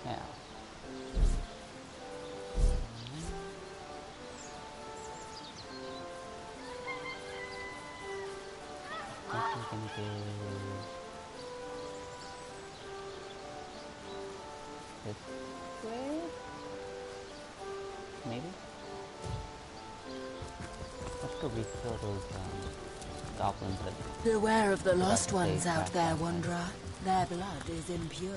Now, I think we can do this way? Maybe? Let's go refill those goblins that Beware of the forgot lost to ones save out back there, last time. Wanderer. Their blood is impure.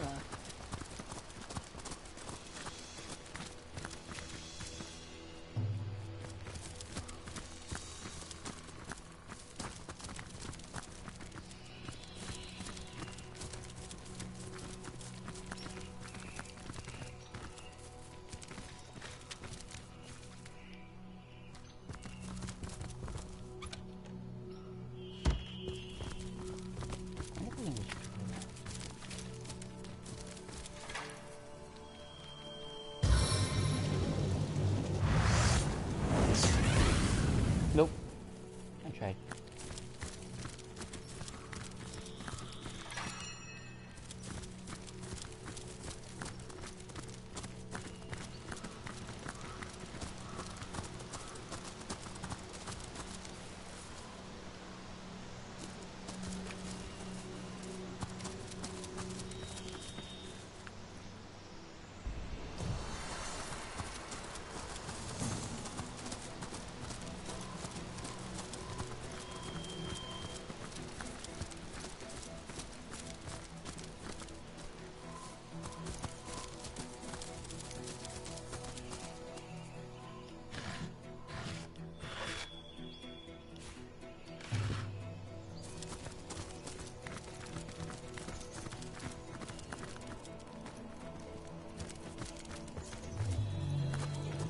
Nope. I tried.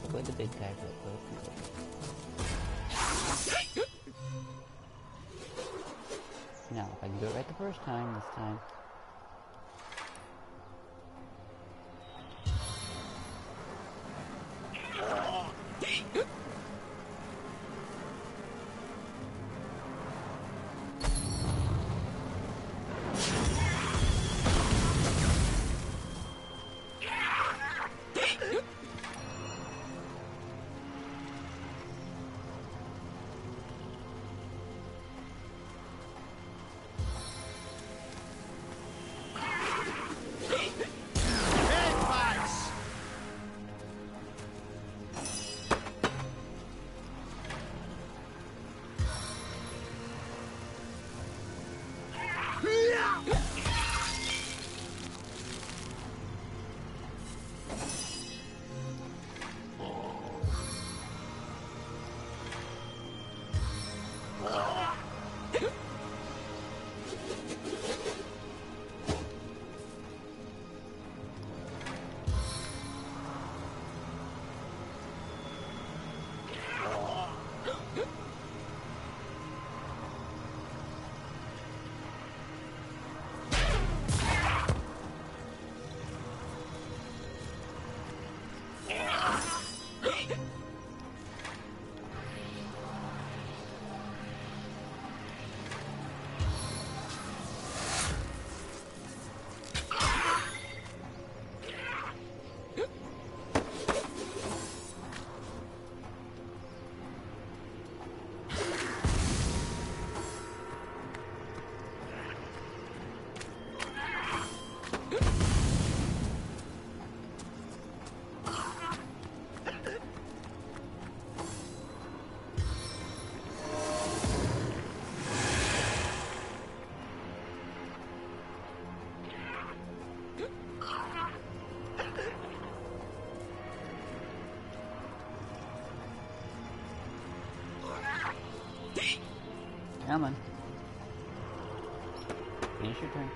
Avoid the big guy real quick. Now, if I can do it right the first time, this time. Come on. Finish your turn.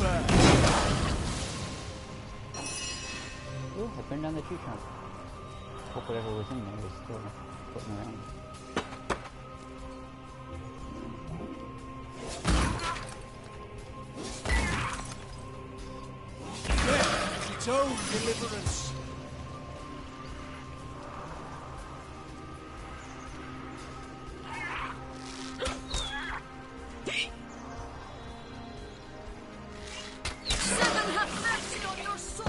Ooh, I burned down the tree trunk. Hope whatever was in there is still floating around. Its own deliverance. Seven have mercy on your soul.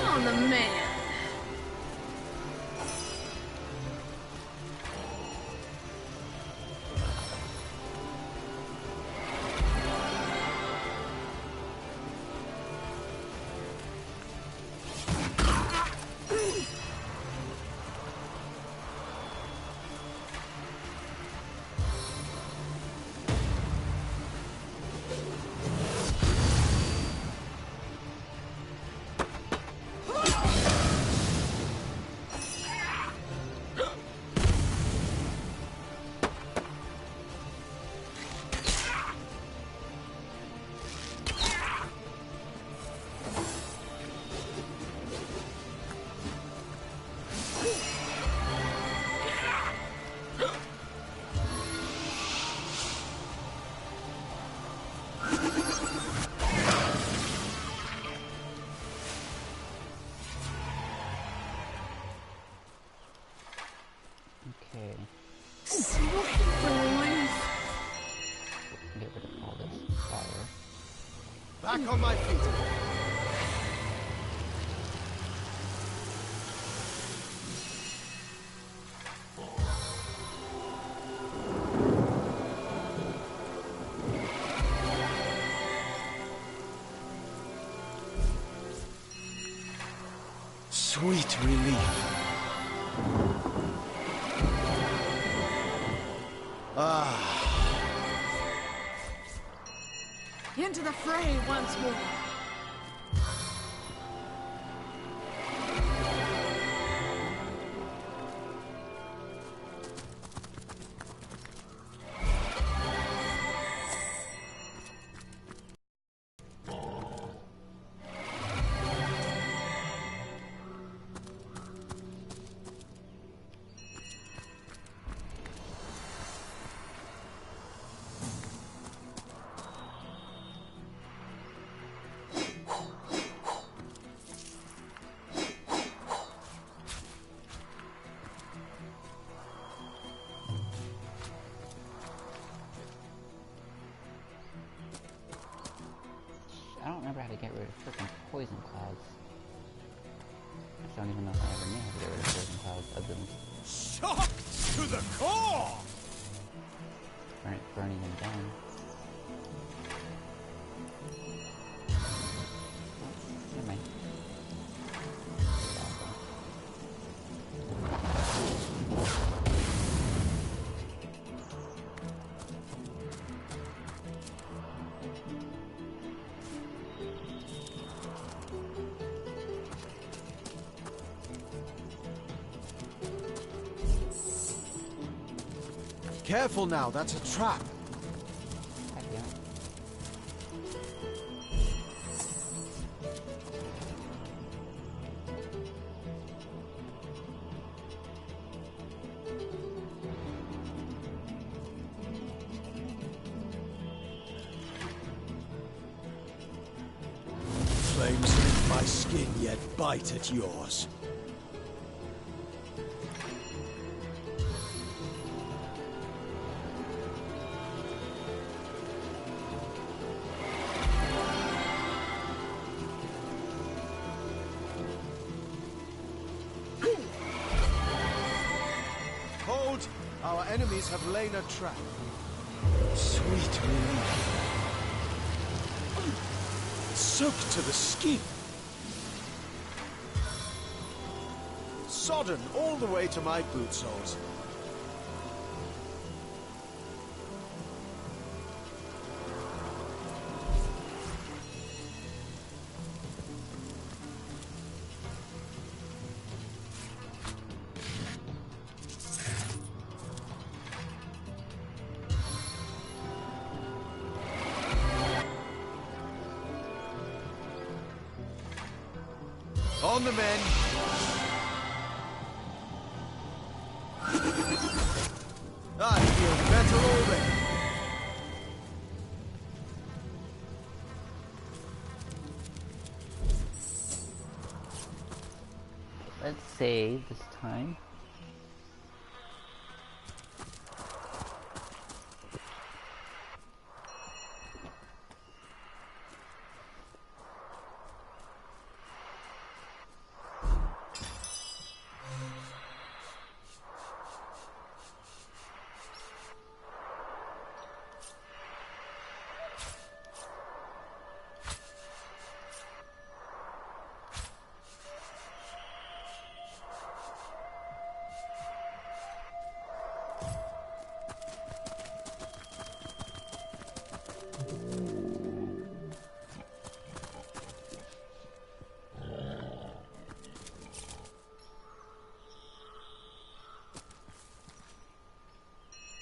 On the man. Okay. Get rid of all this fire. Back on my feet. Sweet relief. Into the fray once more. I don't remember how to get rid of freaking poison clouds. I don't even know if I ever knew how to get rid of poison clouds other than Shocked to the core! burning them down. Never mind. Careful now, that's a trap. God damn it. Flames lick my skin, yet bite at yours. Lord! Our enemies have laid a trap. Sweet relief. Soaked to the skin. Sodden all the way to my boot soles. On the men. I feel better already. Let's save this time.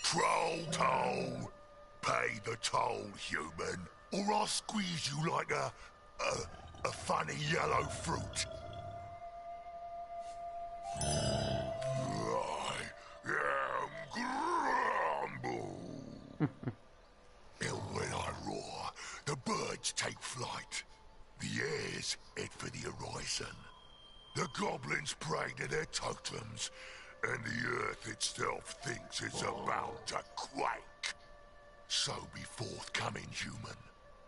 Troll toll. Pay the toll, human, or I'll squeeze you like a funny yellow fruit. I am Grumble. And when I roar, the birds take flight. The airs head for the horizon. The goblins pray to their totems, and the earth itself thinks it's about to quake. So be forthcoming, human,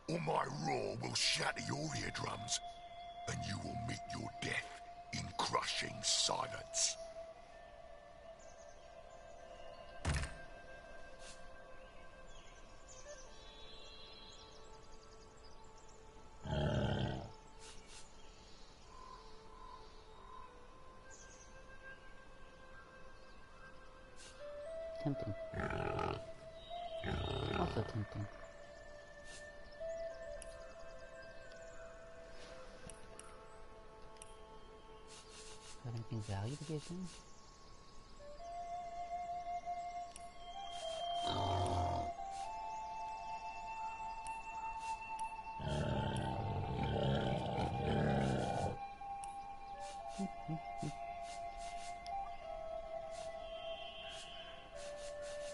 or my roar will shatter your eardrums, and you will meet your death in crushing silence. Tempting. Also tempting. Have anything value to give him?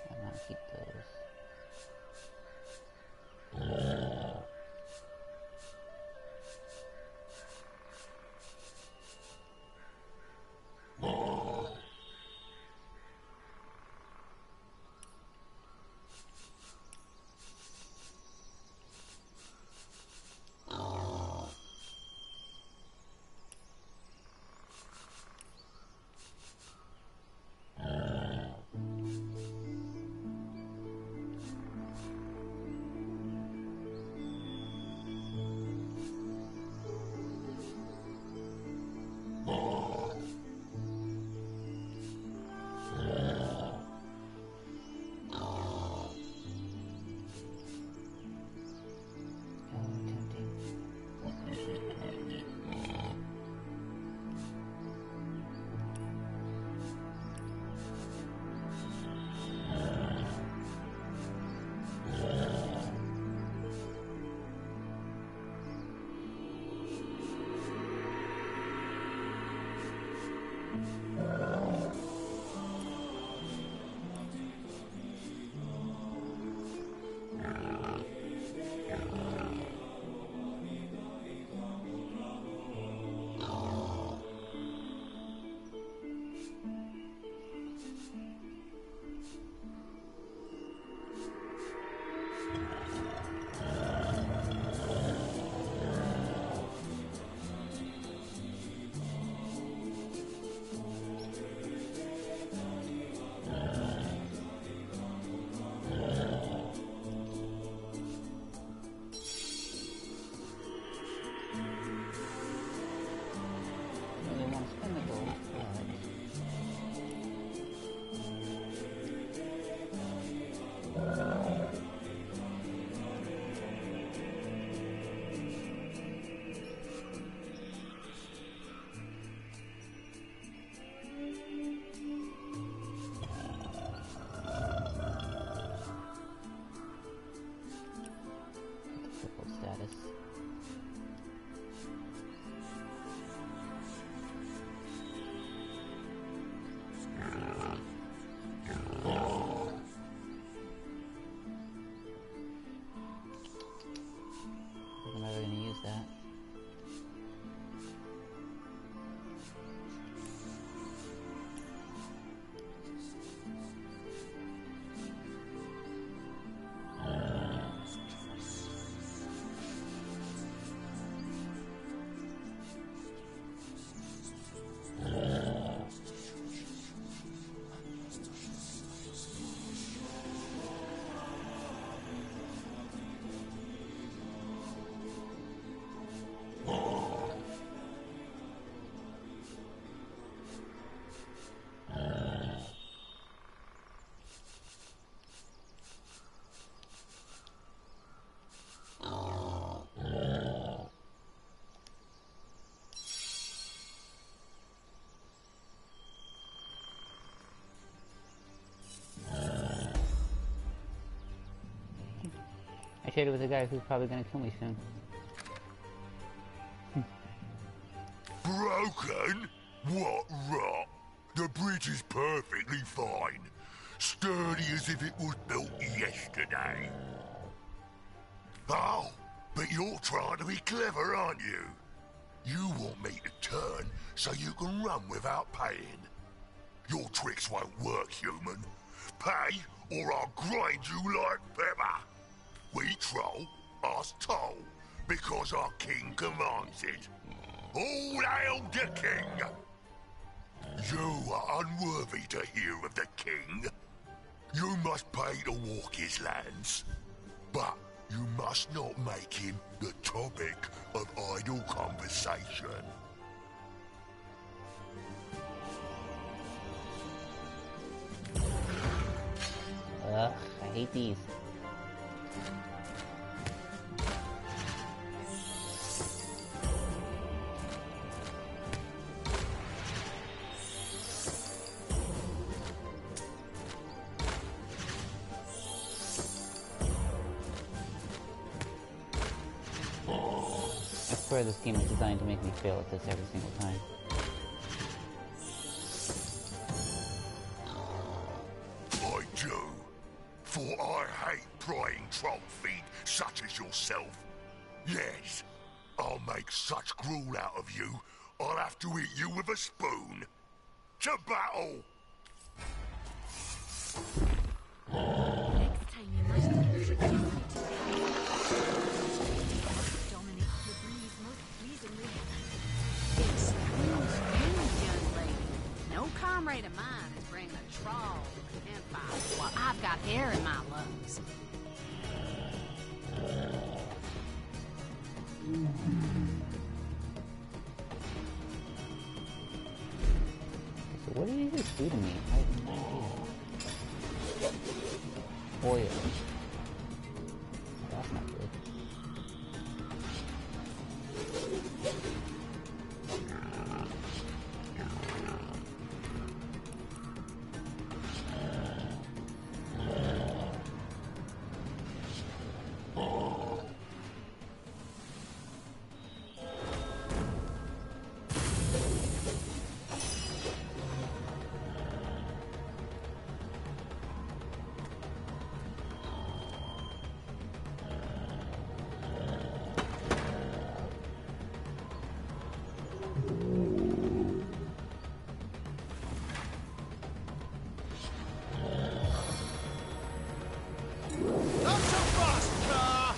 I want to keep those. irritated with a guy who's probably gonna kill me soon. Broken? What rot? The bridge is perfectly fine. Sturdy as if it was built yesterday. Oh, but you're trying to be clever, aren't you? You want me to turn so you can run without paying. Your tricks won't work, human. Pay, or I'll grind you like pepper. We troll, us toll, because our king commands it. All hail the king! You are unworthy to hear of the king. You must pay to walk his lands. But you must not make him the topic of idle conversation. Ugh, I hate these. I swear this game is designed to make me fail at this every single time. I do. For I hate prying troll feet such as yourself. Yes, I'll make such gruel out of you, I'll have to eat you with a spoon. To battle! Next time you must introduce me to Dominic Labree's most pleasingly. Excuse me, young lady. No comrade of mine is bringing a trawl to the campfire while I've got air in my lungs. So what did he just do to me? I have no idea. Oil. That's not good. Not so fast, car!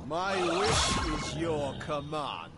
My wish is your command.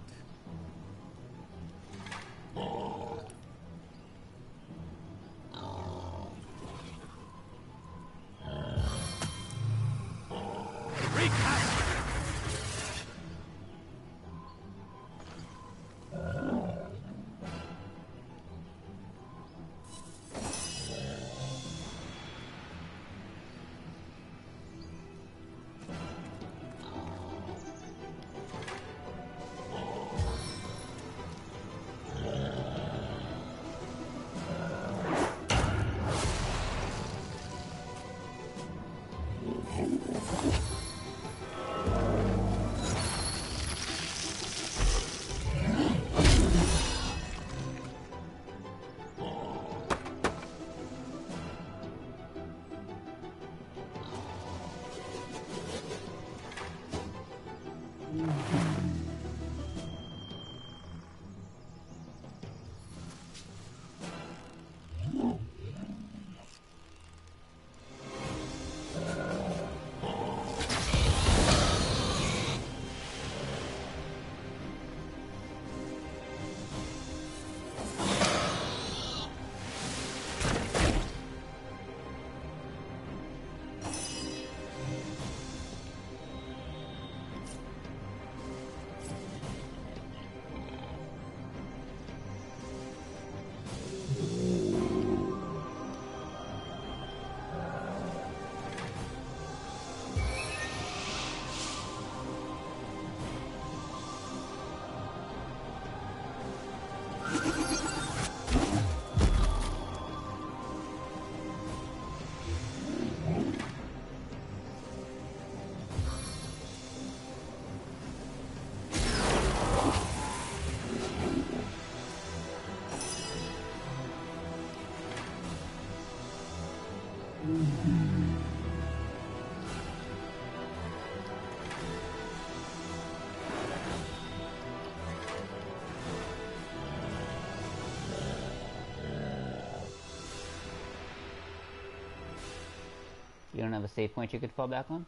You don't have a save point you could fall back on?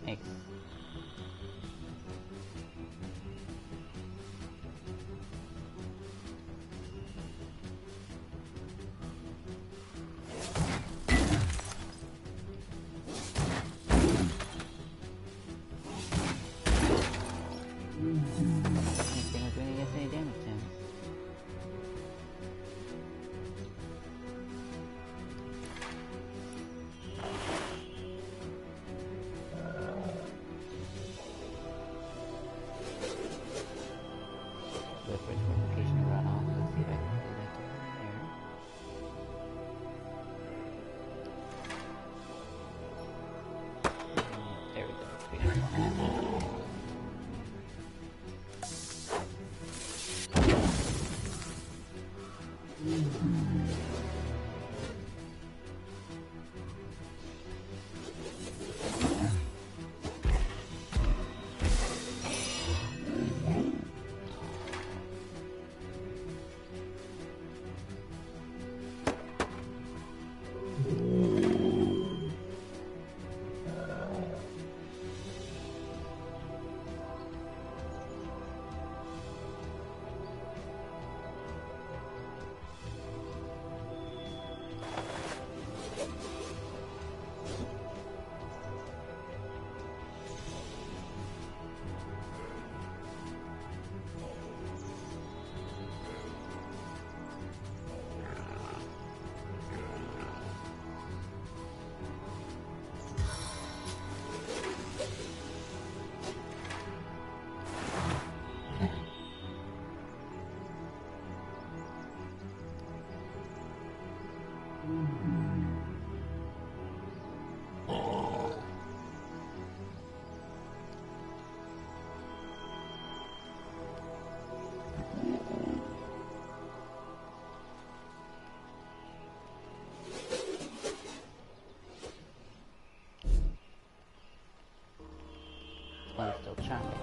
Thanks. Anything was doing against any damage to him. Wait for its replication to run off. Let's see if I can do that to there. There we go. One's still chopping.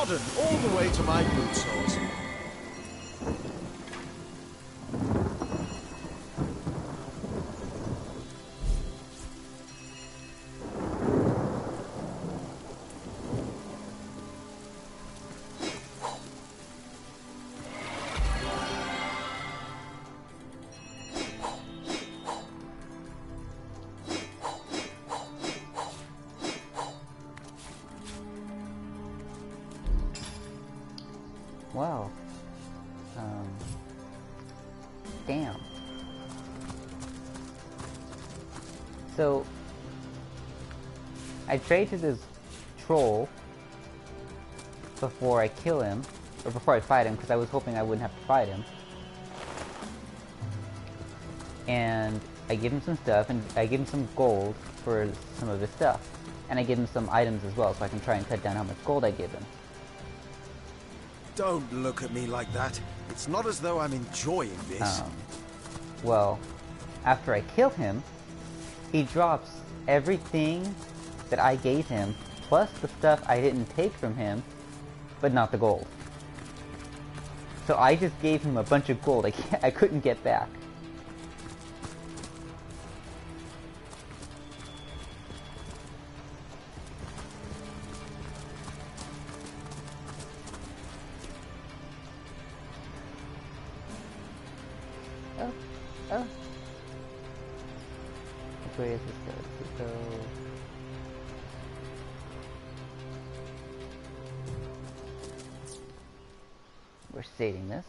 Sodden all the way to my boot soles. Wow. Damn. So, I trade to this troll before I kill him, or before I fight him, because I was hoping I wouldn't have to fight him. And I give him some stuff, and I give him some gold for some of his stuff. And I give him some items as well, so I can try and cut down how much gold I give him. Don't look at me like that. It's not as though I'm enjoying this. Well, after I kill him, he drops everything that I gave him, plus the stuff I didn't take from him, but not the gold. So I just gave him a bunch of gold I couldn't get back. Oh. Which way is this go? Let's go. We're saving this.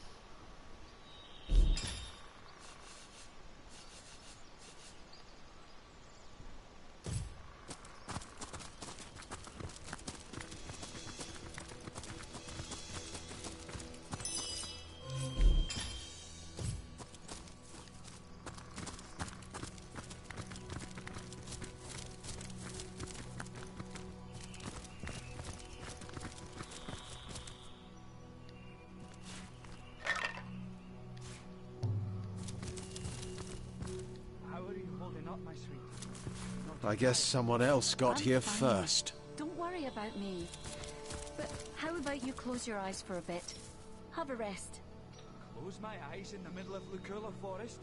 I guess someone else got here first. Don't worry about me. But how about you close your eyes for a bit? Have a rest. Close my eyes in the middle of Lucula Forest?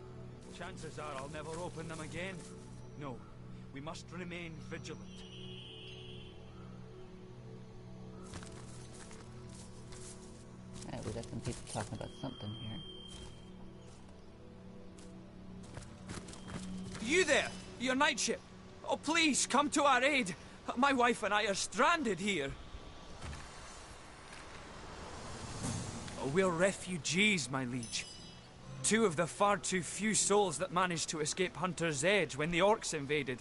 Chances are I'll never open them again. No, we must remain vigilant. Alright, we got some people talking about something here. You there! Your night ship! Oh, please, come to our aid! My wife and I are stranded here. We're refugees, my liege. Two of the far too few souls that managed to escape Hunter's Edge when the orcs invaded.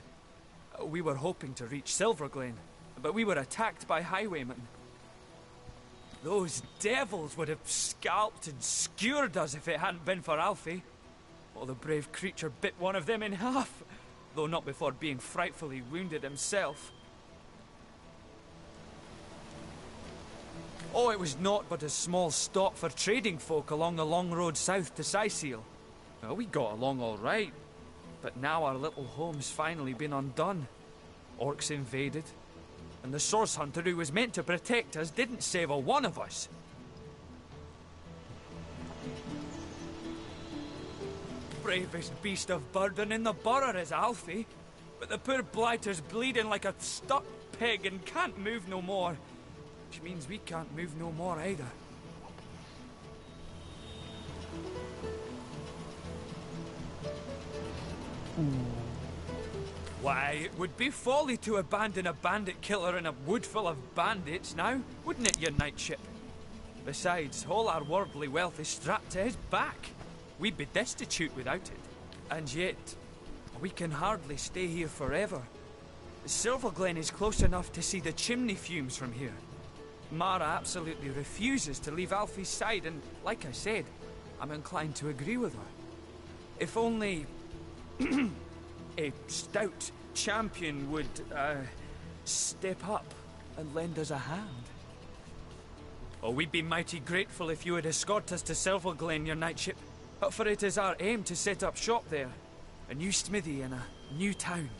We were hoping to reach Silverglen, but we were attacked by highwaymen. Those devils would have scalped and skewered us if it hadn't been for Alfie. Oh, the brave creature bit one of them in half, though not before being frightfully wounded himself. Oh, it was naught but a small stop for trading folk along the long road south to Sicil. Well, we got along all right, but now our little home's finally been undone. Orcs invaded, and the source hunter who was meant to protect us didn't save a one of us. Bravest beast of burden in the borough is Alfie, but the poor blighter's bleeding like a stuck pig and can't move no more. Which means we can't move no more either. Why, it would be folly to abandon a bandit killer in a wood full of bandits now, wouldn't it, your knightship? Besides, all our worldly wealth is strapped to his back. We'd be destitute without it. And yet, we can hardly stay here forever. Silverglen is close enough to see the chimney fumes from here. Mara absolutely refuses to leave Alfie's side, and like I said, I'm inclined to agree with her. If only a stout champion would, step up and lend us a hand. Oh, we'd be mighty grateful if you would escort us to Silverglen, your knightship. For it is our aim to set up shop there. A new smithy in a new town.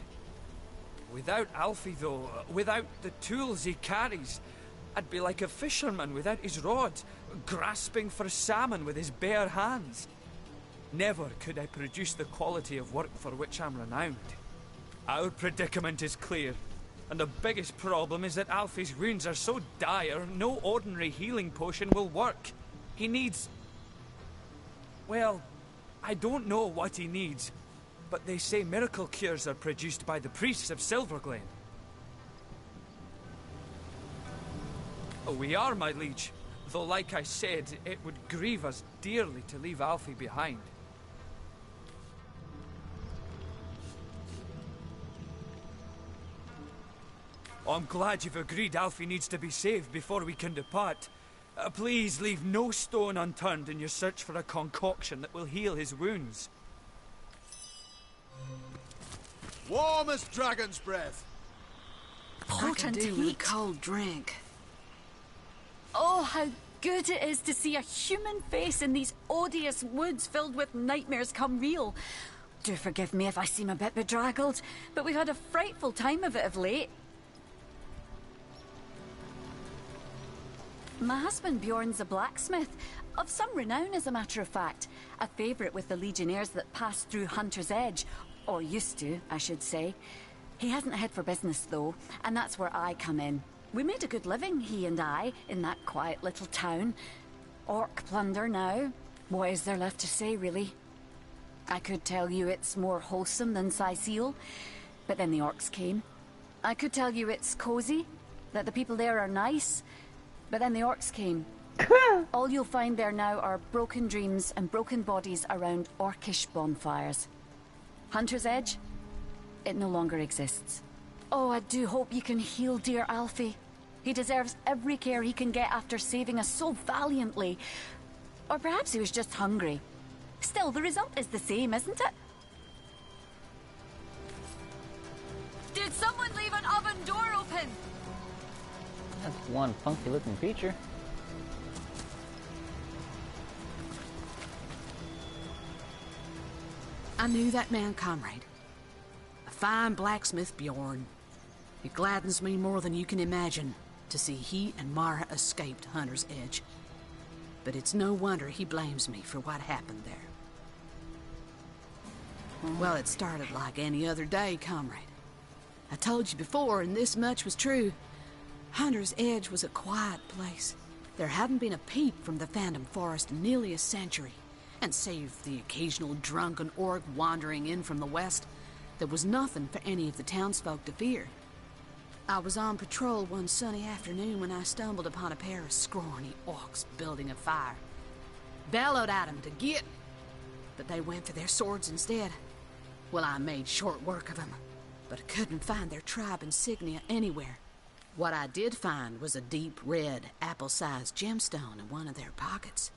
Without Alfie, though, without the tools he carries, I'd be like a fisherman without his rod, grasping for salmon with his bare hands. Never could I produce the quality of work for which I'm renowned. Our predicament is clear, and the biggest problem is that Alfie's wounds are so dire, no ordinary healing potion will work. He needs... well, I don't know what he needs, but they say miracle cures are produced by the priests of Silverglade. Oh, we are, my liege, though like I said, it would grieve us dearly to leave Alfie behind. Oh, I'm glad you've agreed Alfie needs to be saved before we can depart. Please leave no stone unturned in your search for a concoction that will heal his wounds. Warm as dragon's breath. Potent do with a heat. cold drink. Oh, how good it is to see a human face in these odious woods filled with nightmares come real. Do forgive me if I seem a bit bedraggled, but we've had a frightful time of it of late. My husband Bjorn's a blacksmith, of some renown as a matter of fact. A favourite with the legionnaires that pass through Hunter's Edge. Or used to, I should say. He hasn't a head for business though, and that's where I come in. We made a good living, he and I, in that quiet little town. Orc plunder now. What is there left to say, really? I could tell you it's more wholesome than Sicil, but then the orcs came. I could tell you it's cosy, that the people there are nice, but then the orcs came. All you'll find there now are broken dreams and broken bodies around orcish bonfires. Hunter's Edge? It no longer exists. Oh, I do hope you can heal dear Alfie. He deserves every care he can get after saving us so valiantly. Or perhaps he was just hungry. Still, the result is the same, isn't it? Did someone leave an oven door open? That's one funky looking creature. I knew that man, comrade. A fine blacksmith, Bjorn. It gladdens me more than you can imagine to see he and Mara escaped Hunter's Edge. But it's no wonder he blames me for what happened there. Well, it started like any other day, comrade. I told you before, and this much was true. Hunter's Edge was a quiet place. There hadn't been a peep from the Phantom Forest in nearly a century. And save the occasional drunken orc wandering in from the west, there was nothing for any of the townsfolk to fear. I was on patrol one sunny afternoon when I stumbled upon a pair of scrawny orcs building a fire. Bellowed at them to get, but they went for their swords instead. Well, I made short work of them, but I couldn't find their tribe insignia anywhere. What I did find was a deep red, apple-sized gemstone in one of their pockets.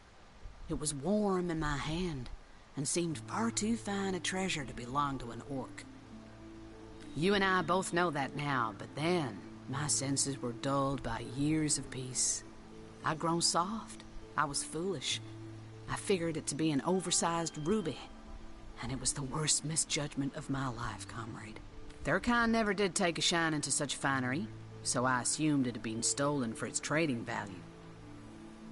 It was warm in my hand, and seemed far too fine a treasure to belong to an orc. You and I both know that now, but then my senses were dulled by years of peace. I'd grown soft. I was foolish. I figured it to be an oversized ruby, and it was the worst misjudgment of my life, comrade. Their kind never did take a shine into such finery, so I assumed it had been stolen for its trading value.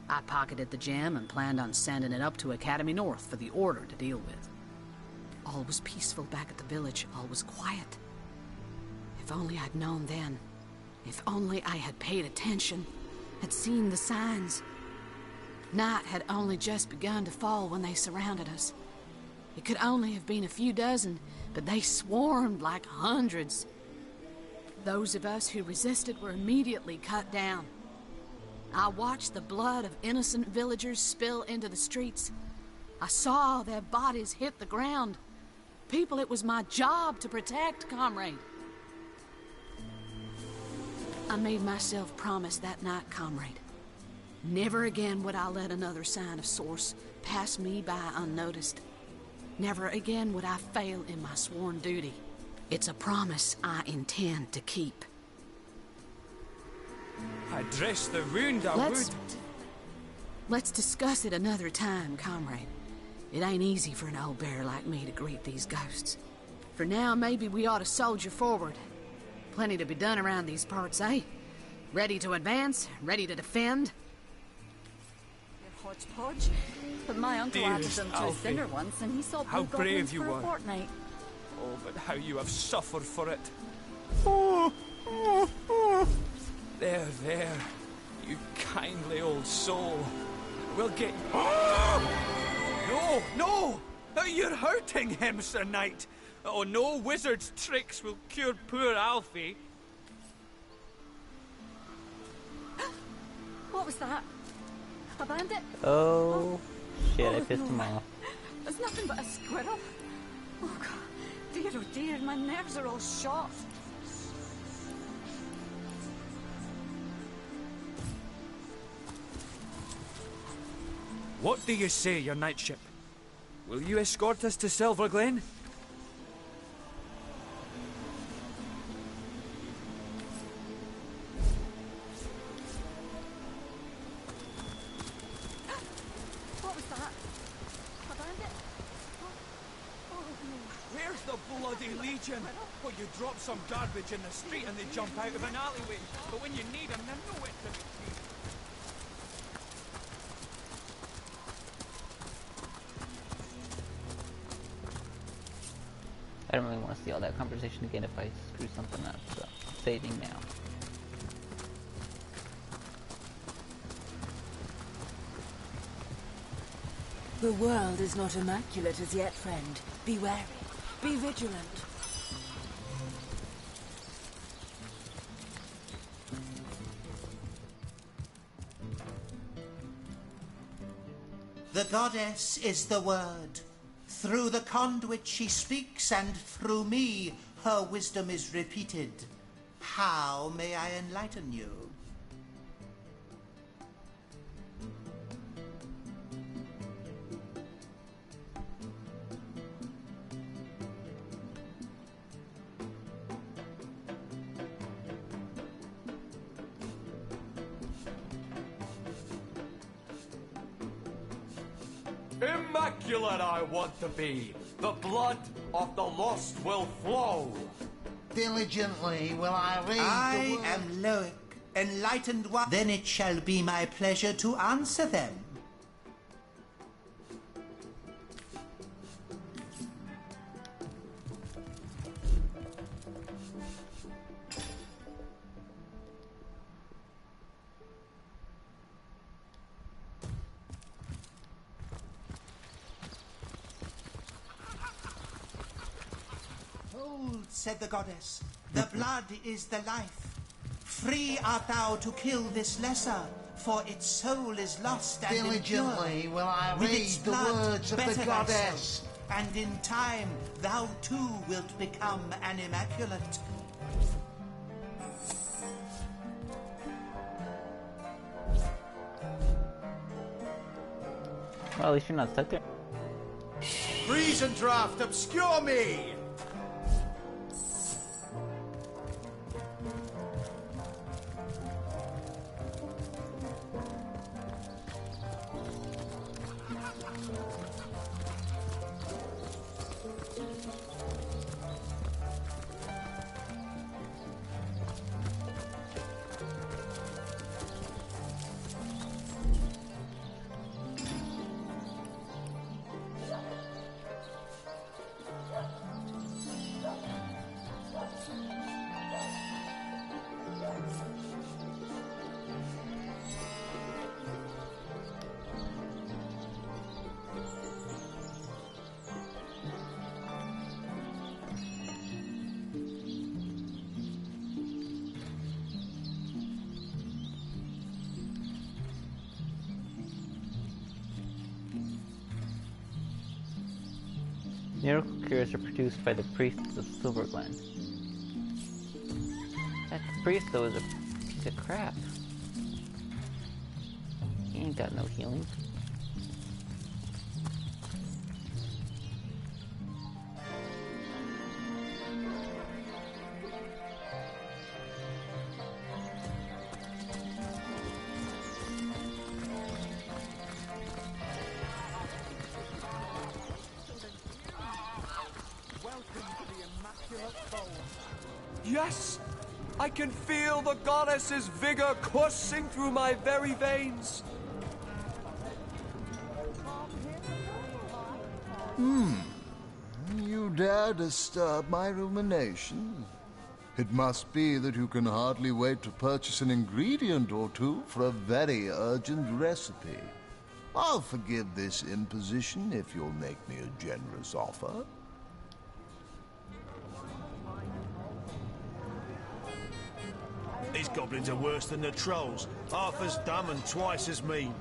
I pocketed the gem and planned on sending it up to Academy North for the Order to deal with. All was peaceful back at the village. All was quiet. If only I'd known then. If only I had paid attention, had seen the signs. Night had only just begun to fall when they surrounded us. It could only have been a few dozen, but they swarmed like hundreds. Those of us who resisted were immediately cut down. I watched the blood of innocent villagers spill into the streets. I saw their bodies hit the ground. People it was my job to protect, comrade. I made myself promise that night, comrade. Never again would I let another sign of source pass me by unnoticed. Never again would I fail in my sworn duty. It's a promise I intend to keep. I dress the wound, I would. Let's discuss it another time, comrade. It ain't easy for an old bear like me to greet these ghosts. For now, maybe we ought to soldier forward. Plenty to be done around these parts, eh? Ready to advance? Ready to defend? Your hodgepodge. But my uncle added Dearest them to his Alfie, dinner once, and he saw how blue brave goblins you for were. a fortnight. Oh, but how you have suffered for it. There, there. You kindly old soul. We'll get... No, no! You're hurting him, Sir Knight. Oh, no wizard's tricks will cure poor Alfie. What was that? A bandit? Oh, shit, I pissed him off. It's nothing but a squirrel. Oh, God. Dear, oh dear, my nerves are all shot. What do you say, your knightship? Will you escort us to Silver Glen? What was that? A bandit? Oh, no. Where's the bloody legion? Well, you drop some garbage in the street and they jump out of an alleyway. But when you need them, they're nowhere to be seen. I don't really want to see all that conversation again if I screw something up, so saving now. The world is not immaculate as yet, friend. Be wary. Be vigilant. The goddess is the word. Through the conduit she speaks, and through me her wisdom is repeated. How may I enlighten you? Immaculate I want to be. The blood of the lost will flow. Diligently will I read I the word. am Loic, enlightened one. Then it shall be my pleasure to answer them. Hold, said the goddess. The blood is the life. Free art thou to kill this lesser, for its soul is lost and Diligently impure. will I With read its the blood, words of the better goddess. thyself, and in time thou too wilt become an immaculate. Well, at least you're not stuck there. Breeze and draft obscure me. Miracle cures are produced by the priests of Silver Glen. That priest, though, is a piece of crap. He ain't got no healing. Yes! I can feel the goddess's vigor coursing through my very veins. You dare disturb my rumination? It must be that you can hardly wait to purchase an ingredient or two for a very urgent recipe. I'll forgive this imposition if you'll make me a generous offer. These goblins are worse than the trolls. Half as dumb and twice as mean.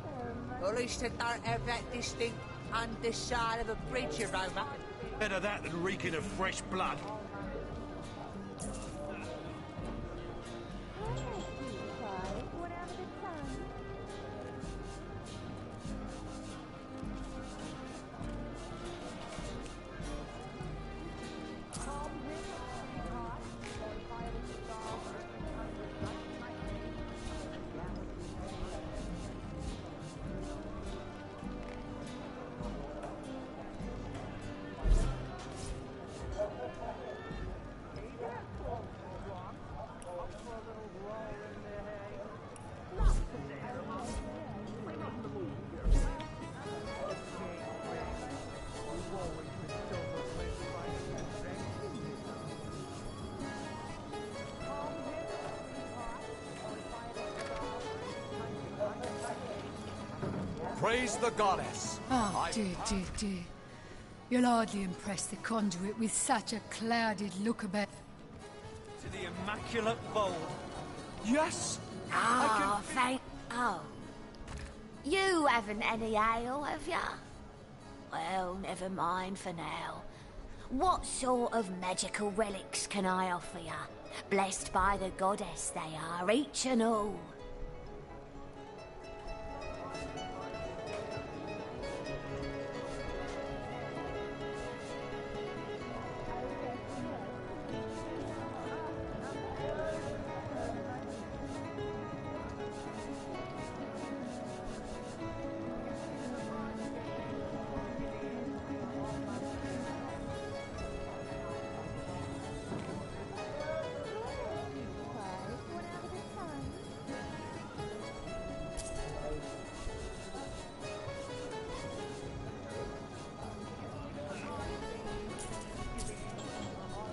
At least they don't have that distinct underside of a bridge aroma. Better that than reeking of fresh blood. Praise the goddess. Oh, dear. You'll hardly impress the conduit with such a clouded look about. To the immaculate bowl. Yes! Oh, thank... Oh. You haven't any ale, have ya? Well, never mind for now. What sort of magical relics can I offer ya? Blessed by the goddess they are, each and all.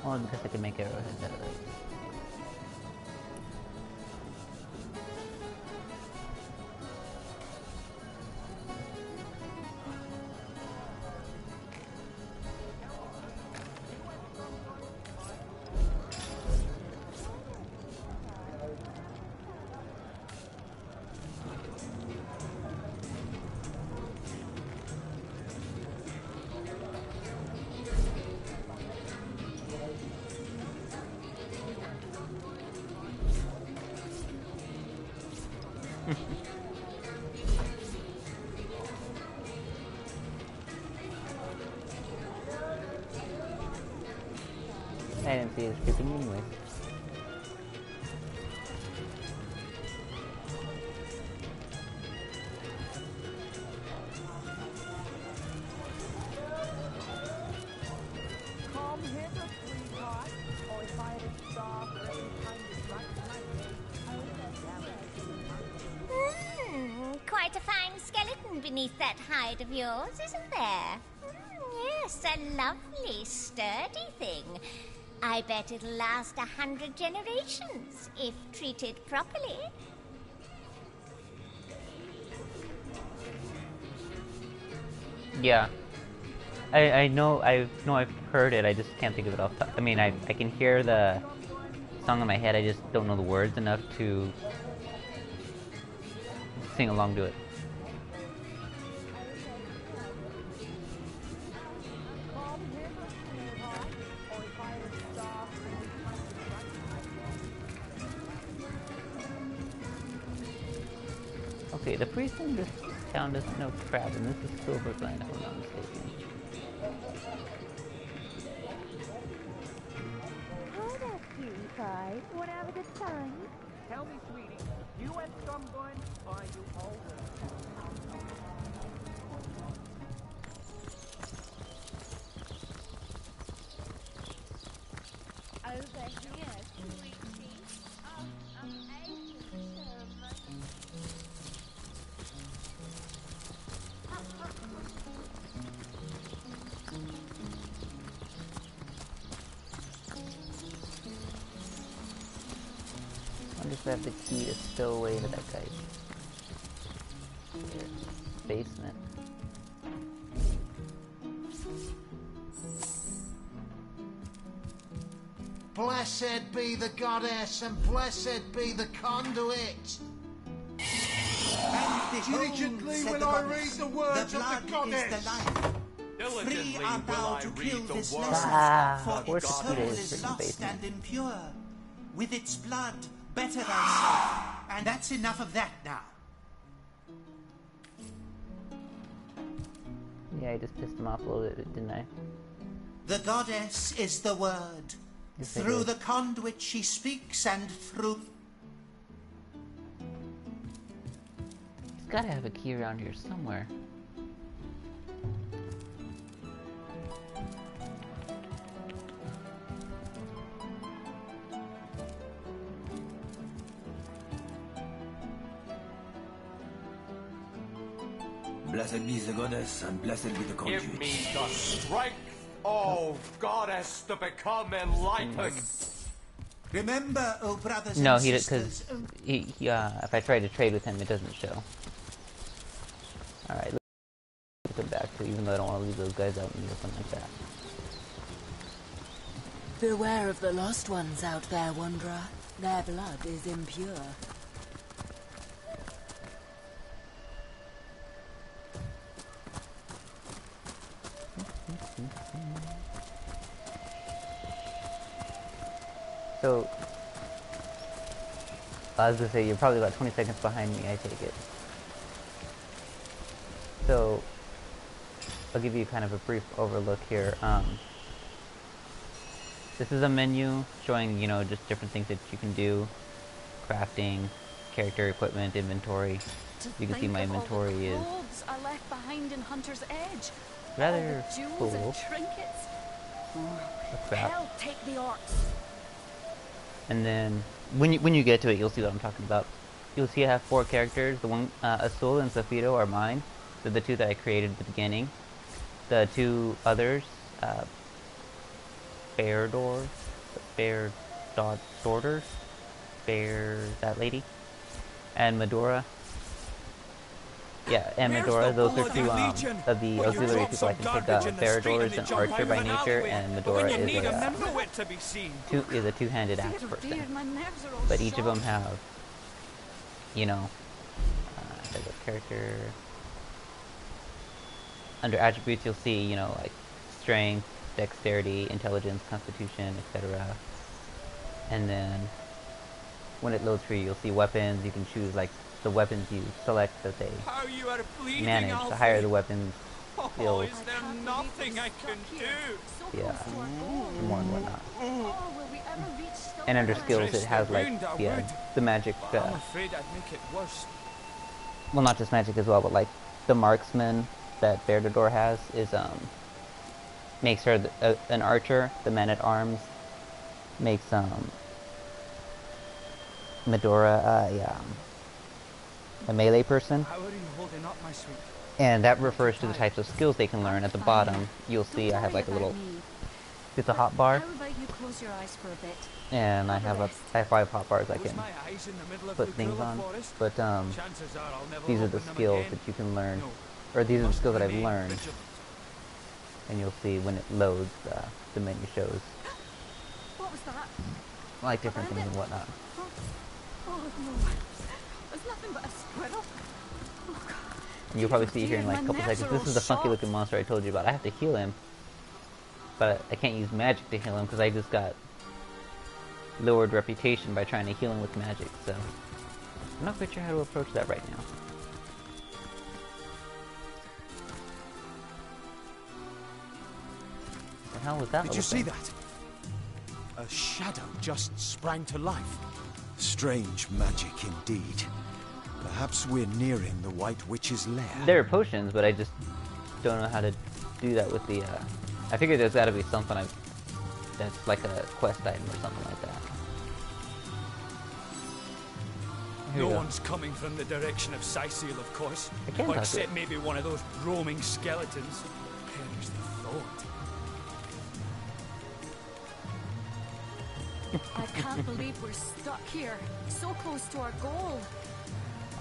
Well, because I can make arrowheads out of it. I didn't see it skipping anyway. Come hither, sweetheart, or if I had a star for every time you strike my Quite a fine skeleton beneath that hide of yours, isn't there? Yes, a lovely, sturdy thing. I bet it'll last 100 generations, if treated properly. Yeah. I know I've heard it, I just can't think of it off the top. I mean, I can hear the song in my head, I just don't know the words enough to sing along to it. Okay, the priest in this town doesn't know crap, and this is Silverglen, if I'm not mistaken. Hi there, cutie pie. Want to have a good time? Tell me, sweetie, you went sunburn, or are you older? Over here, sweetie. I wonder if I have the key to stow away to that guy's basement. Blessed be the goddess, and blessed be the conduit. Diligently will I read the words of the goddess. Diligently will I read the words for where's its the soul key to is his lost basement? and impure. With its blood, better thyself. And that's enough of that now. Yeah, I just pissed him off a little bit, didn't I? The goddess is the word. Yes, I Through did. the conduit she speaks, and through... He's gotta have a key around here somewhere. Blessed be the goddess, and blessed be the conduit. Give me the strength, oh goddess, to become enlightened. Remember, oh brothers No, and he sisters... because he if I try to trade with him, it doesn't show. All right, let's come back to, even though I don't want to leave those guys out in the open like that. Beware of the lost ones out there, Wanderer. Their blood is impure. So, I was gonna say, you're probably about 20 seconds behind me, I take it. So, I'll give you kind of a brief overlook here. This is a menu showing, you know, just different things that you can do. Crafting, character equipment, inventory. You can see my inventory is I left behind in Hunter's Edge. rather All the jewels cool. and trinkets. Oh, crap. Hell, take the orcs. And then when you get to it, you'll see what I'm talking about. You'll see I have 4 characters. The one Azul and Safiro are mine. They're the 2 that I created at the beginning. The 2 others, Bear Daughter, Bear that lady, and Medora. Yeah, and Medora. Those are 2 of the auxiliary people I can pick up. Bearador is an archer by nature, and Medora is a two-handed axe person. But each of them have, you know, as a character. Under attributes, you'll see, you know, like strength, dexterity, intelligence, constitution, etc. And then when it loads for you, you'll see weapons. You can choose like the weapons you select that they manage. The higher the weapons skills, Is there nothing I can do? yeah, more and whatnot. And under skills, it has like the magic. I'm afraid I'd make it worse. Well, not just magic as well, but like the marksman that Beardador has is makes her an archer. The man at arms makes Medora a melee person. How are you holding up, my sweet? And that refers to the types of skills they can learn. At the bottom, you'll see I have like a little. It's a hot bar. How about you close your eyes for a bit? And I have 5 hot bars I can put things on. But these are the skills that you can learn, or these are the skills that I've learned. And you'll see when it loads, the menu shows What was that? like different things and whatnot. Oh no, it's nothing but a squirrel. Oh God. And you'll probably see here in like a couple seconds. This is the funky looking monster I told you about. I have to heal him, but I can't use magic to heal him because I just got lowered reputation by trying to heal him with magic. So I'm not quite sure how to approach that right now. What the hell was that? Did you see that? A shadow just sprang to life. Strange magic indeed. Perhaps we're nearing the White Witch's lair. There are potions, but I just don't know how to do that with the. I figured there's got to be something that's like a quest item or something like that. No one's coming from the direction of Sicil, of course. Or except maybe one of those roaming skeletons. Perish the thought. I can't believe we're stuck here, so close to our goal.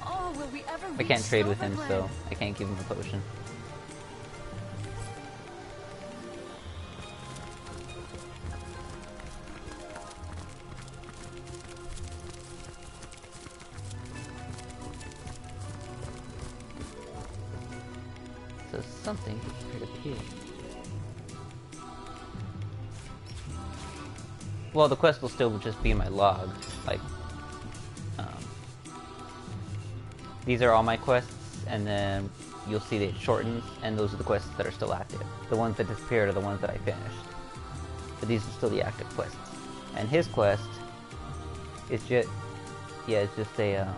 Oh, will we ever reach I can't trade with him, Silverglen? so I can't give him a potion. So something could appear. Well, the quest will still just be my log. Like, these are all my quests, and then you'll see that it shortens, and those are the quests that are still active. The ones that disappeared are the ones that I finished. But these are still the active quests. And his quest is just, yeah, it's just a,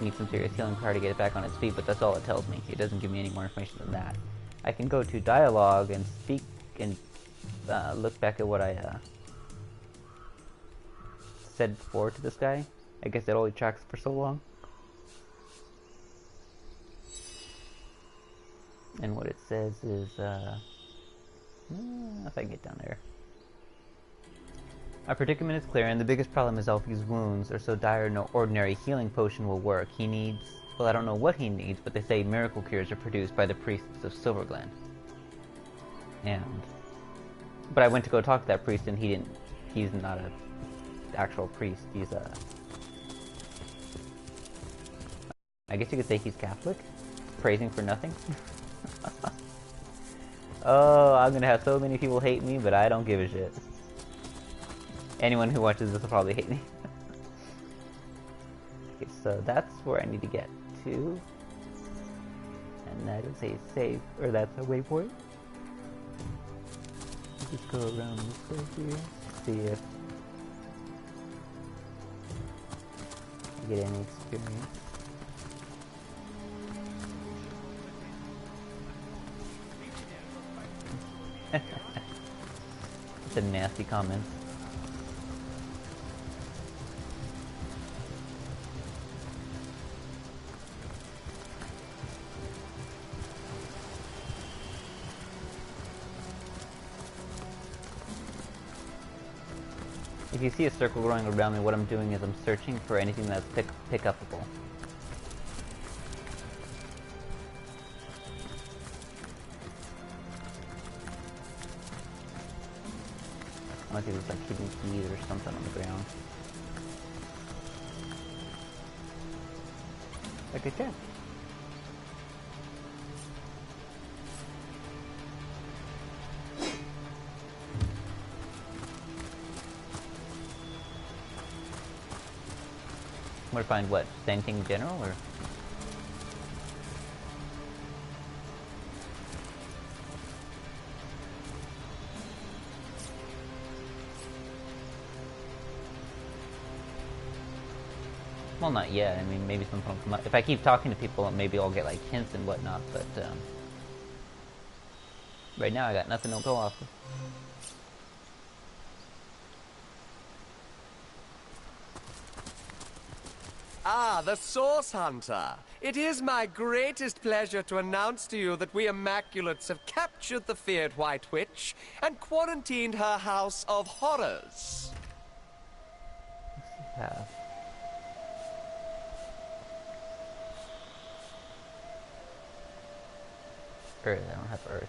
need some serious healing power to get it back on its feet, but that's all it tells me. It doesn't give me any more information than that. I can go to dialogue and speak and look back at what I said before to this guy. I guess it only tracks for so long. And what it says is, if I can get down there. Our predicament is clear, and the biggest problem is Alfie's wounds are so dire no ordinary healing potion will work. He needs, well, I don't know what he needs, but they say miracle cures are produced by the priests of Silverglen. But I went to go talk to that priest, and he's not an actual priest, he's a, I guess you could say he's Catholic? Praising for nothing? Oh, I'm gonna have so many people hate me, but I don't give a shit. Anyone who watches this will probably hate me. Okay, so that's where I need to get to. And that is a save, or that's a waypoint. Just go around this way here, see if I get any experience. It's a nasty comment. If you see a circle growing around me, what I'm doing is I'm searching for anything that's pick-upable. I think there's like hidden keys or something on the ground. Like a chest. Where to find what? Same thing in general, or? Well, not yet. I mean, maybe something will come up. If I keep talking to people, maybe I'll get like hints and whatnot, but right now I got nothing to go off of. Ah, the Source Hunter. It is my greatest pleasure to announce to you that we Immaculates have captured the feared White Witch and quarantined her house of horrors. Yeah. Earth, I don't have Earth.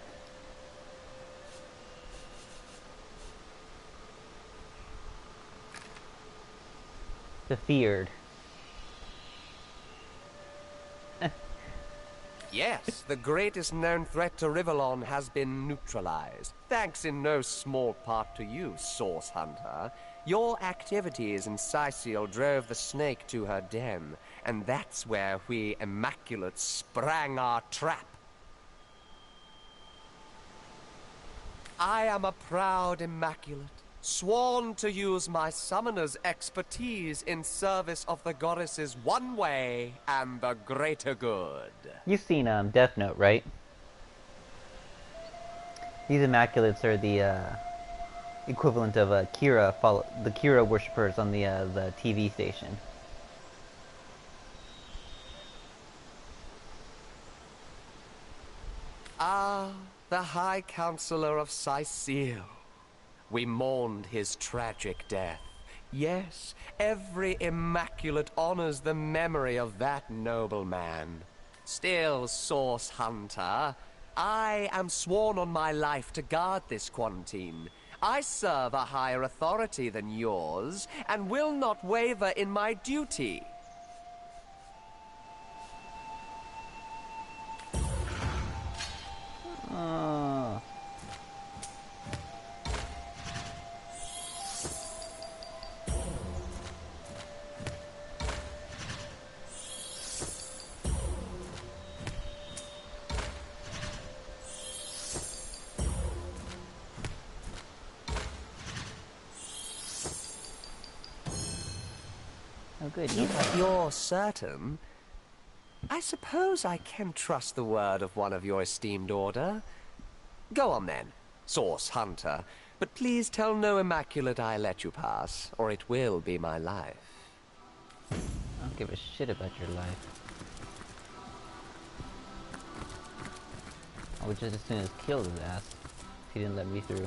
The feared. Yes, the greatest known threat to Rivellon has been neutralized. Thanks in no small part to you, Source Hunter. Your activities in Sicil drove the snake to her den, and that's where we Immaculates sprang our trap. I am a proud Immaculate, sworn to use my summoner's expertise in service of the goddess's one way and the greater good. You've seen Death Note, right? These Immaculates are the equivalent of the Kira worshippers on the TV station. Ah, the High Counselor of Sicile. We mourned his tragic death. Yes, every immaculate honors the memory of that noble man. Still, Source Hunter, I am sworn on my life to guard this quarantine. I serve a higher authority than yours, and will not waver in my duty. Oh, good. If you're certain, I suppose I can trust the word of one of your esteemed order. Go on then, Source Hunter, but please tell no Immaculate I let you pass, or it will be my life. I don't give a shit about your life. I would just as soon as kill his ass if he didn't let me through.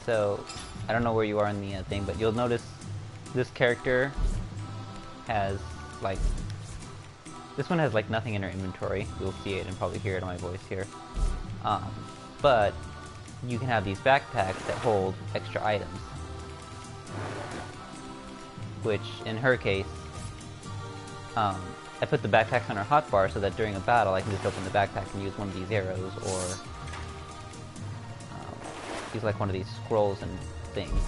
So, I don't know where you are in the thing, but you'll notice this character has, like, this one has, like, nothing in her inventory. You'll see it and probably hear it in my voice here. But you can have these backpacks that hold extra items. Which, in her case, I put the backpacks on her hotbar so that during a battle I can just open the backpack and use one of these arrows, or use like one of these scrolls and things.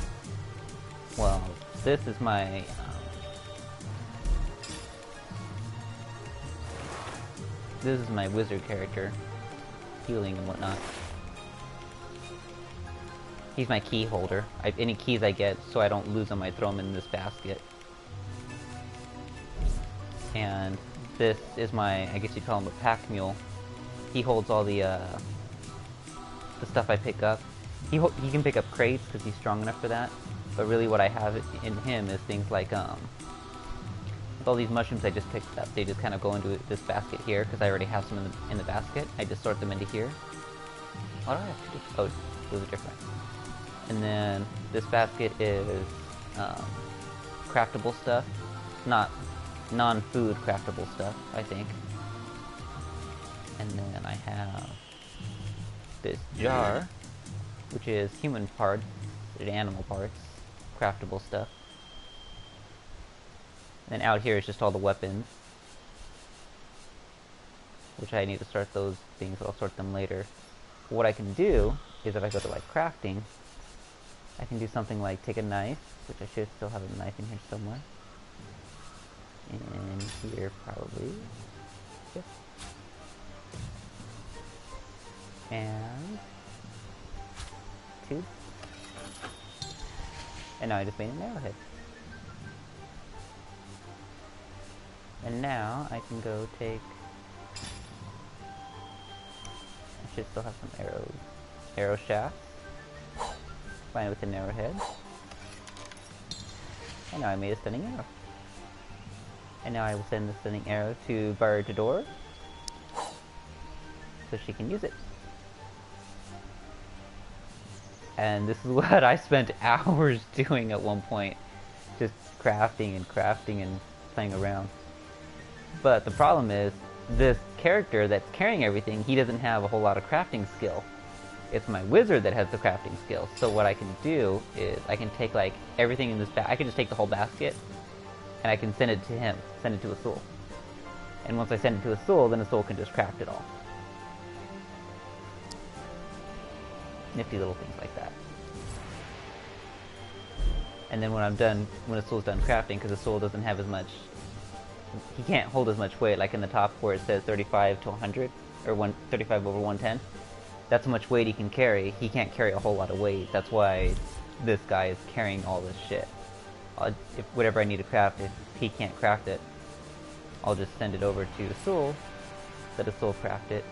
Well, this is my wizard character, healing and whatnot. He's my key holder. Any keys I get, so I don't lose them, I throw them in this basket. And this is my, I guess you'd call him a pack mule. He holds all the stuff I pick up. He can pick up crates because he's strong enough for that, but really what I have in him is things like, with all these mushrooms I just picked up, they just kind of go into this basket here, because I already have some in the basket. I just sort them into here. What do I have to do? Oh, those are different. And then this basket is craftable stuff, not non-food craftable stuff, I think. And then I have this jar, which is human parts and animal parts, craftable stuff. And then out here is just all the weapons, which I need to sort those things, but I'll sort them later. What I can do is if I go to like crafting, I can do something like take a knife, which I should still have a knife in here somewhere. In here probably. Yep. And two. And now I just made an arrowhead. And now I can go take... I should still have some arrows. Arrow shafts. Combine it with an arrowhead. And now I made a stunning arrow. And now I will send the stunning arrow to Baradador, so she can use it. And this is what I spent hours doing at one point. Just crafting and playing around. But the problem is, this character that's carrying everything, he doesn't have a whole lot of crafting skill. It's my wizard that has the crafting skill. So what I can do is, I can take like everything in this I can just take the whole basket, and I can send it to him, send it to Azul. And once I send it to Azul, then Azul can just craft it all. Nifty little things like that. And then when I'm done, when Azul's done crafting, because Azul doesn't have as much, he can't hold as much weight, like in the top where it says 35 to 100, or 35 over 110. that's how much weight he can carry. He can't carry a whole lot of weight. That's why this guy is carrying all this shit. If whatever I need to craft, if he can't craft it, I'll just send it over to Asul, let Asul craft it,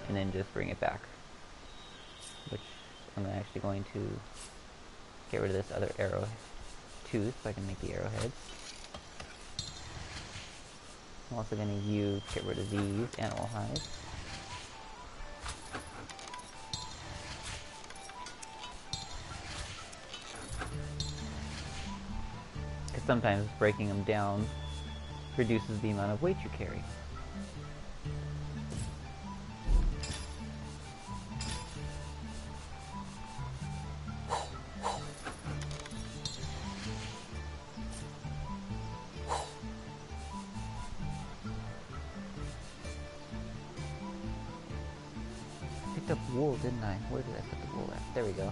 and then just bring it back. Which I'm actually going to get rid of this other arrow tooth so I can make the arrowheads. I'm also going to get rid of these animal hides. Because sometimes breaking them down reduces the amount of weight you carry. Up wool, didn't I? Where did I put the wool at? There we go.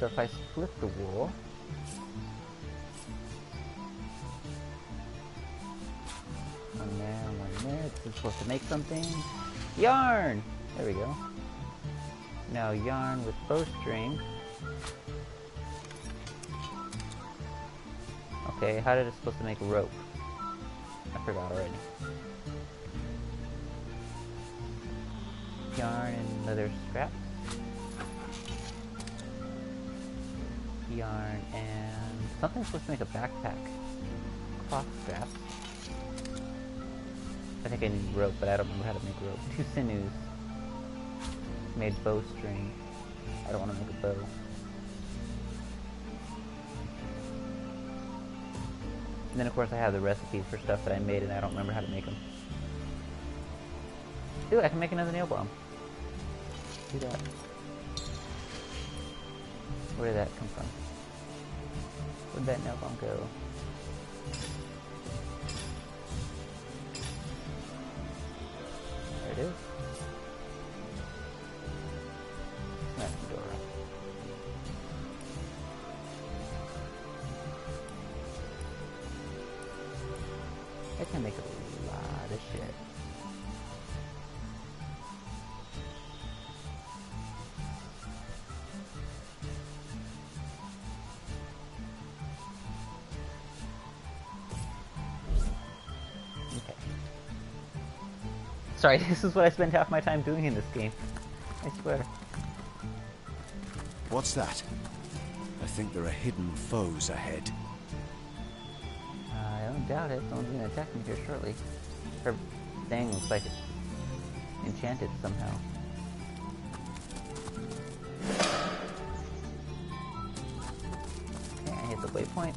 So if I split the wool, one there, this is supposed to make something. Yarn! There we go. Now yarn with bowstring. Okay, how did it supposed to make rope? I forgot already. Yarn and leather scraps. Yarn and something's supposed to make a backpack. Cloth straps. I think I need rope, but I don't remember how to make rope. 2 sinews. Made bowstring. I don't want to make a bow. And then of course I have the recipes for stuff that I made and I don't remember how to make them. Ooh, I can make another nail bomb. Do that. Where did that come from? Where'd that nail bomb go? There it is. Smash the door up. I can make a lot of shit. Sorry, this is what I spend half my time doing in this game. I swear. What's that? I think there are hidden foes ahead. I don't doubt it. Someone's gonna attack me here shortly. Her thing looks like it's enchanted somehow. Okay, I hit the waypoint.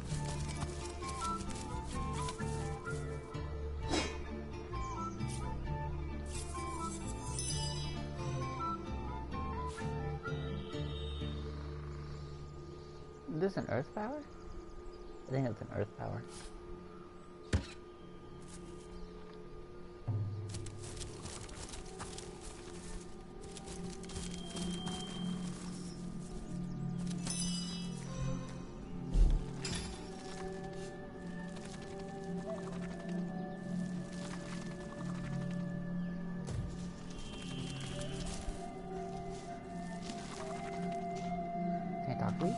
Is this an earth power? I think it's an earth power.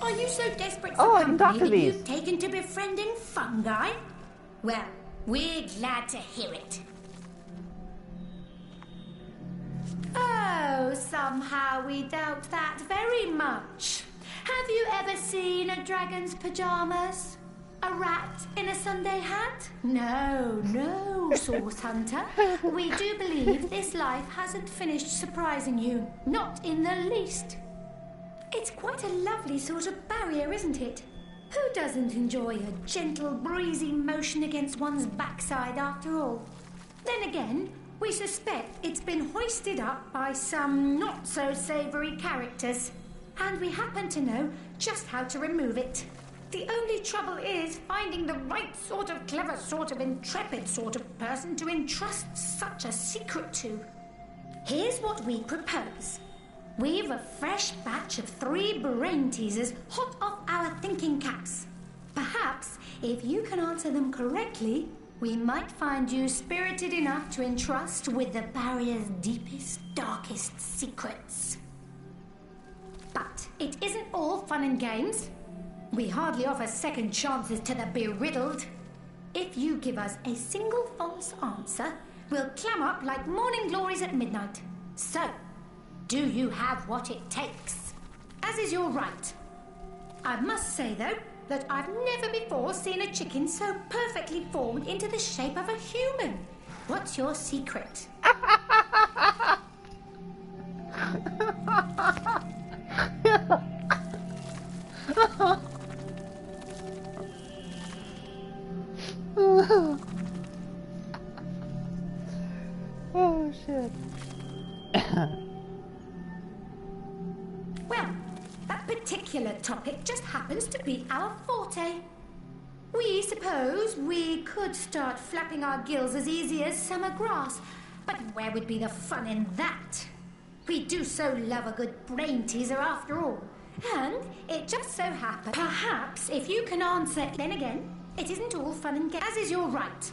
Are you so desperate Oh, for I can talk company to that these. you've taken to befriending fungi? Well, we're glad to hear it. Oh, somehow we doubt that very much. Have you ever seen a dragon's pajamas? A rat in a Sunday hat? No, no, Source Hunter. We do believe this life hasn't finished surprising you. Not in the least. It's quite a lovely sort of barrier, isn't it? Who doesn't enjoy a gentle, breezy motion against one's backside after all? Then again, we suspect it's been hoisted up by some not-so-savoury characters, and we happen to know just how to remove it. The only trouble is finding the right sort of clever, sort of intrepid sort of person to entrust such a secret to. Here's what we propose. We've a fresh batch of 3 brain teasers hot off our thinking caps. Perhaps, if you can answer them correctly, we might find you spirited enough to entrust with the barrier's deepest, darkest secrets. But it isn't all fun and games. We hardly offer second chances to the beriddled. If you give us a single false answer, we'll clam up like morning glories at midnight. So, do you have what it takes? As is your right. I must say, though, that I've never before seen a chicken so perfectly formed into the shape of a human. What's your secret? Oh, shit. Well, that particular topic just happens to be our forte. We suppose we could start flapping our gills as easy as summer grass, but where would be the fun in that? We do so love a good brain teaser after all. And it just so happens, perhaps if you can answer, then again, it isn't all fun and games, as is your right.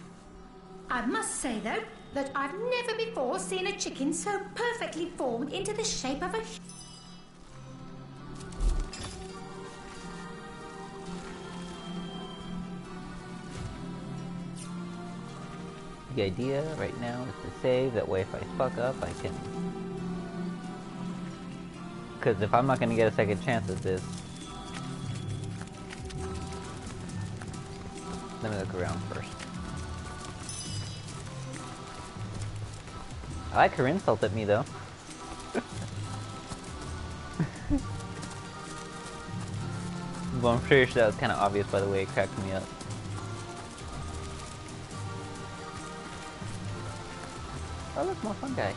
I must say, though, that I've never before seen a chicken so perfectly formed into the shape of a... The idea right now is to save, that way if I fuck up, I can... Because if I'm not going to get a second chance at this... Let me look around first. I like her insult at me, though. Well, I'm pretty sure that was kind of obvious by the way it cracked me up. Oh, look, more fungi.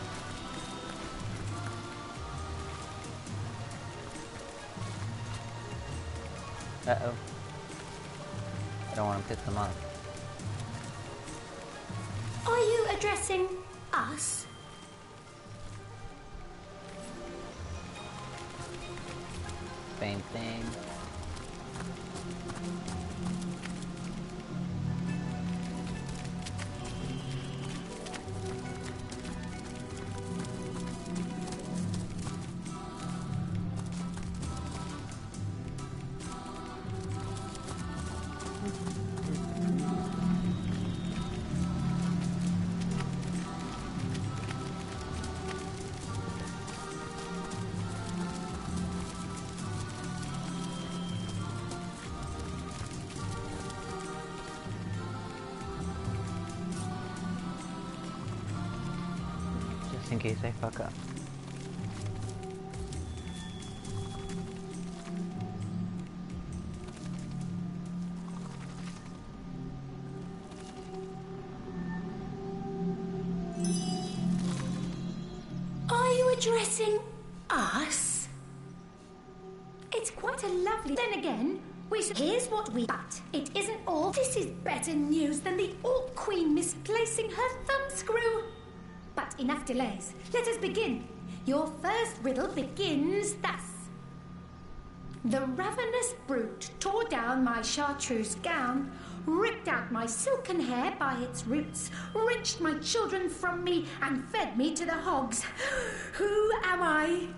Uh-oh. I don't want to piss them off. Are you addressing us? Same thing. In case I fuck up. Are you addressing us? It's quite a lovely... Then again, here's what we... But it isn't all... This is better news than the Orc Queen misplacing her thumbscrew. But enough delays. Let us begin. Your first riddle begins thus. The ravenous brute tore down my chartreuse gown, ripped out my silken hair by its roots, wrenched my children from me, and fed me to the hogs. Who am I?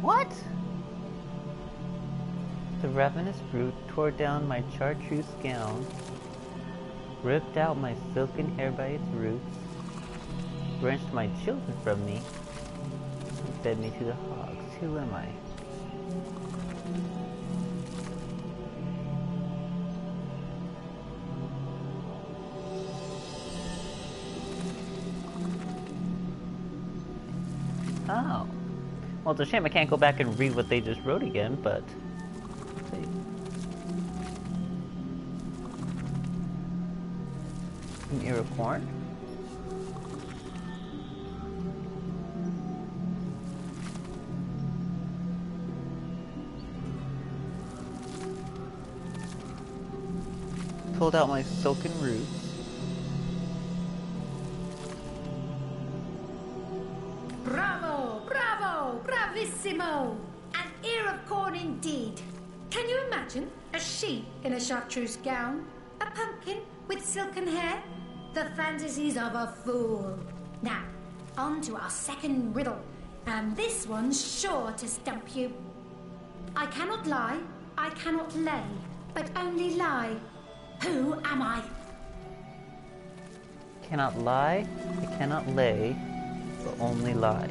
What? The ravenous brute tore down my chartreuse gown, ripped out my silken hair by its roots, wrenched my children from me, and fed me to the hogs. Who am I? Oh. Well, it's a shame I can't go back and read what they just wrote again, but... An ear of corn? Pulled out my silken roots. Bravo! Bravo! Bravissimo! Bravissimo! An ear of corn indeed. Can you imagine a sheep in a chartreuse gown? A pumpkin with silken hair? The fantasies of a fool. Now, on to our second riddle. And this one's sure to stump you. I cannot lie, I cannot lay, but only lie. Who am I? Cannot lie, I cannot lay, but only lie.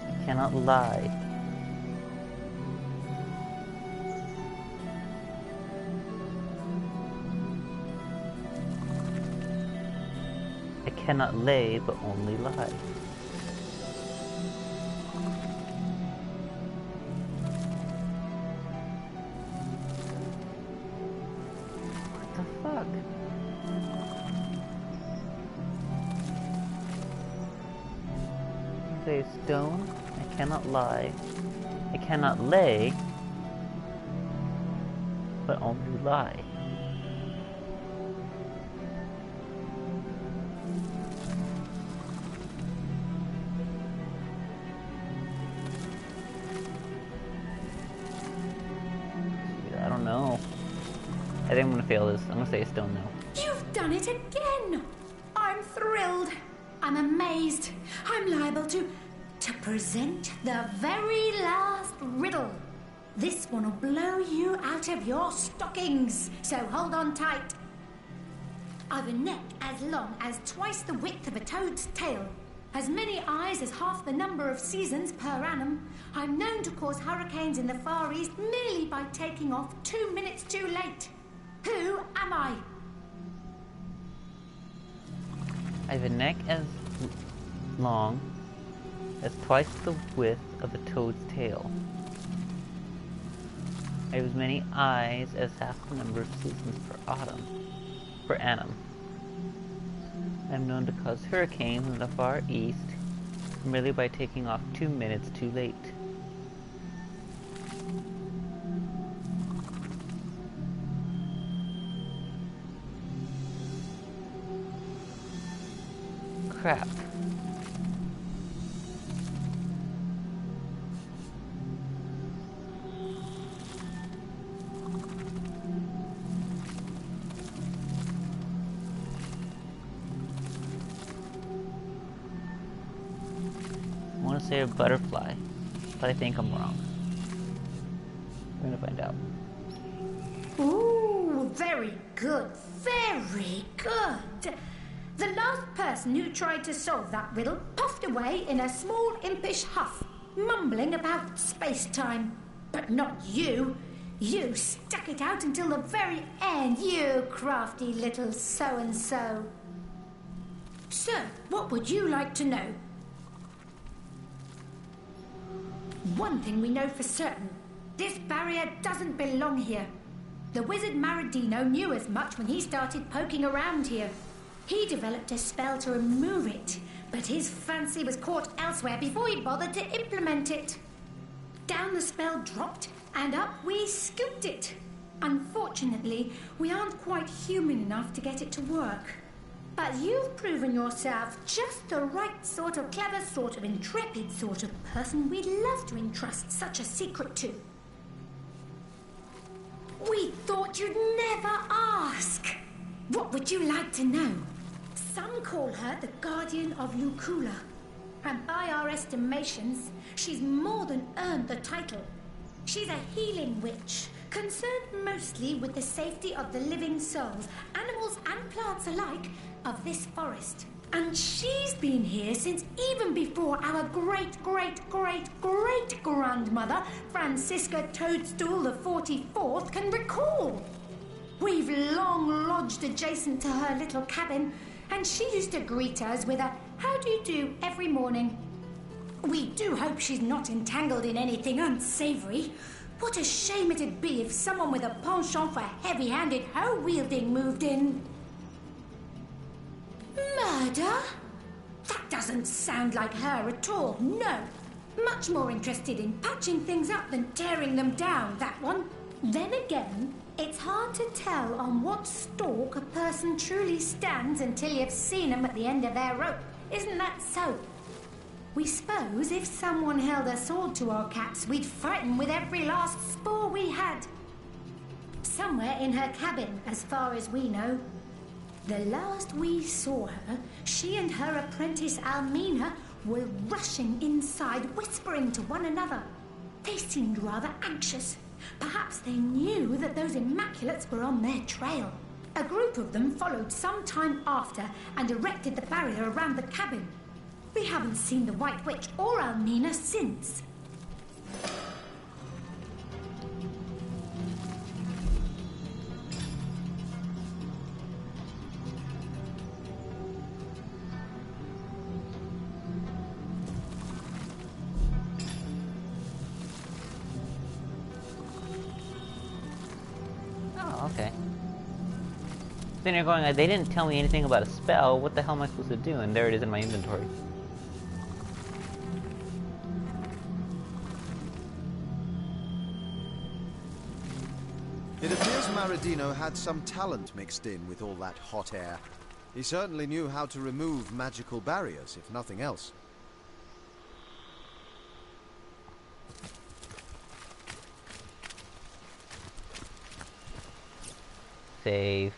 I cannot lie. I cannot lay, but only lie. What the fuck? Say stone, I cannot lie. I cannot lay, but only lie. I don't know. I think I'm gonna fail this. I'm gonna say a stone now. You've done it again! I'm thrilled. I'm amazed. I'm liable to present the very last riddle. This one will blow you out of your stockings, so hold on tight. I've a neck as long as twice the width of a toad's tail, as many eyes as half the number of seasons per annum. I'm known to cause hurricanes in the Far East merely by taking off 2 minutes too late. Who am I? I have a neck as long as twice the width of a toad's tail. I have as many eyes as half the number of seasons per annum. I am known to cause hurricanes in the Far East merely by taking off 2 minutes too late. Crap. I want to say a butterfly, but I think I'm wrong. We're gonna find out. Ooh, very good, very good. The last person who tried to solve that riddle puffed away in a small impish huff, mumbling about space-time. But not you. You stuck it out until the very end, you crafty little so-and-so. Sir, what would you like to know? One thing we know for certain. This barrier doesn't belong here. The wizard Maradino knew as much when he started poking around here. He developed a spell to remove it, but his fancy was caught elsewhere before he bothered to implement it. Down the spell dropped, and up we scooped it. Unfortunately, we aren't quite human enough to get it to work. But you've proven yourself just the right sort of clever, sort of intrepid sort of person we'd love to entrust such a secret to. We thought you'd never ask. What would you like to know? Some call her the Guardian of Lucula. And by our estimations, she's more than earned the title. She's a healing witch, concerned mostly with the safety of the living souls, animals and plants alike, of this forest. And she's been here since even before our great-great-great-great-grandmother, Francisca Toadstool the 44th, can recall. We've long lodged adjacent to her little cabin, and she used to greet us with a "How do you do" every morning. We do hope she's not entangled in anything unsavory. What a shame it'd be if someone with a penchant for heavy-handed hoe-wielding moved in. Murder? That doesn't sound like her at all, no. Much more interested in patching things up than tearing them down, that one. Then again, it's hard to tell on what stalk a person truly stands until you've seen them at the end of their rope. Isn't that so? We suppose if someone held a sword to our caps, we'd frighten with every last spore we had. Somewhere in her cabin, as far as we know. The last we saw her, she and her apprentice Almina were rushing inside, whispering to one another. They seemed rather anxious. Perhaps they knew that those Immaculates were on their trail. A group of them followed some time after and erected the barrier around the cabin. We haven't seen the White Witch or Almina since. Oh, okay. Then you're going, they didn't tell me anything about a spell, what the hell am I supposed to do? And there it is in my inventory. It appears Maradino had some talent mixed in with all that hot air. He certainly knew how to remove magical barriers, if nothing else. Save.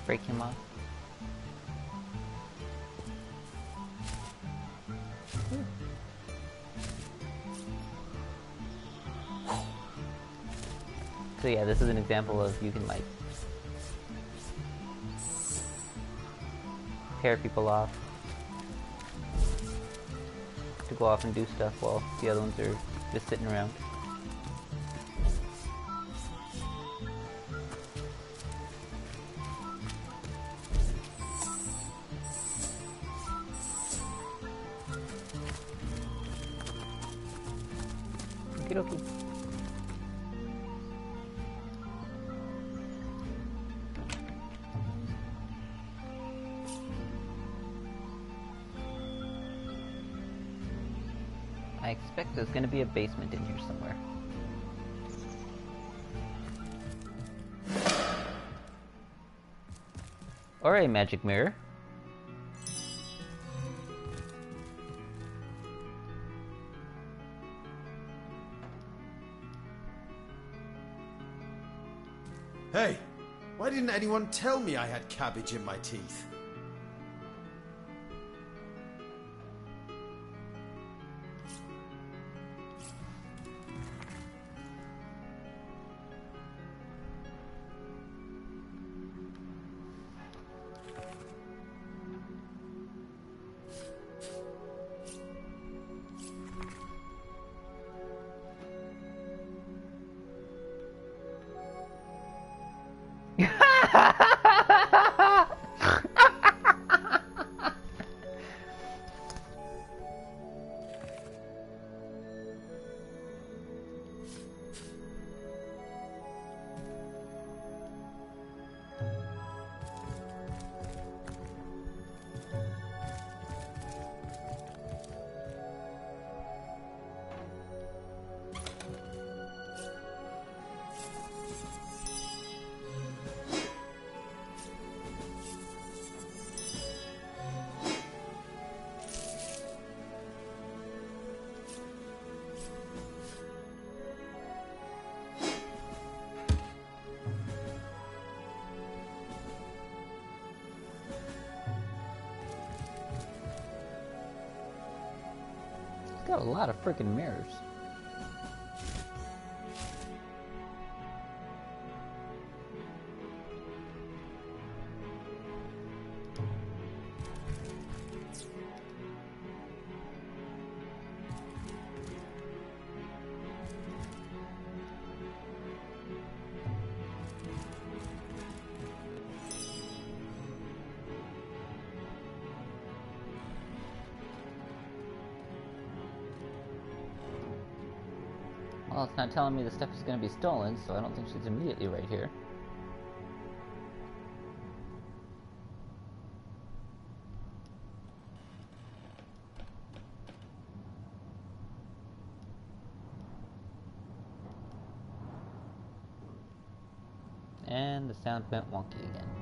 Break him off. So yeah, this is an example of you can like pair people off to go off and do stuff while the other ones are just sitting around. Okie dokie. I expect there's gonna be a basement in here somewhere. Or a magic mirror. Hey, why didn't anyone tell me I had cabbage in my teeth? Got a lot of freaking mirrors. Well, it's not telling me the stuff is going to be stolen, so I don't think she's immediately right here. And the sound went wonky again.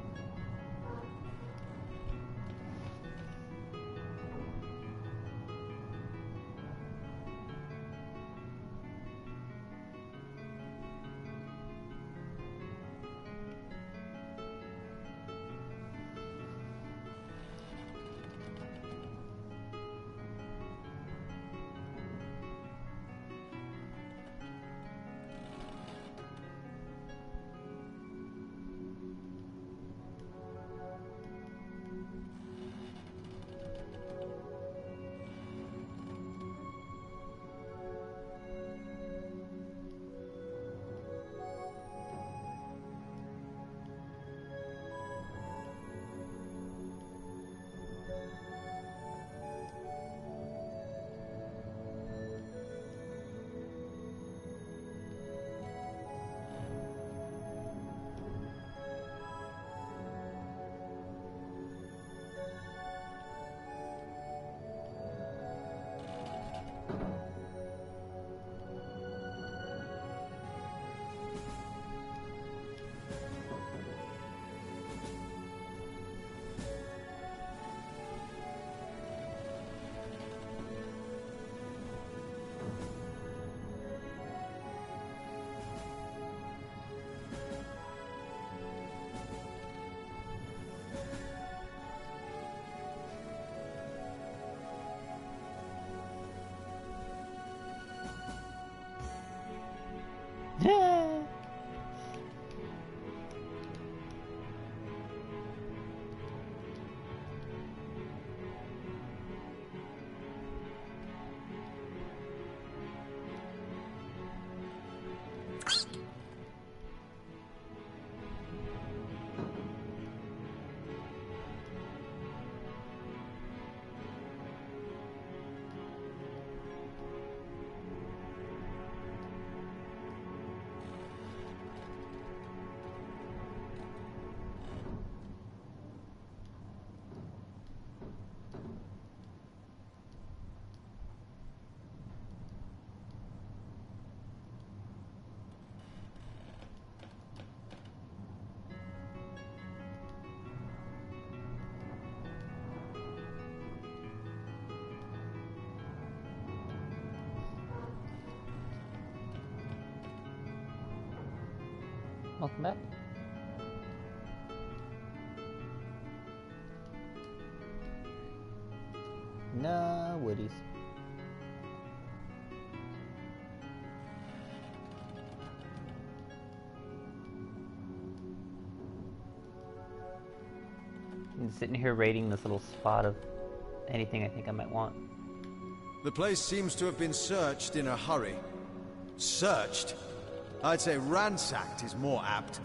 Welcome back. No woodies. I'm sitting here raiding this little spot of anything I think I might want. The place seems to have been searched in a hurry. Searched? I'd say ransacked is more apt.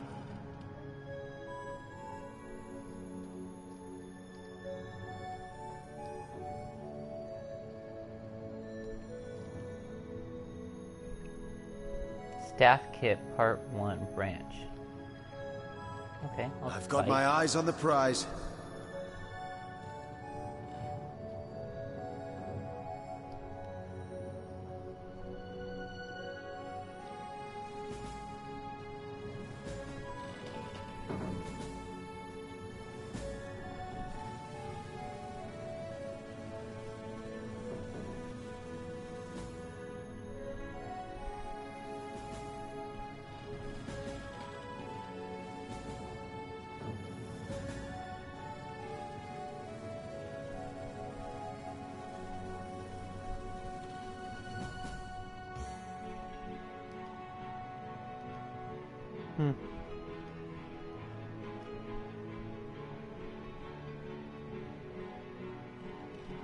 Staff Kit Part 1 Branch. Okay, I've got my eyes on the prize.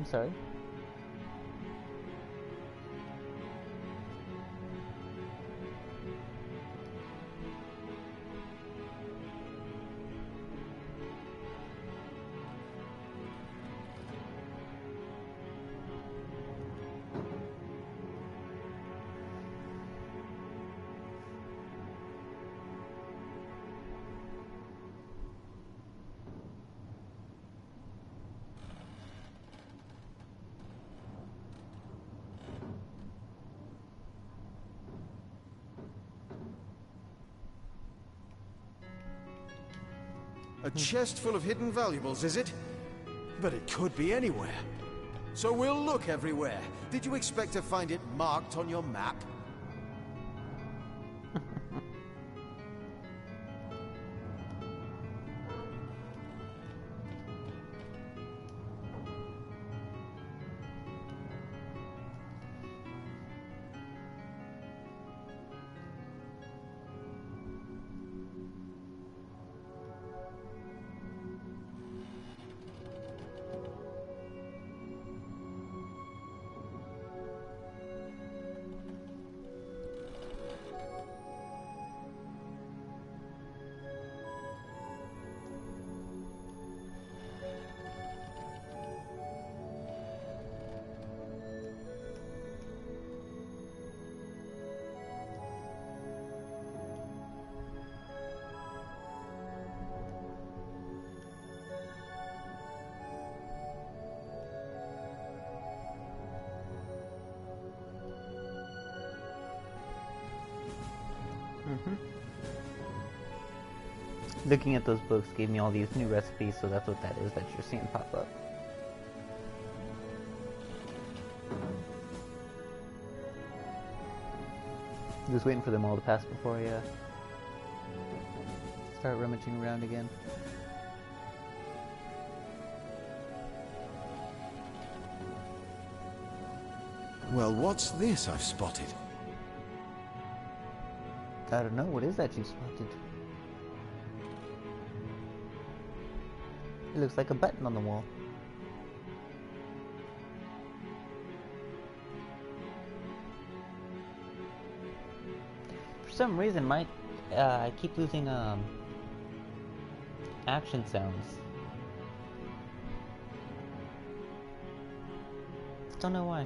I'm sorry. A chest full of hidden valuables, is it? But it could be anywhere. So we'll look everywhere. Did you expect to find it marked on your map? Looking at those books gave me all these new recipes, so that's what that is that you're seeing pop up. Just waiting for them all to pass before I start rummaging around again. Well, what's this I've spotted? I don't know, what is that you spotted? It looks like a button on the wall. For some reason, I keep losing action sounds. Don't know why.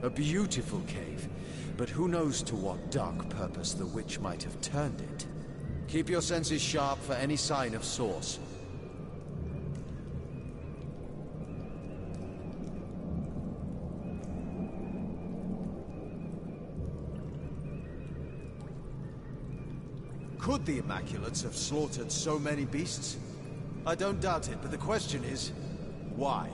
A beautiful cave, but who knows to what dark purpose the witch might have turned it. Keep your senses sharp for any sign of source. Could the Immaculates have slaughtered so many beasts? I don't doubt it, but the question is, why?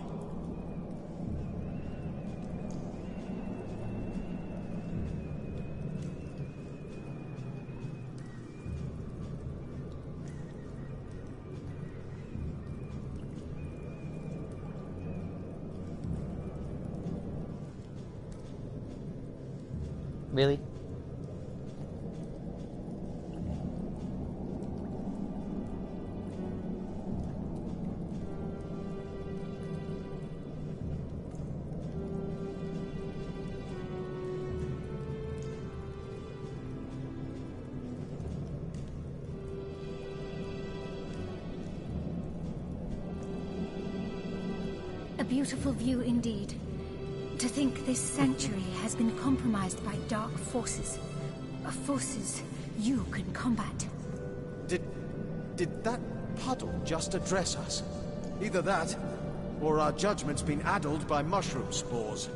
Really? A beautiful view indeed. To think this sanctuary has been compromised by dark forces. Forces you can combat. Did that puddle just address us? Either that, or our judgment's been addled by mushroom spores.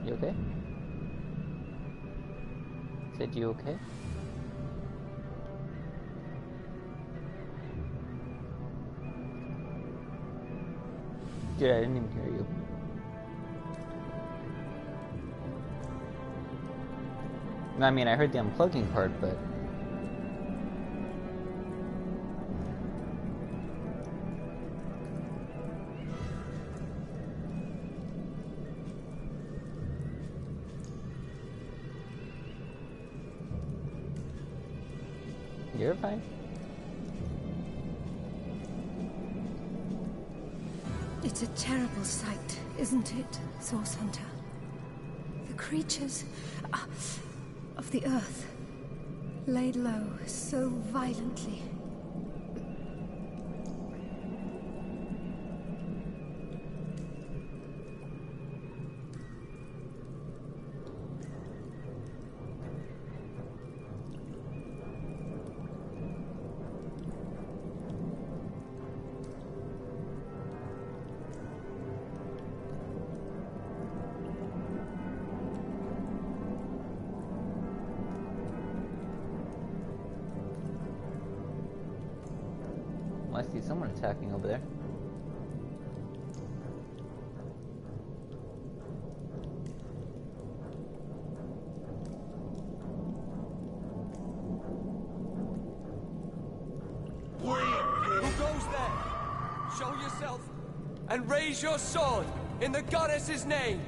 You okay? Said you okay? Dude, I didn't even hear you. I mean, I heard the unplugging part, but... You're fine. It's a terrible sight, isn't it, Source Hunter? The creatures of the earth laid low so violently. I see someone attacking over there. Who goes there? Show yourself and raise your sword in the goddess's name.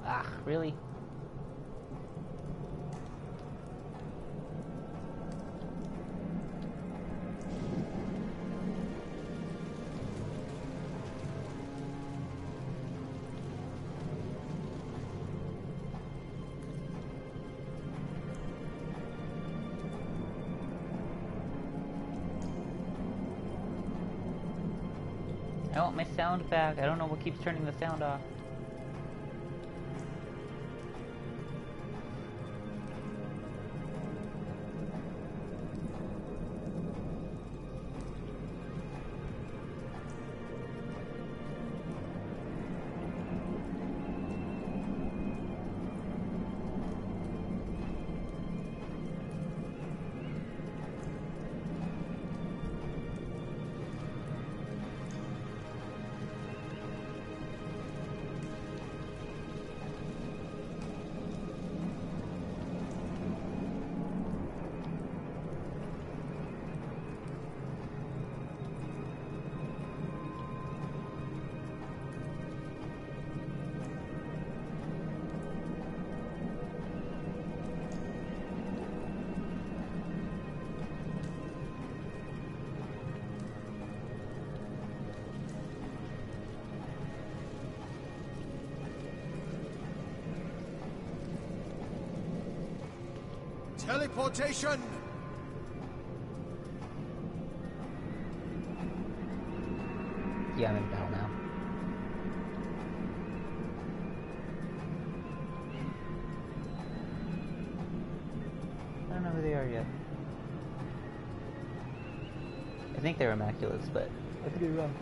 Ah, really? I want my sound back. I don't know what keeps turning the sound off. Teleportation! Yeah, I'm in battle now. I don't know who they are yet. I think they're Immaculates, but I could be wrong.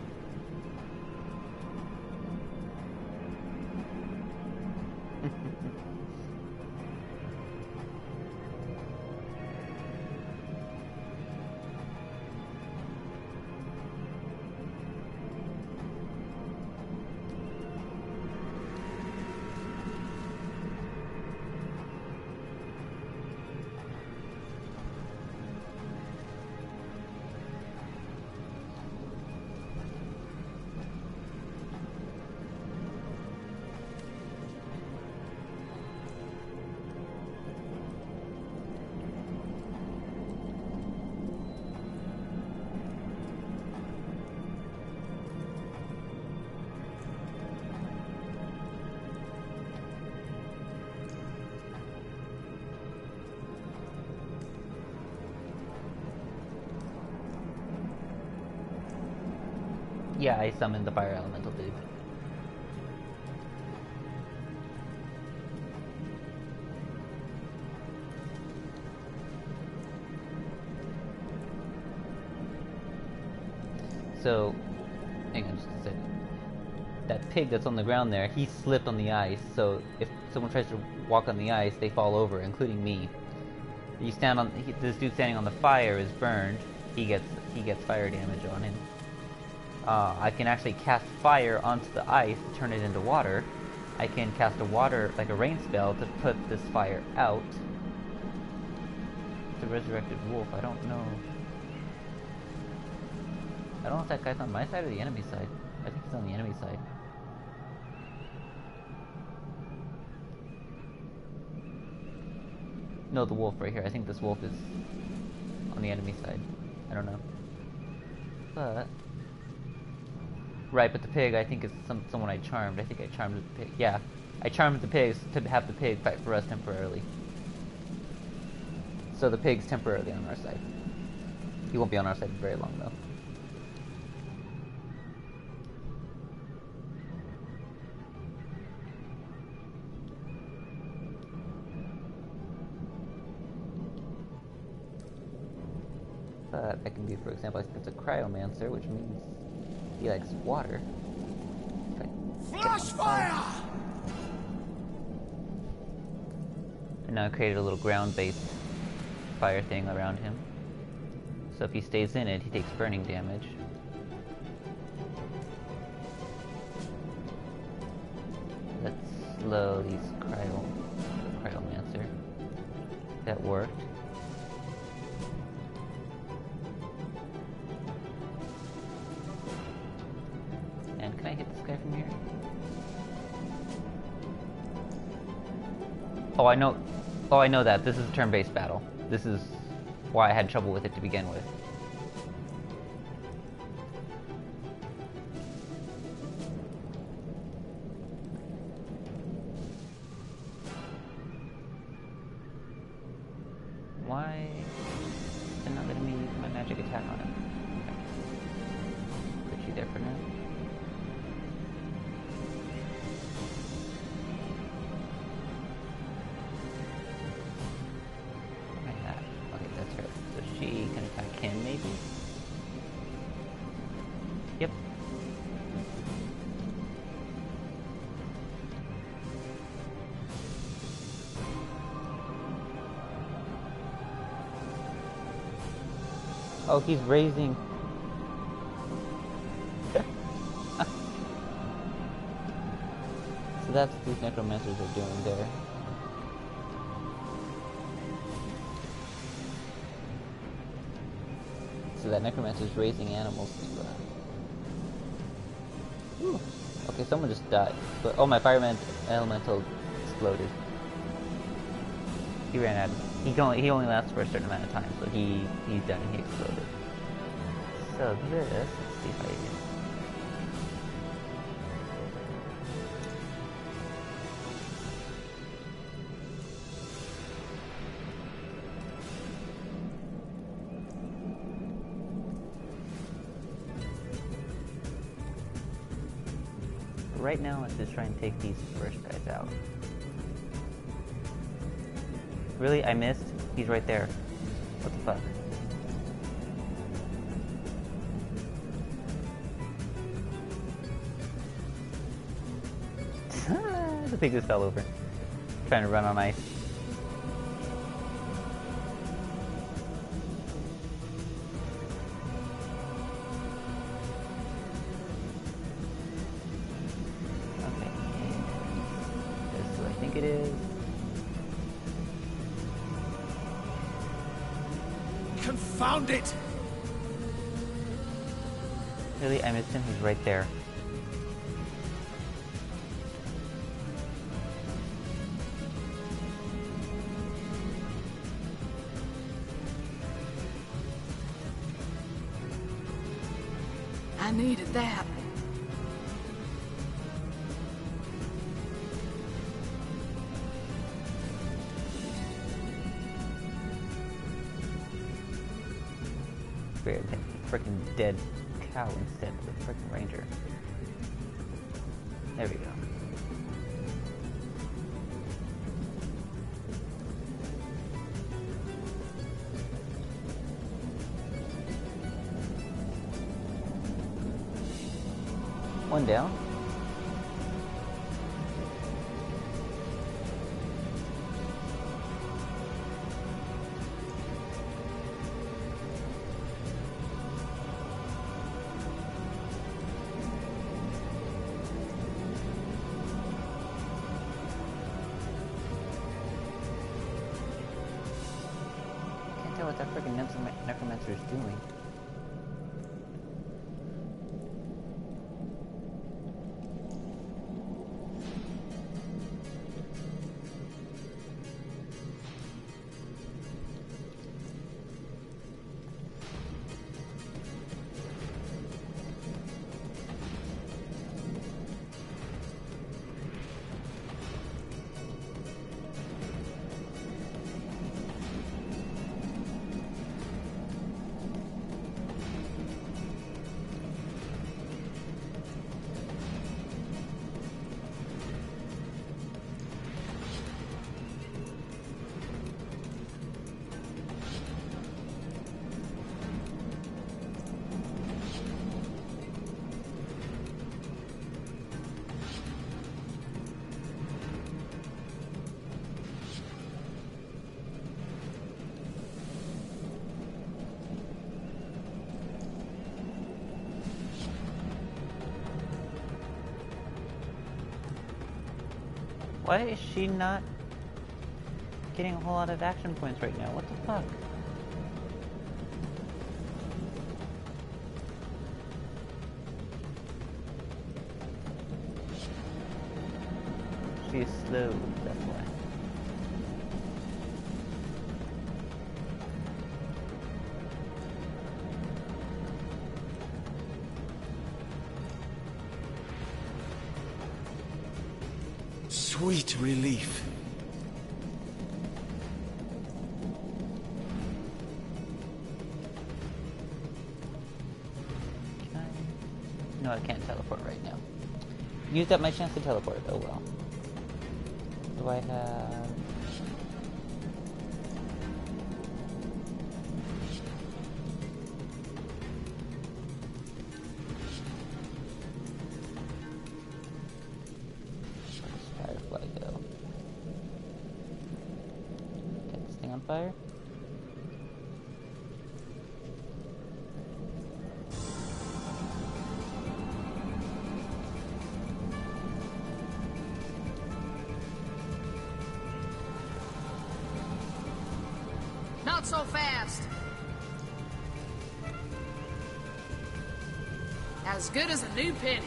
Yeah, I summoned the fire elemental dude. So, hang on just a second. That pig that's on the ground there, he slipped on the ice, so if someone tries to walk on the ice, they fall over, including me. You stand on this dude standing on the fire is burned. He gets fire damage on him. I can actually cast fire onto the ice to turn it into water. I can cast a rain spell to put this fire out. It's a resurrected wolf. I don't know if that guy's on my side or the enemy side. I think he's on the enemy side. No, the wolf right here. I think this wolf is on the enemy side. I don't know. But... Right, but the pig, I think, is someone I charmed. I think I charmed the pig. Yeah, I charmed the pigs to have the pig fight for us temporarily. So the pig's temporarily on our side. He won't be on our side for very long, though. But that can be, for example, I think it's a cryomancer, which means he likes water. Flash fire! And now I created a little ground-based fire thing around him. So if he stays in it, he takes burning damage. Let's slow these cryomancer. That worked. And can I hit this guy from here? Oh, I know that. This is a turn-based battle. This is why I had trouble with it to begin with. Why is it not letting me use my magic attack on him? Okay. Put you there for now. Okay, that's her. So she can attack him, maybe? Yep. Oh, he's raising. So that's what these necromancers are doing there. So that necromancer is raising animals to, Ooh. Okay, someone just died. But, oh, my fireman elemental exploded. He ran out of... He only lasts for a certain amount of time, so he's done and he exploded. So this, let's see if I can... right now, let's just try and take these first guys out. Really? I missed? He's right there. What the fuck? The pig just fell over. Trying to run on ice. Okay, this is what I think it is. Confound it! Really? I missed him? He's right there. I needed that. Weird, I picked the freaking dead cow instead of the freaking ranger. There we go. One down. Can't tell what that freaking necromancer is doing. Why is she not getting a whole lot of action points right now? What the fuck? She is slow, that's why. Sweet relief. No, I can't teleport right now. Used up my chance to teleport. Oh well. Do I have... Where does Firefly go? Get this thing on fire? Not so fast. As good as a new penny.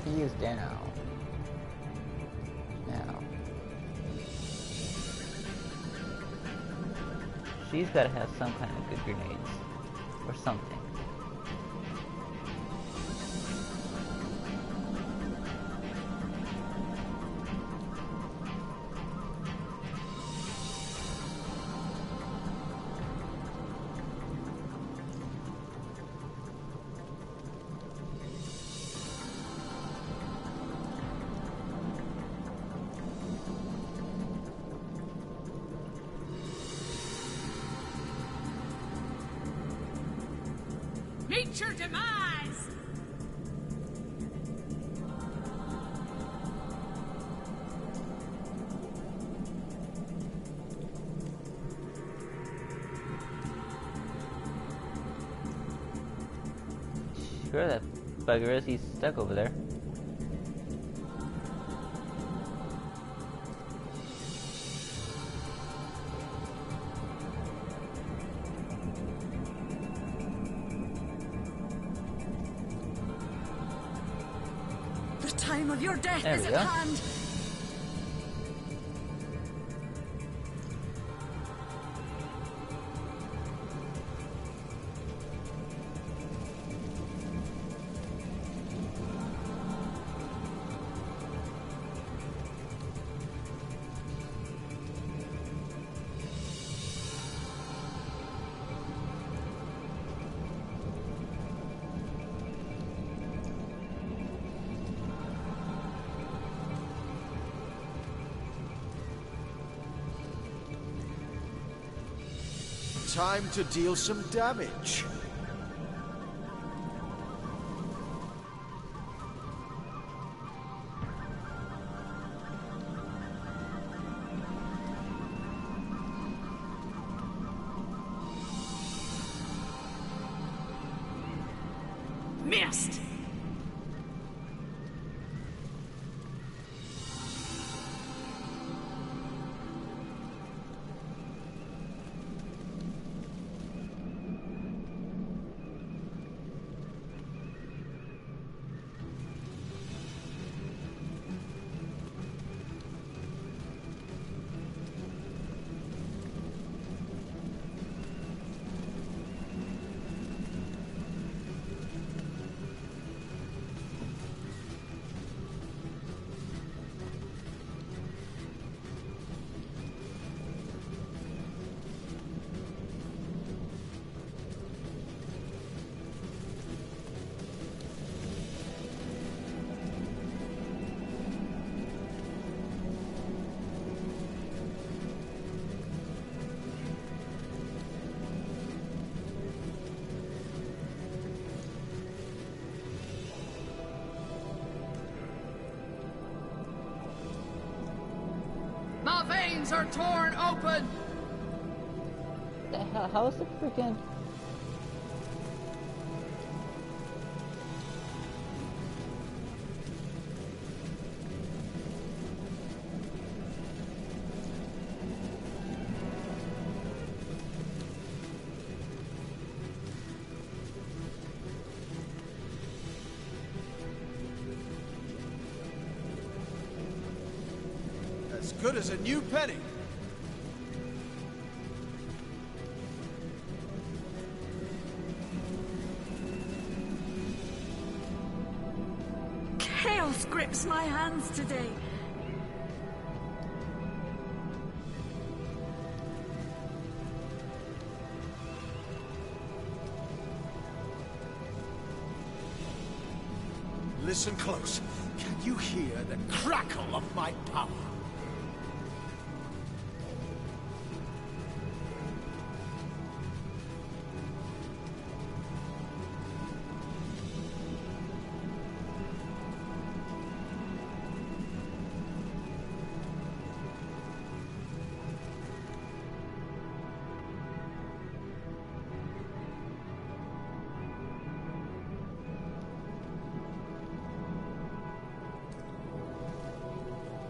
He is down. Now. she's gotta have some kind of good grenades. Or something. Meet your demise! Sure, that bugger is. He's stuck over there. The time of your death There is we at go. hand! Time to deal some damage. Missed! My veins are torn open! The hell? How is the freaking... As good as a new penny. Chaos grips my hands today. Listen close. Can you hear the crackle of my power?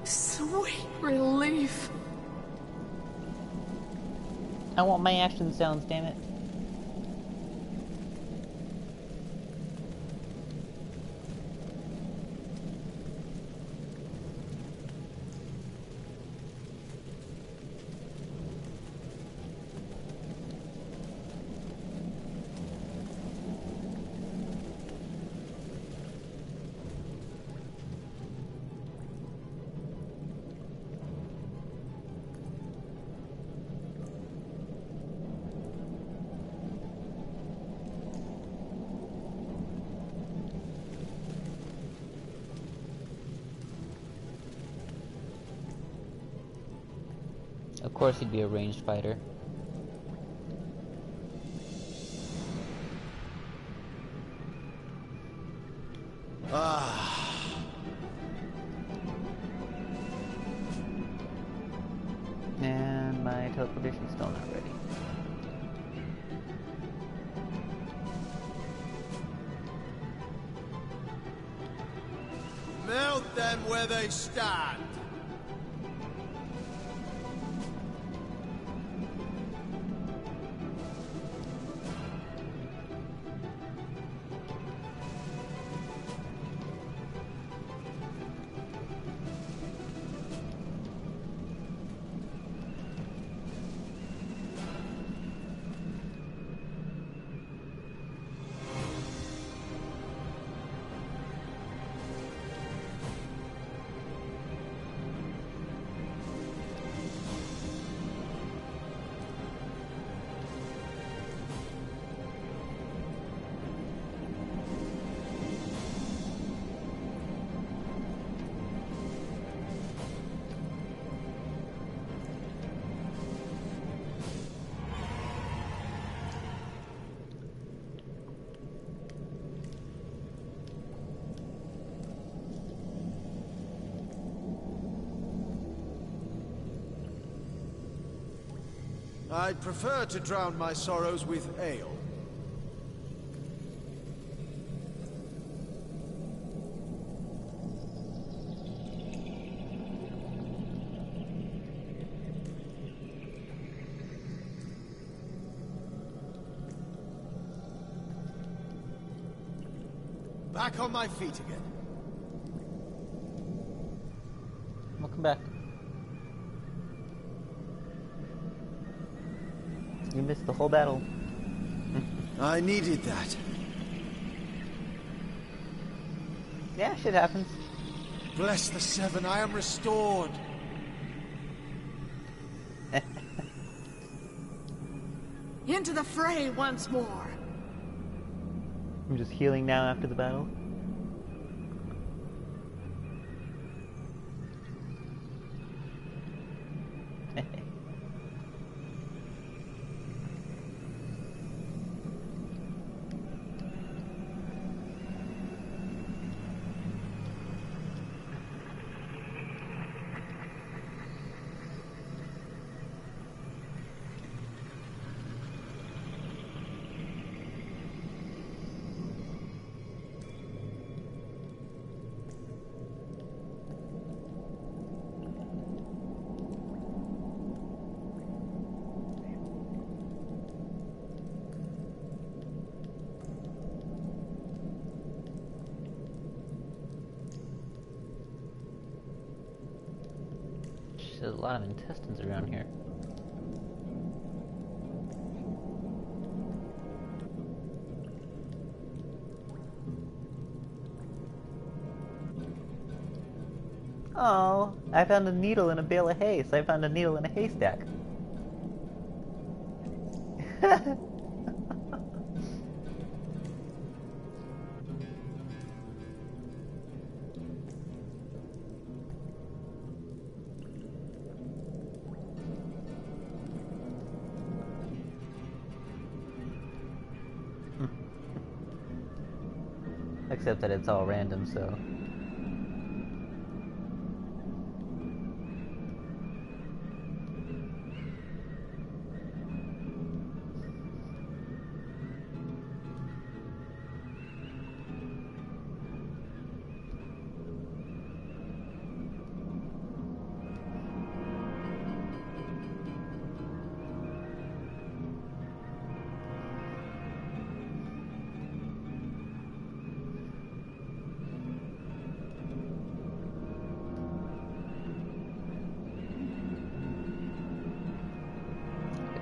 Sweet relief. I want my action sounds, damn it. Of course he'd be a ranged fighter. And my teleportation's still not ready. Melt them where they stand. I'd prefer to drown my sorrows with ale. Back on my feet again. Welcome back. You missed the whole battle. I needed that. Yeah, shit happens. Bless the Seven, I am restored. Into the fray once more. I'm just healing now after the battle. There's a lot of intestines around here. Oh, I found a needle in a bale of hay, so I found a needle in a haystack. Except that it's all random, so...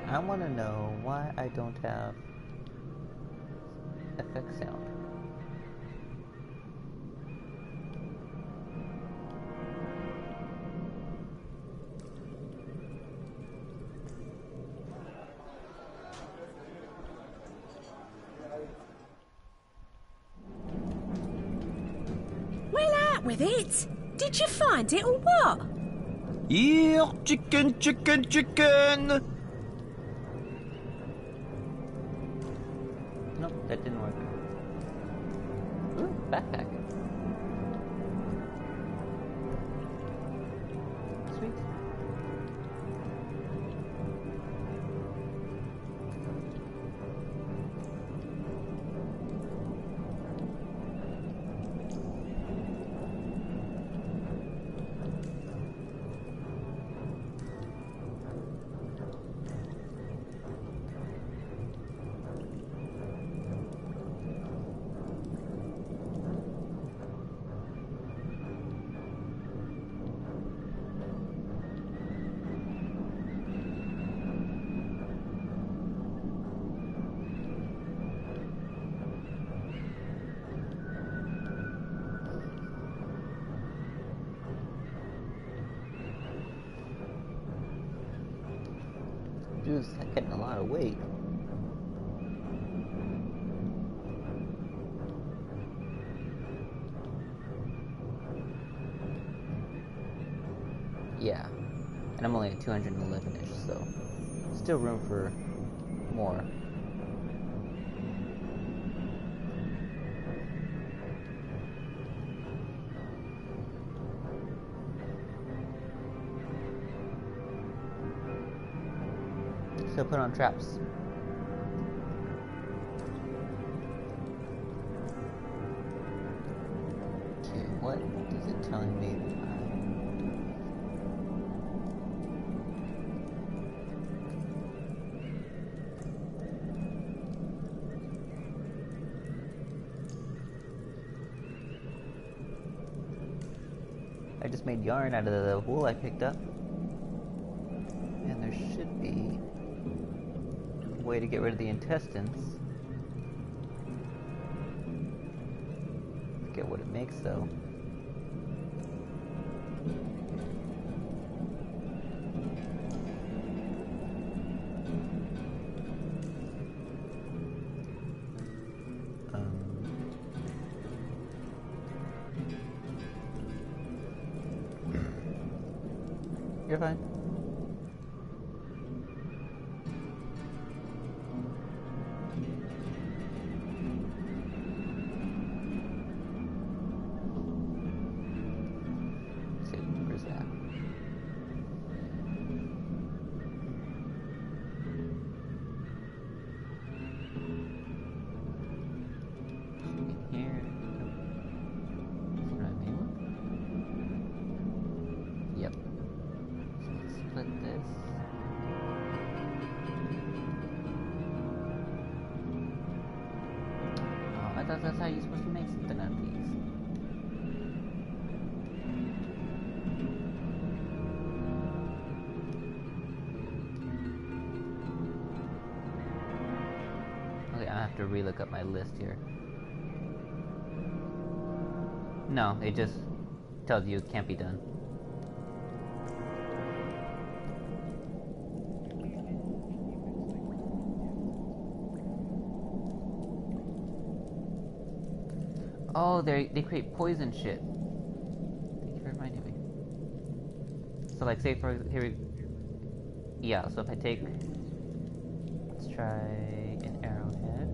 I want to know why I don't have FX sound. Well, out with it! Did you find it or what? Here, chicken, chicken, chicken! Nope, that didn't work. Ooh, backpack. Sweet. Dude's getting a lot of weight. Yeah, and I'm only at 211-ish, so still room for more. So put on traps. Okay, what is it telling me? I just made yarn out of the wool I picked up. And there should be a way to get rid of the intestines. Forget what it makes though. You're fine. Let's see, where's that? In here. See what I mean? Yep. Split this. Oh, I thought that's how you're supposed to make something out of these. Okay, I have to relook up my list here. No, it just tells you it can't be done. Oh, they create poison shit. Thank you for reminding me. So like, say for here, yeah. So if I take, let's try an arrowhead,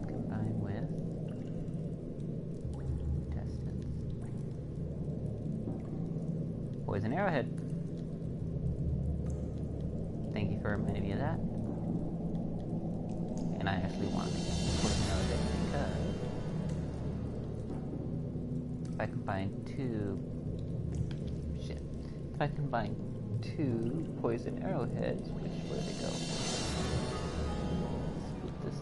combine with intestines, poison arrowhead. Thank you for reminding me of that. And I actually want to make poison arrowhead because if I combine two poison arrowheads, where do they go? Split this.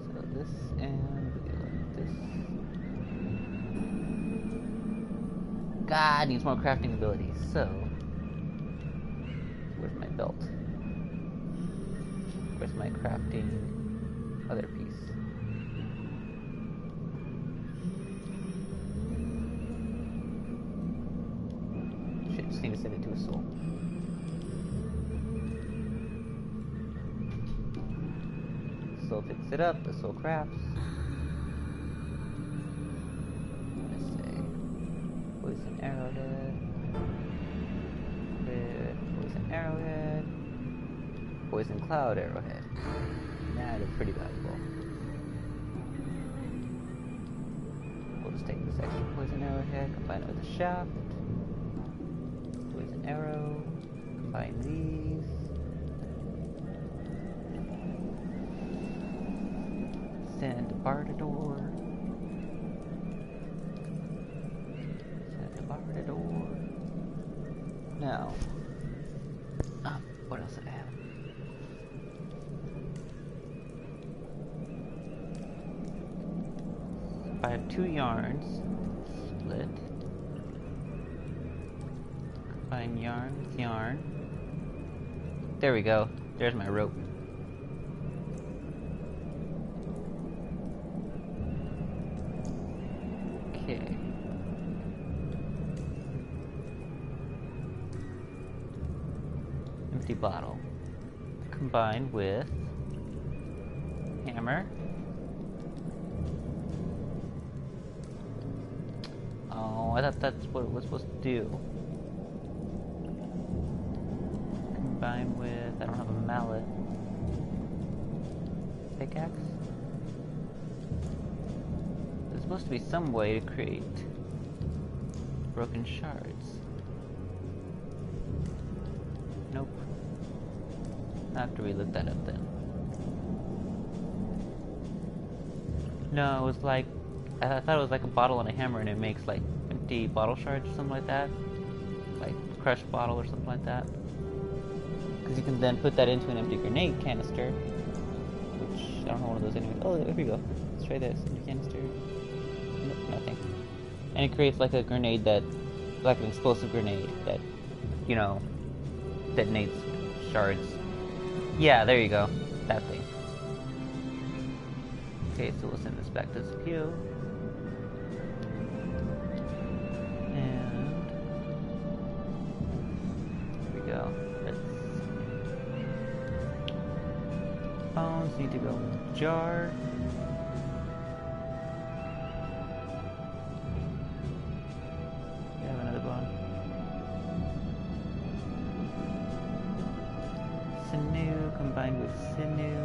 So this and we go like this. God, needs more crafting abilities. So where's my belt? Where's my crafting other piece? Shit, just need to set it to a soul. Soul picks it up, the soul crafts. poison arrowhead. With poison arrowhead. Poison cloud arrowhead. Now they're pretty valuable. We'll just take this extra poison arrowhead, combine it with the shaft. Poison arrow. Combine these. Send Bardador. Send Bardador. Now, what else did I have? If I have 2 yarns, split. Combine yarn with yarn. There we go. There's my rope. Okay. Empty bottle. Combined with hammer. Oh, I thought that's what it was supposed to do. Combined with, I don't have a mallet. Pickaxe? There's supposed to be some way to create broken shards. Nope. I have to relook that up then. No, it was like, I thought it was like a bottle and a hammer and it makes like empty bottle shards or something like that. Like crushed bottle or something like that. Because you can then put that into an empty grenade canister. Which, I don't know one of those anyway. Oh, there we go. Let's try this. Empty canister. Nope, nothing. And it creates like a grenade that, like an explosive grenade that, you know, detonates shards. Yeah, there you go. That thing. Okay, so we'll send this back to the CPU. And there we go. Bones need to go in the jar. We have another bone. Sinew combined with sinew.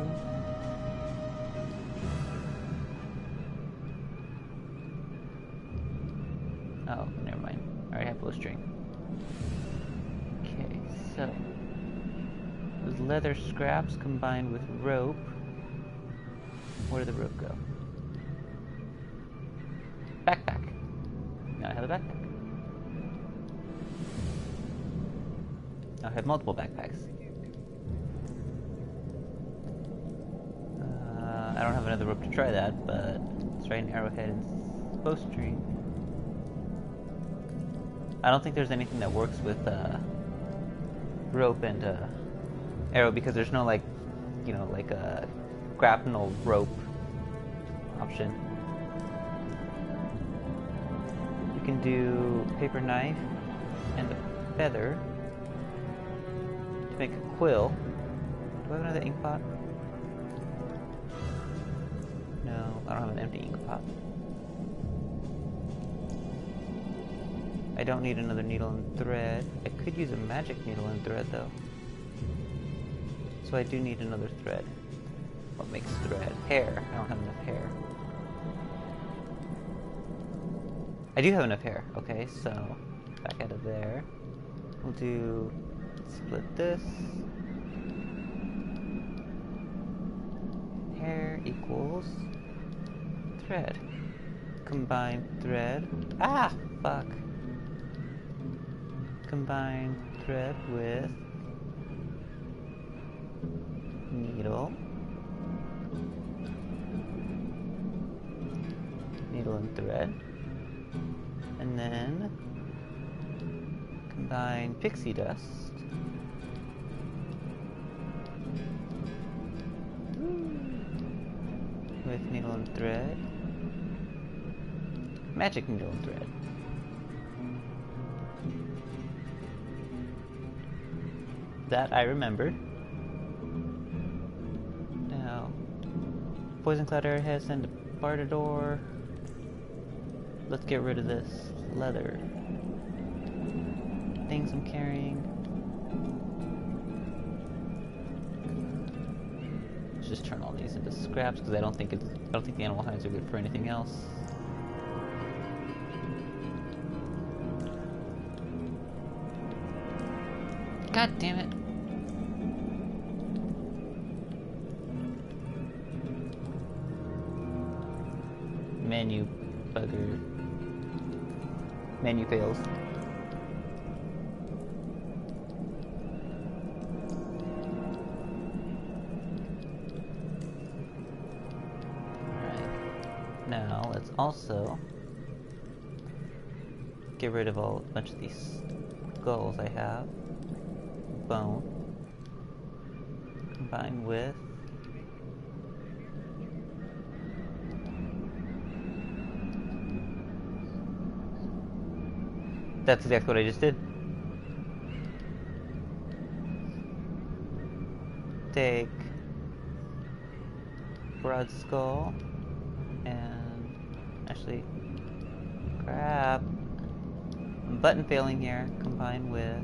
Oh, never mind. I already have bowstring. Okay, so those leather scraps combined with rope. Where did the rope go? Backpack. Now I have a backpack. Now I have multiple backpacks. I don't have another rope to try that, but let's try an arrowhead and bowstring. I don't think there's anything that works with rope and arrow because there's no like, you know, like a grapnel rope option. You can do paper knife and a feather to make a quill. Do I have another ink pot? No, I don't have an empty ink pot. I don't need another needle and thread. I could use a magic needle and thread though. So I do need another thread. What makes thread? Hair. I don't have enough hair. I do have enough hair. Okay, so back out of there. We'll do split this. Hair equals thread. Combine thread. Ah! Fuck. Combine thread with needle. Needle and thread. And then combine pixie dust with needle and thread. Magic needle and thread. That I remembered. Now, poison cloud arrowhead, send to Bardador. Let's get rid of this leather. things I'm carrying. Let's just turn all these into scraps because I don't think the animal hides are good for anything else. God damn it. Menu bugger. Menu fails. Alright. Now let's also get rid of a bunch of these skulls I have. Bone. Combined with that's exactly what I just did. Take broad skull and actually crap. Button failing here. Combined with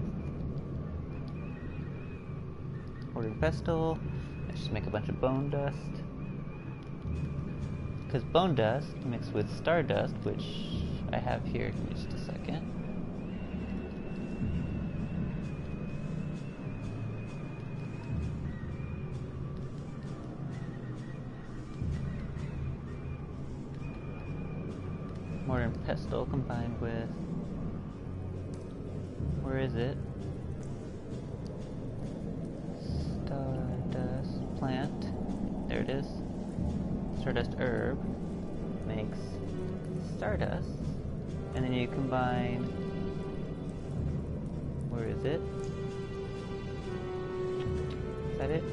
Ordered pestle. Let's just make a bunch of bone dust. Because bone dust mixed with stardust, which I have here. Give me just a second. Mortar and pestle combined with... where is it? Stardust plant. There it is. Stardust herb makes stardust. And then you combine... where is it? Is that it?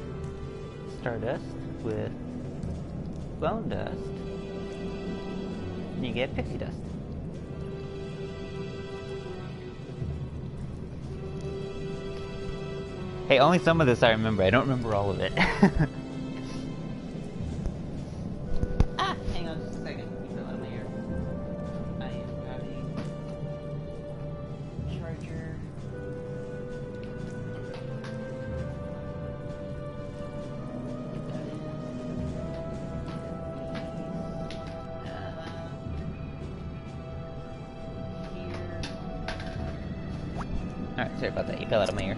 Stardust with bone dust. And you get pixie dust. Hey, only some of this I remember. I don't remember all of it. Ah! Hang on just a second. Keep it out of my ear. I am grabbing charger. Put that in. Here. Alright, sorry about that. You fell out of my ear.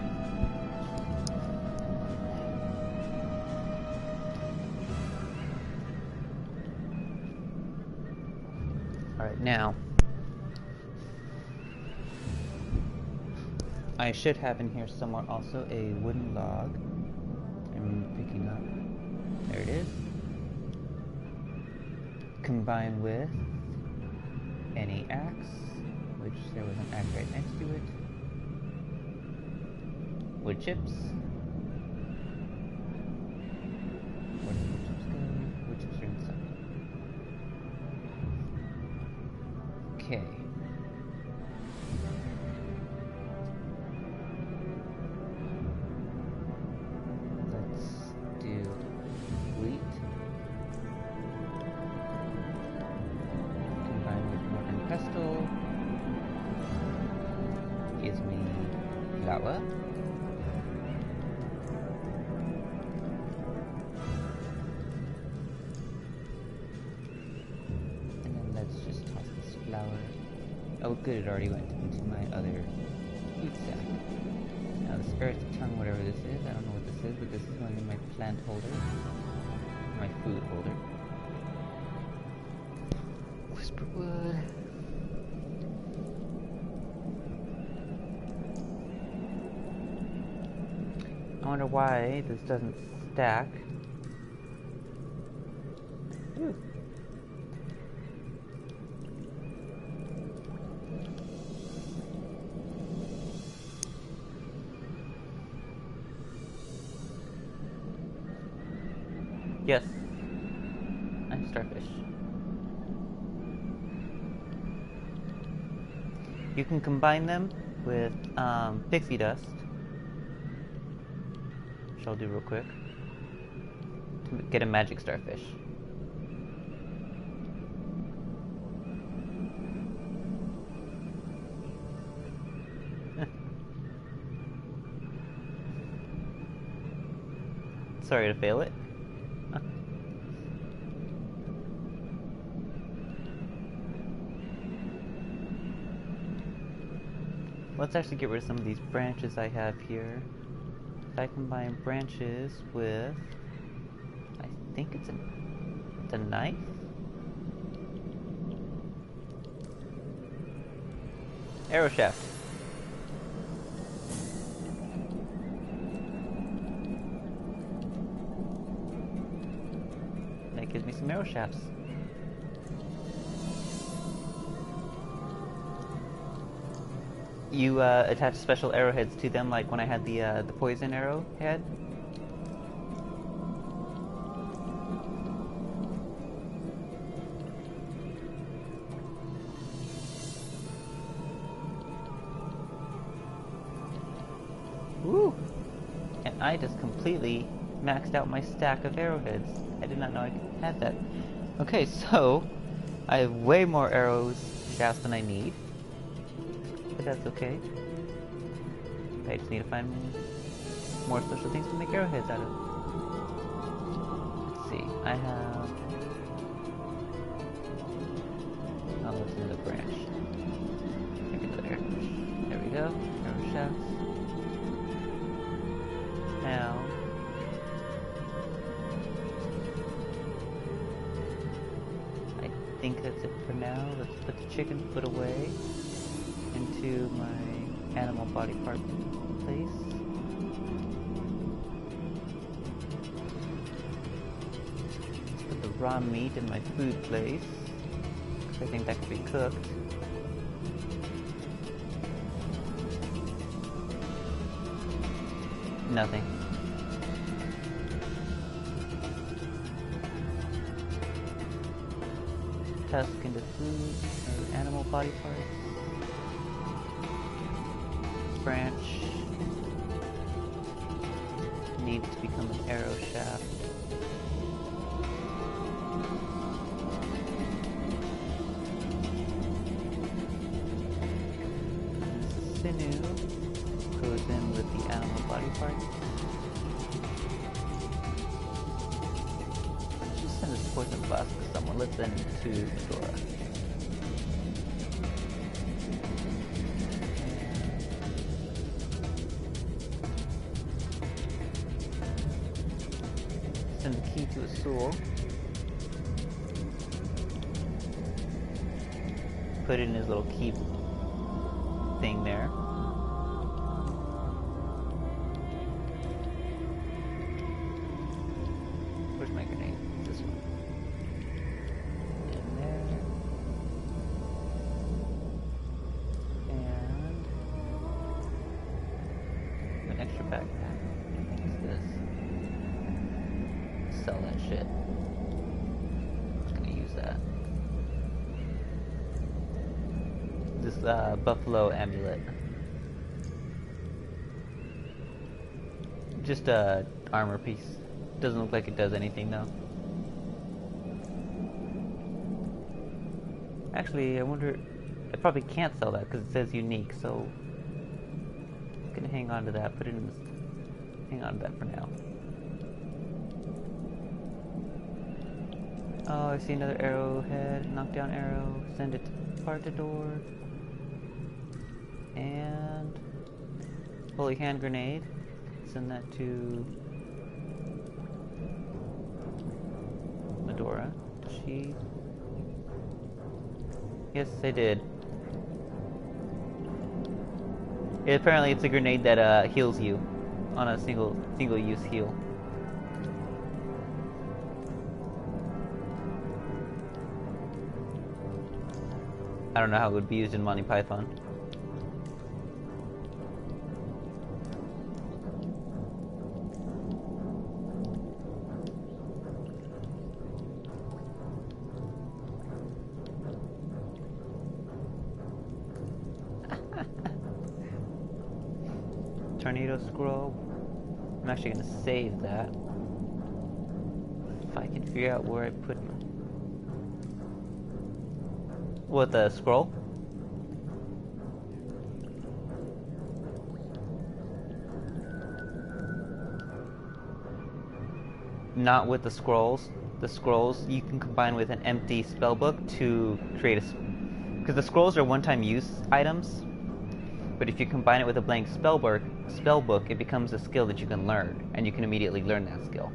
Alright, now I should have in here somewhere also a wooden log. I'm picking up. There it is. Combined with any axe, which there was an axe right next to it. Wood chips. Where did wood chips go? Wood chips are inside. Okay. Let's do wheat. Combined with mortar and pestle. Gives me flour. Oh good, it already went into my other food sack. Now this earth tongue, whatever this is, I don't know what this is, but this is going in my plant holder. My food holder. Whisper wood. I wonder why this doesn't stack. Ooh. Yes, I'm starfish. You can combine them with pixie dust, which I'll do real quick, to get a magic starfish. sorry to fail it. Let's actually get rid of some of these branches I have here. If I combine branches with, I think it's a knife? Arrow shaft. That gives me some arrow shafts. You attach special arrowheads to them, like when I had the poison arrow head. Woo! And I just completely maxed out my stack of arrowheads. I did not know I had that. Okay, so I have way more arrows shafts than I need. But that's okay. I just need to find more special things to make arrowheads out of. Let's see, I have... Oh, that's another branch. Maybe another arrow. There we go. Arrow shafts. Now... I think that's it for now. Let's put the chicken foot away into my animal body part place. Let's put the raw meat in my food place, because I think that could be cooked. Nothing. Tusk into food, or animal body parts. Branch needs to become an arrow shaft. Sinew goes in with the animal body part. Let's just send this poison blast to someone. Let's send it to Dora. Send the key to a soul. Put it in his little key thing there. Where's my grenade? This one. In there. And an extra backpack. I think it's this. Sell that shit. I'm just gonna use that. This buffalo amulet. Just a armor piece. Doesn't look like it does anything though. Actually, I wonder. I probably can't sell that because it says unique. So I'm gonna hang on to that. Put it in this. Hang on to that for now. Oh, I see another arrowhead. Knockdown arrow. Send it to Partador. And holy hand grenade. Send that to Medora. Did she? Yes, I did. Apparently, it's a grenade that heals you on a single use heal. I don't know how it would be used in Monty Python. Tornado scroll. I'm actually gonna save that. If I can figure out where I put my... What, the scroll? not with the scrolls. The scrolls you can combine with an empty spellbook to create a... Because the scrolls are one-time use items, but if you combine it with a blank spellbook, it becomes a skill that you can learn, and you can immediately learn that skill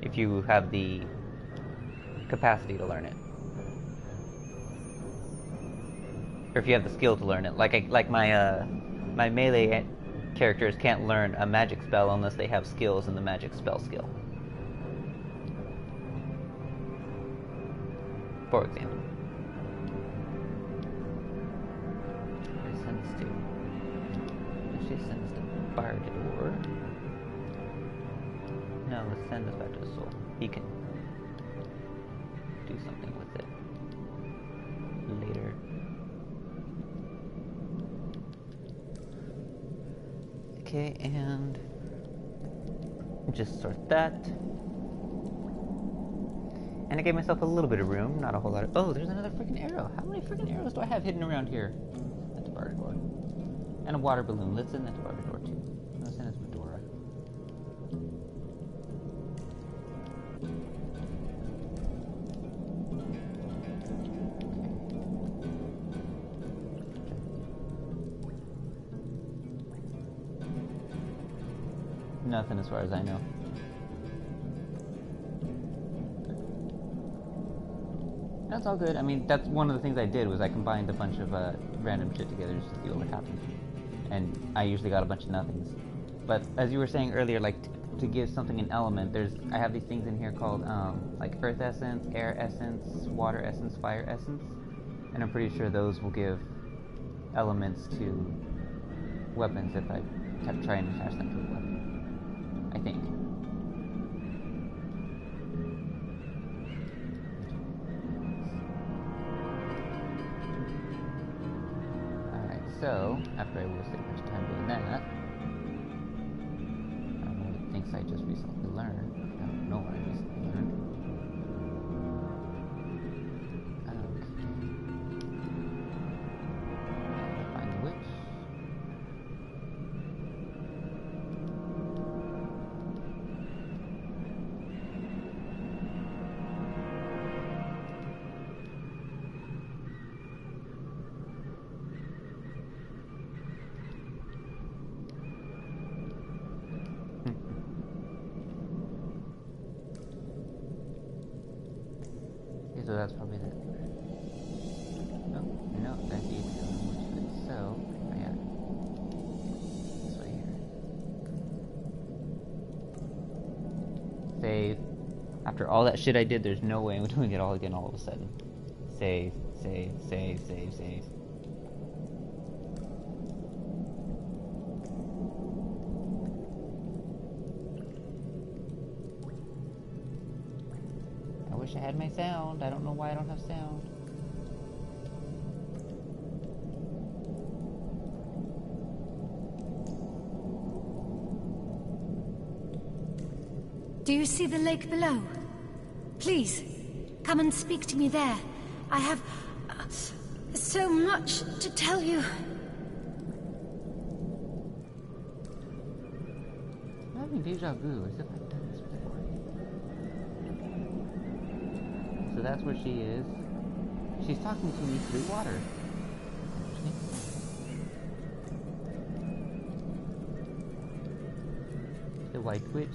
if you have the capacity to learn it, or if you have the skill to learn it. Like my melee characters can't learn a magic spell unless they have skills in the magic spell skill, for example. Let's send this to... Actually, send this to Bardor. No, let's send this back to the soul. He can do something with it later. Okay, and just sort that. And I gave myself a little bit of room, not a whole lot of... Oh, there's another freaking arrow. How many freaking arrows do I have hidden around here? That's a Bardor. And a water balloon. Let's send that to Bardor too. Let's send it to Medora. Nothing as far as I know. That's all good. I mean, that's one of the things I did, was I combined a bunch of random shit together just to see what would happen. And I usually got a bunch of nothings. But as you were saying earlier, like, to give something an element, I have these things in here called, like, earth essence, air essence, water essence, fire essence. And I'm pretty sure those will give elements to weapons if I try and attach them to a weapon. I think. Alright, so, after I wasted much time doing that, I don't know what it thinks I just recently learned. I don't know what I recently learned. Okay. Find the witch. So that's probably that. Oh, no, that's easy. So, I got this way here. Save. After all that shit I did, there's no way I'm doing it all again all of a sudden. Save, save, save, save, save. I wish I had my sound. I don't know why I don't have sound. Do you see the lake below? Please, come and speak to me there. I have so much to tell you. I'm having deja vu, as if I've done this before. So that's where she is. She's talking to me through water. The White Witch.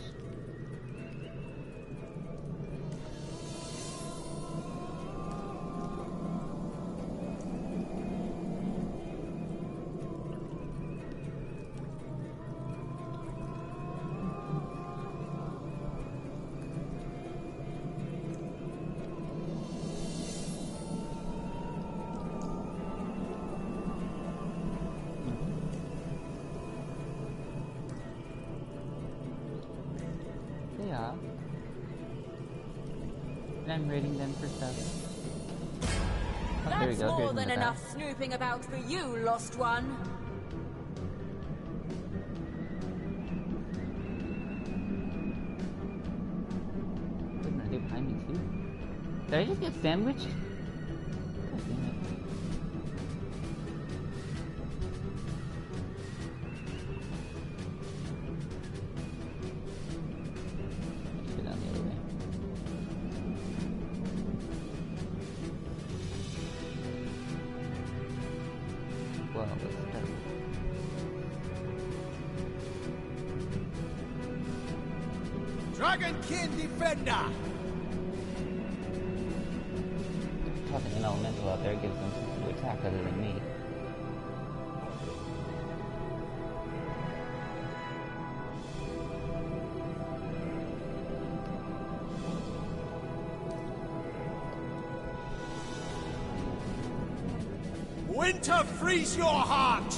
Yeah. And I'm rating them for stuff. Oh, there we That's go. more Here's than another enough snooping about for you, lost one. Wait, are they behind me too? Did I just get sandwiched? God damn it. Get down the other way. spoil this stuff. Dragonkin Defender! Tossing an elemental out there gives them something to attack other than me. Winter, freeze your heart!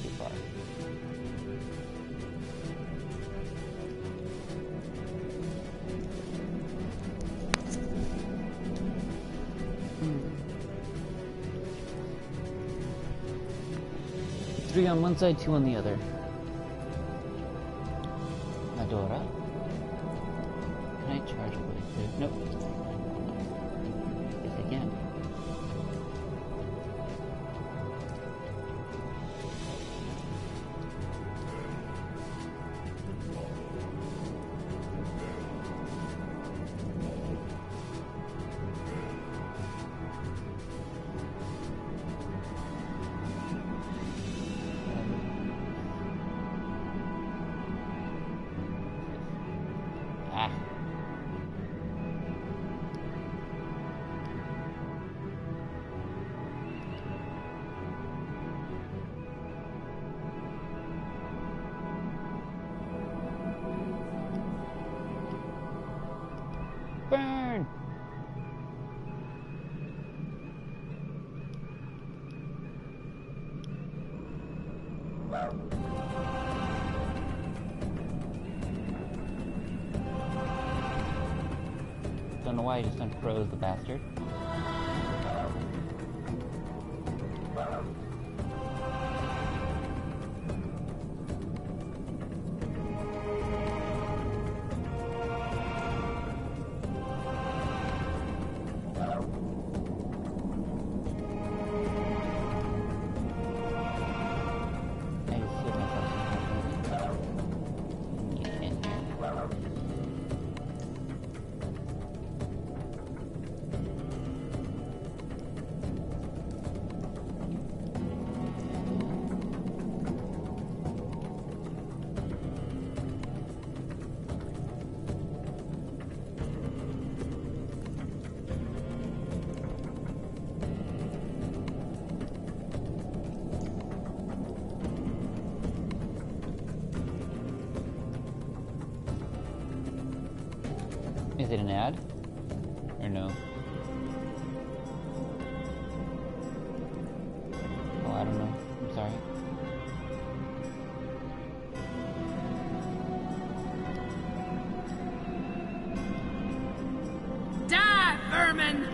Too far. Three on one side, two on the other. Adora. Can I charge it with it? Nope. Yes, I can. Ah. Burn! Don't know why he just unfroze the bastard. I just hit myself some get in here. Is it an ad? Or no? Oh, I don't know. I'm sorry. Die, vermin!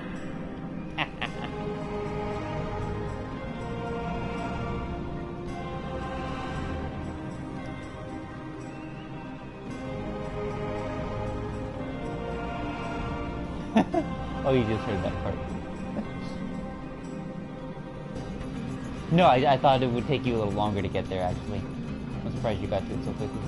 Oh, you just heard that part. No, I thought it would take you a little longer to get there, actually. I'm surprised you got to it so quickly.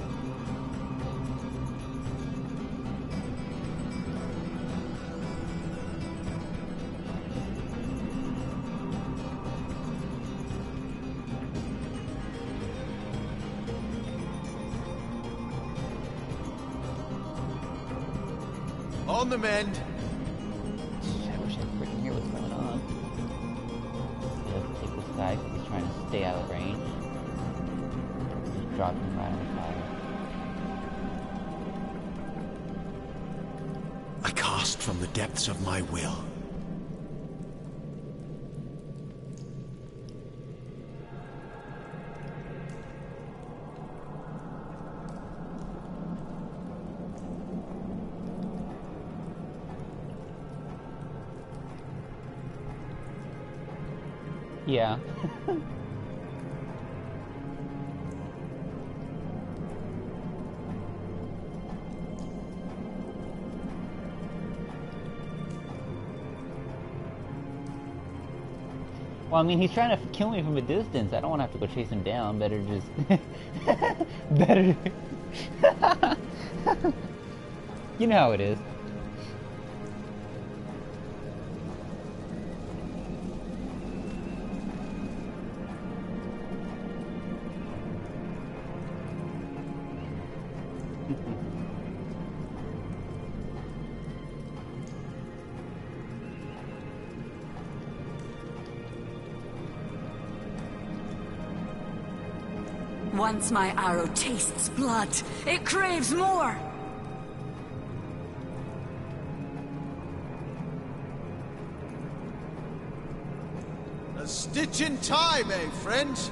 On the mend! I wish I could freaking hear what's going on. Let's take this guy because he's trying to stay out of range. Just drop him right on fire. I cast from the depths of my will. Yeah. Well, I mean, he's trying to kill me from a distance. I don't want to have to go chase him down. Better just... better... You know how it is. Once my arrow tastes blood, it craves more! A stitch in time, eh, friends?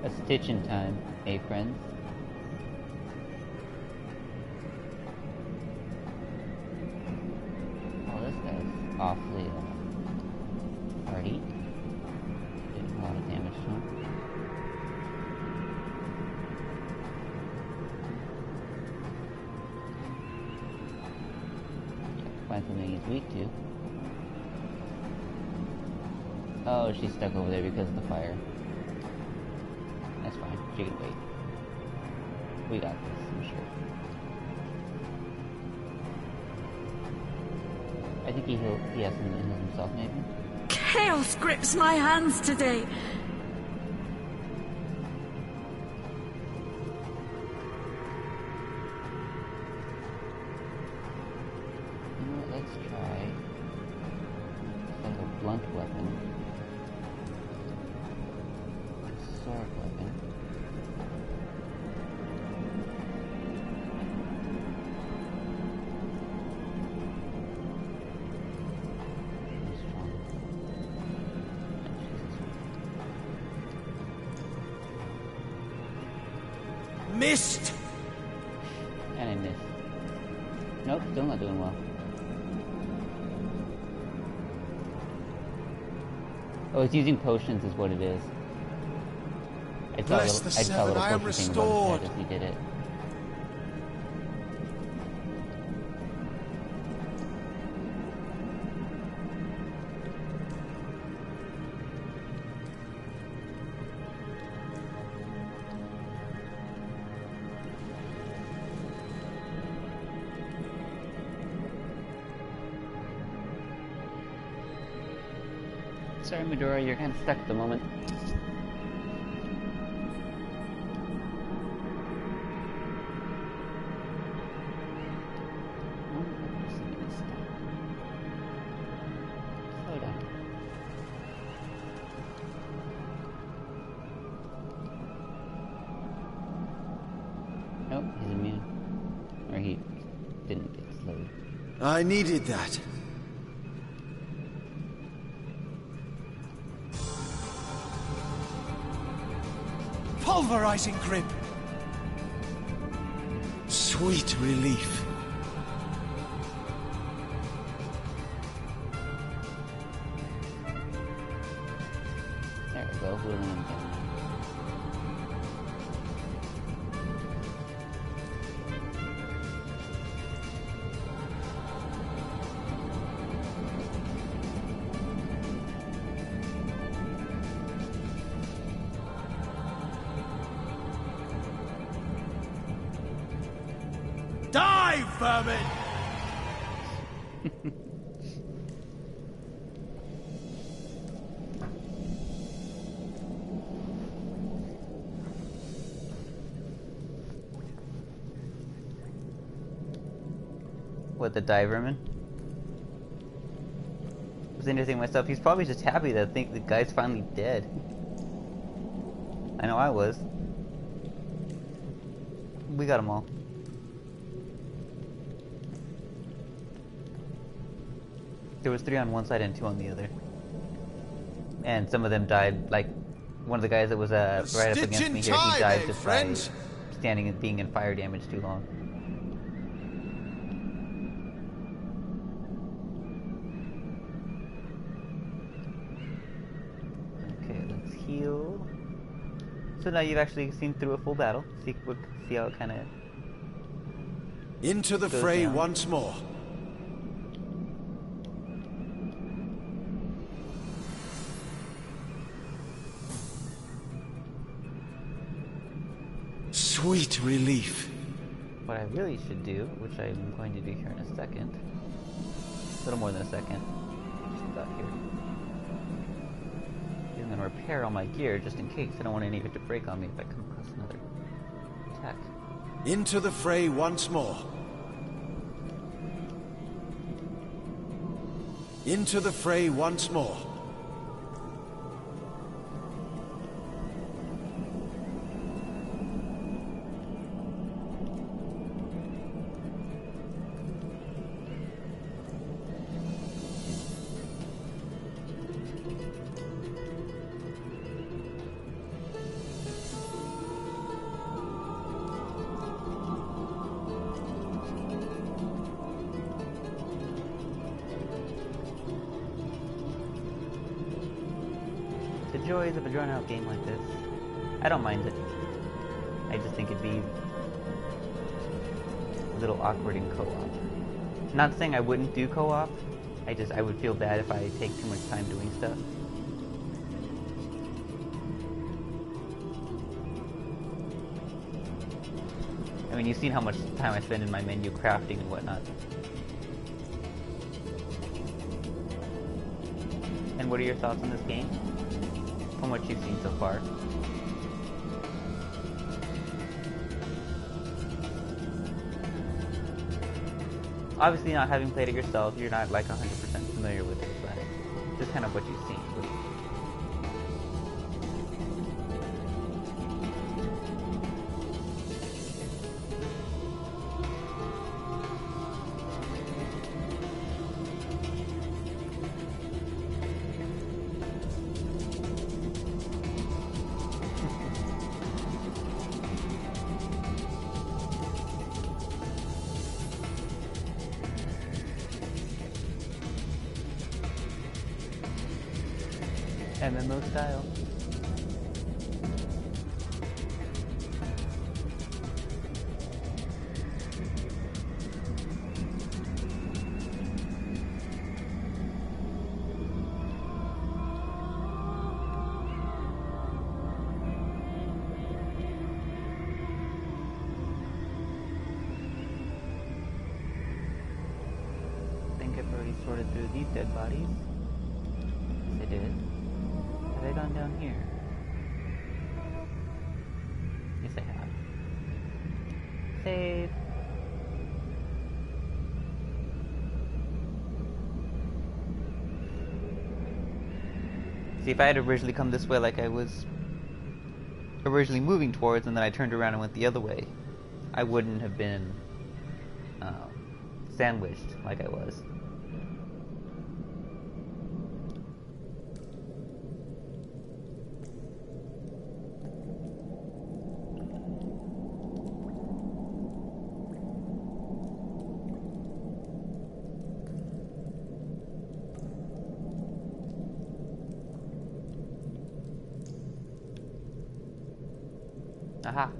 A stitch in time, eh, friends? Oh, this guy's awfully, hardy. Doing a lot of damage to him. Find something he's weak to. Oh, she's stuck over there because of the fire. That's fine. She can wait. We got this, I'm sure. I think he has something to heal himself, maybe? Chaos grips my hands today! You know what, let's try... Instead of a blunt weapon. Sword weapon. Missed! And I missed. Nope, still not doing well. Oh, it's using potions is what it is. I saw Bless the a little seven, I am potion thing above restored. his head as he did it. Sorry, Medora, you're kind of stuck at the moment. Slow down. Nope, he's immune. Or he didn't get slowed. I needed that. Pulverizing grip. Sweet relief. There we go, wheeling him down. Die, vermin! What, the Diverman? I was interesting myself. He's probably just happy that the guy's finally dead. I know I was. We got them all. There was 3 on one side and 2 on the other. And some of them died, like one of the guys that was right up against me here, he died just by standing and being in fire damage too long. Okay, let's heal. So now you've actually seen through a full battle. See how it kind of Into the goes fray down. once more. Sweet relief. What I really should do, which I'm going to do here in a second, a little more than a second, just about here. I'm going to repair all my gear just in case. I don't want any of it to break on me if I come across another attack. Into the fray once more. Into the fray once more. The joys of a drawn-out game like this. I don't mind it. I just think it'd be a little awkward in co-op. Not saying I wouldn't do co-op, I would feel bad if I take too much time doing stuff. I mean, you've seen how much time I spend in my menu crafting and whatnot. And what are your thoughts on this game? From what you've seen so far. Obviously, not having played it yourself, you're not like 100% familiar with it, but just kind of what you've seen. MMO style. I think I've already sorted through these dead bodies. Yes, I did. Have I gone down here? Yes, I have. Save. See, if I had originally come this way like I was originally moving towards, and then I turned around and went the other way, I wouldn't have been sandwiched like I was. Aha.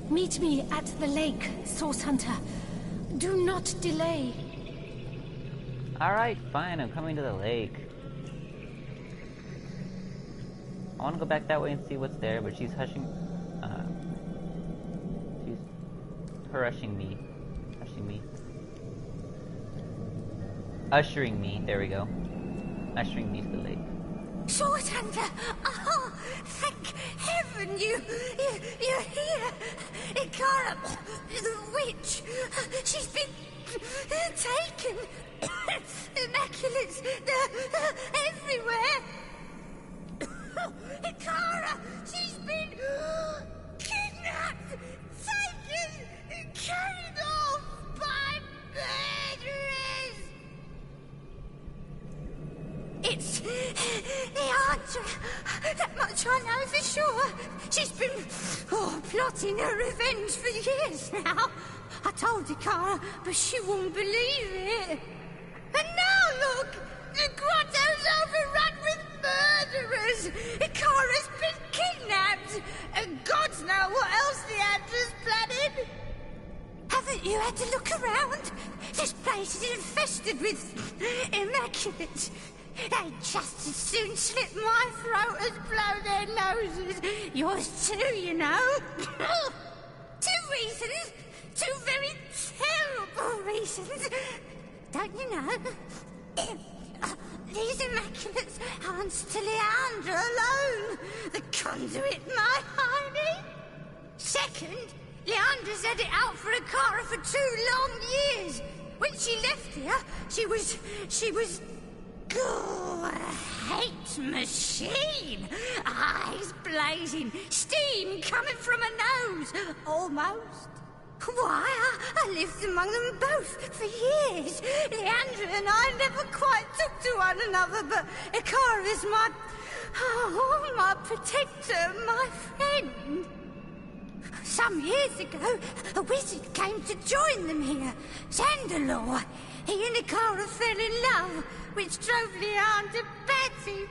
Meet me at the lake, Source Hunter. Do not delay. Alright, fine, I'm coming to the lake. I want to go back that way and see what's there, but she's hushing... she's rushing me. Hushing me. Ushering me, there we go. Ushering me to the lake. Source Hunter! Oh, thank heaven you're here! Ikara, the witch, she's been taken. Immaculates, they're everywhere. Ikara, she's been kidnapped, taken, carried off by murderers. It's the answer. That much I know for sure. She's been plotting her revenge for years now. I told Ikara, but she wouldn't believe it. And now look! The grotto's overrun with murderers! Ikara's been kidnapped! And gods know what else the Andrews planning! Haven't you had to look around? This place is infested with immaculates. They'd just as soon slit my throat as blow their noses. Yours too, you know. 2 reasons. 2 very terrible reasons. Don't you know? These immaculates aren't to Leandra alone. The conduit, my honey. Second, Leandra's had it out for Ikara for 2 long years. When she left here, she was... Oh, a hate machine! Eyes blazing, steam coming from her nose, almost. Why, I lived among them both for years. Leandra and I never quite took to one another, but Ikara is my protector, my friend. Some years ago, a wizard came to join them here, Zandalore. He and Ikara fell in love, which drove Leandra batty.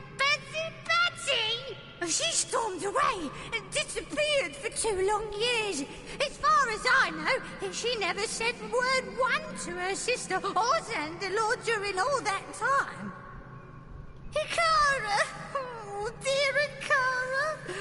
She stormed away and disappeared for 2 long years. As far as I know, she never said word one to her sister or Zandalore during all that time. Ikara! Oh, dear Ikara!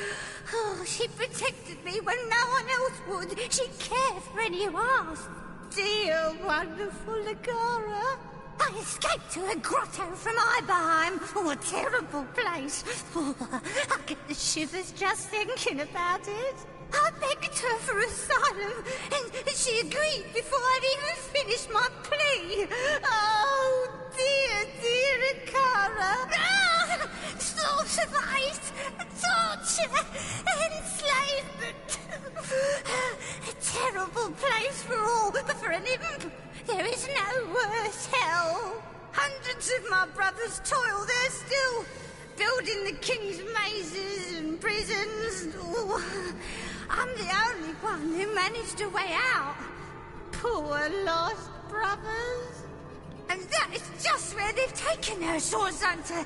Oh, she protected me when no one else would. She cared for any who asked. Dear, wonderful Ikara. I escaped to a grotto from Ibarheim. Oh, a terrible place. Oh, I get the shivers just thinking about it. I begged her for asylum, and she agreed before I'd even finished my plea. Oh, dear Ikara. Ah! Slaughterized, torture, enslavement. A terrible place for all, but for an imp, there is no worse hell. Hundreds of my brothers toil there still, building the king's mazes and prisons. Oh, I'm the only one who managed a way out. Poor lost brothers. And that is just where they've taken her, Swords Hunter.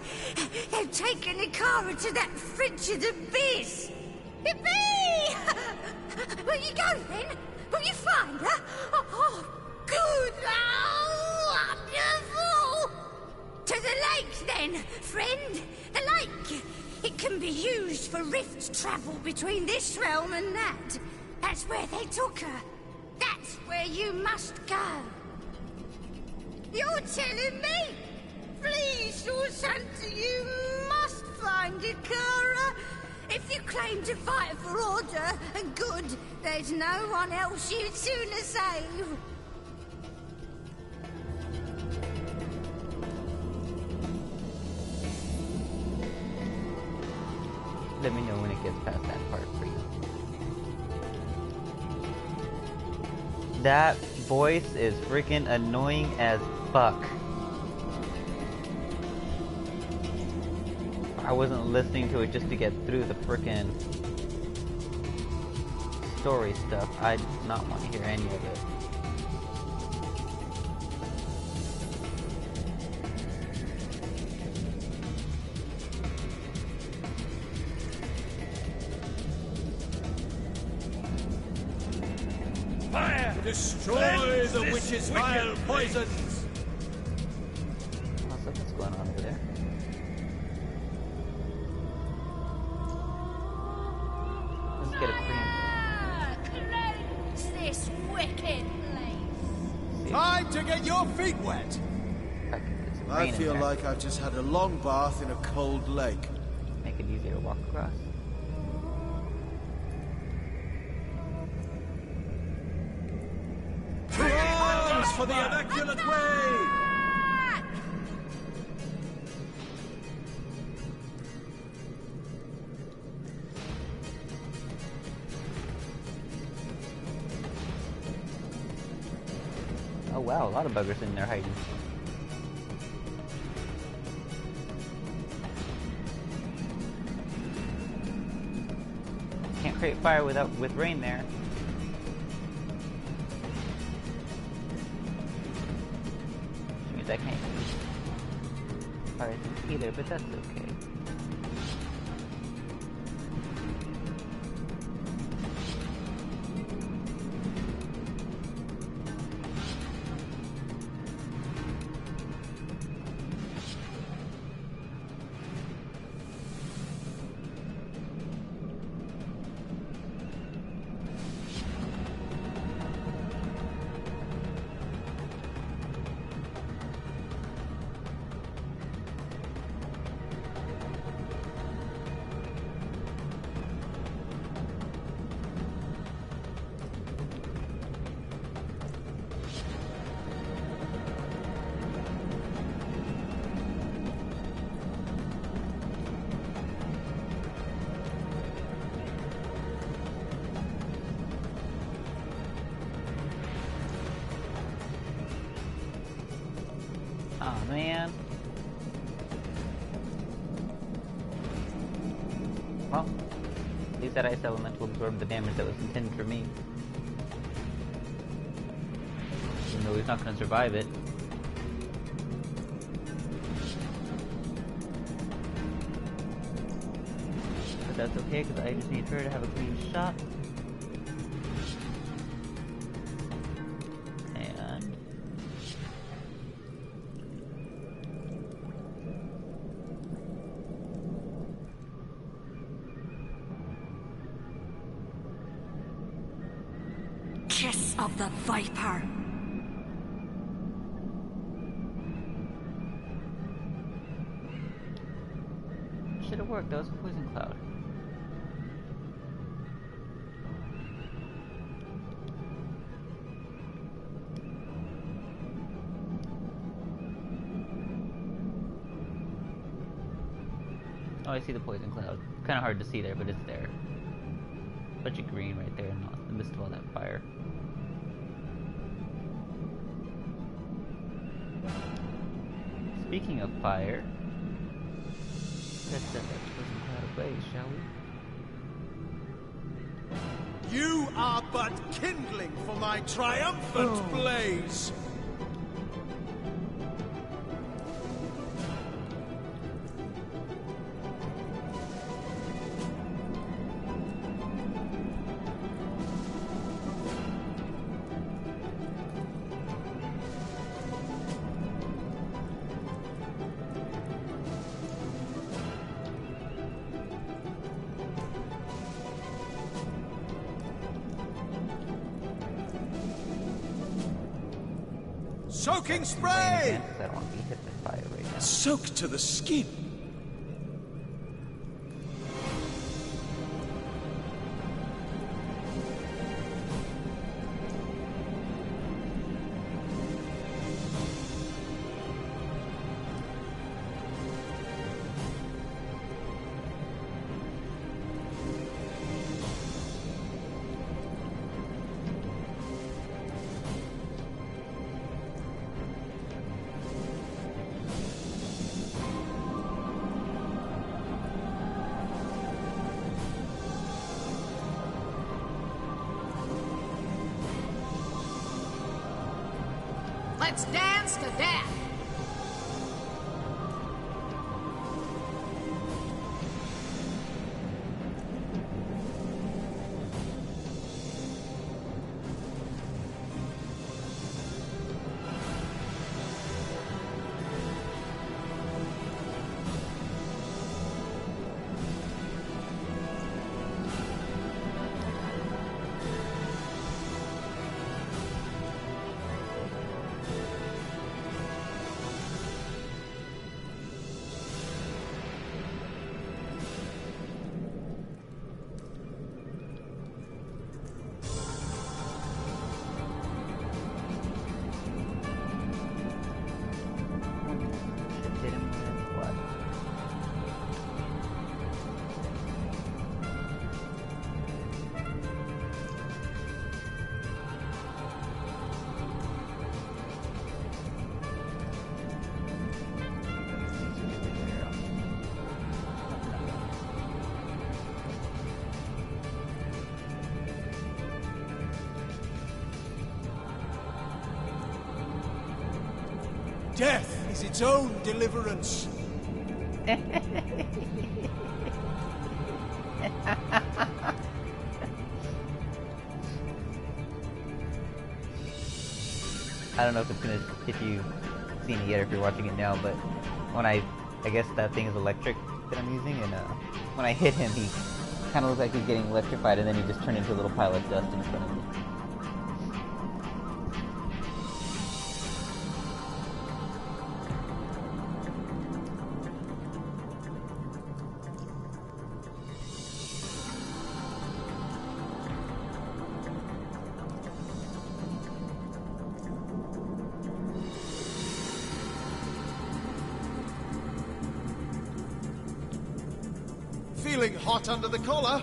They've taken Ikara to that frigid abyss. Yippee! Will you go then? Will you find her? Oh, good. Oh, wonderful. To the lake then, friend. The lake. It can be used for rift travel between this realm and that. That's where they took her. That's where you must go. You're telling me? Please, Swords Hunter, you must find Ikara. If you claim to fight for order and good, there's no one else you'd sooner save. Let me know when it gets past that part for you. That voice is freaking annoying as fuck. I wasn't listening to it just to get through the frickin' story stuff. I did not want to hear any of it. Fire! Destroy the witch's vile poisons! Oh, something's going on over there. Let's get a cream. Cleanse this wicked place. Time to get your feet wet! I rain in feel there. like I've just had a long bath in a cold lake. Make it easier to walk across. Arms for the immaculate way! Oh wow, a lot of buggers in there hiding. Can't create fire with rain there. Which means I can't use fire things either, but that's okay. Oh man. Well, at least that ice element will absorb the damage that was intended for me. Even though he's not going to survive it. But that's okay, because I just need her to have a clean shot. And... Kiss of the Viper. Should have worked, that was a poison cloud. Oh, I see the poison cloud. Kind of hard to see there, but it's there. Bunch of green right there in the midst of all that fire. Speaking of fire, let's set that poison cloud ablaze, shall we? You are but kindling for my triumphant blaze! Soaking spray! I don't want to be hit by fire right now. Soaked to the skin. Let's dance to death! Death is its own deliverance. I don't know if it's gonna, if you've seen it yet, or if you're watching it now, but when I guess that thing is electric that I'm using, and when I hit him, he kind of looked like he's getting electrified, and then he just turned into a little pile of dust in front of me. Feeling hot under the collar?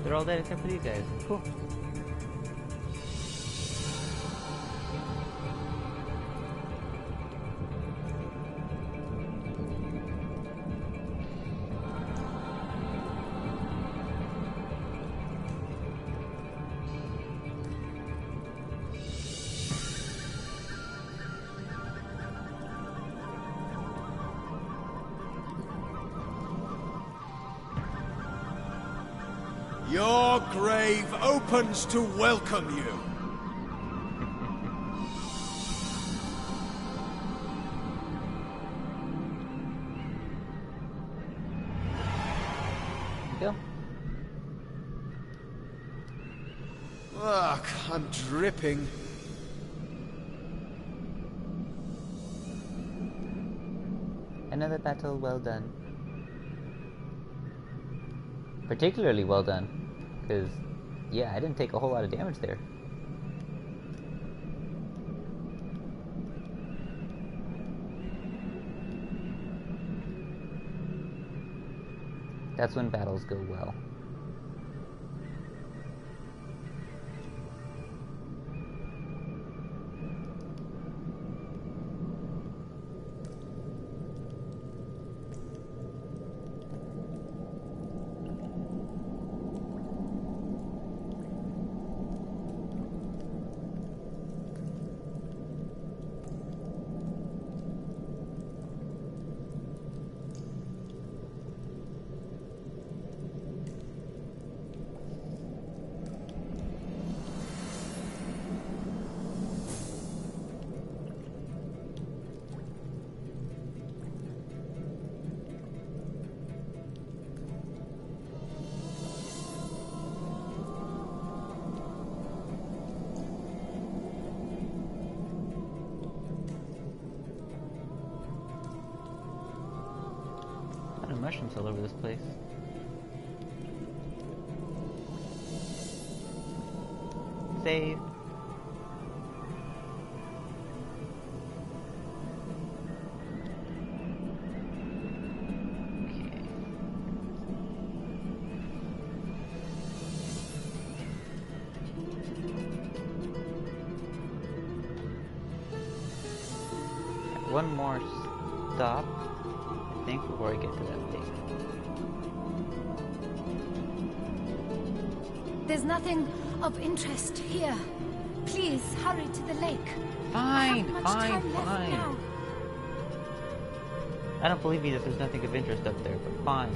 They're all dead except for these guys. Cool. Your grave opens to welcome you. Go. Ugh, I'm dripping. Another battle well done. Particularly well done, because, yeah, I didn't take a whole lot of damage there. That's when battles go well. Mushrooms all over this place. Save. Okay. One more stop, I think, before I get to that thing. There's nothing of interest here. Please hurry to the lake. Fine, I have much fine, time left fine. now. I don't believe you that there's nothing of interest up there, but fine.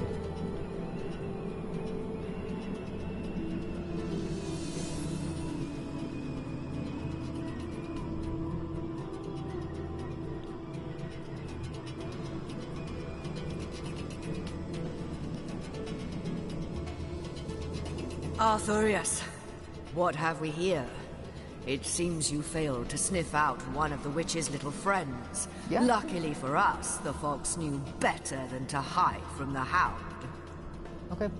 Arthurius, what have we here? It seems you failed to sniff out one of the witch's little friends. Yeah. Luckily for us, the fox knew better than to hide from the hound. Okay.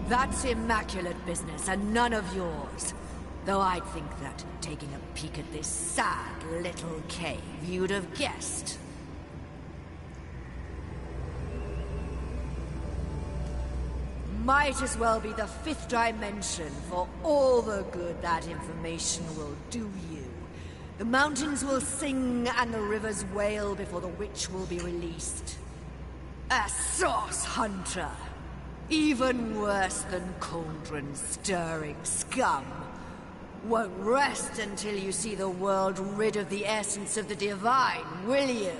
That's immaculate business, and none of yours. Though I'd think that, taking a peek at this sad little cave, you'd have guessed. Might as well be the fifth dimension for all the good that information will do you. The mountains will sing and the rivers wail before the witch will be released. A source hunter! Even worse than cauldron-stirring scum. Won't rest until you see the world rid of the essence of the divine, will you?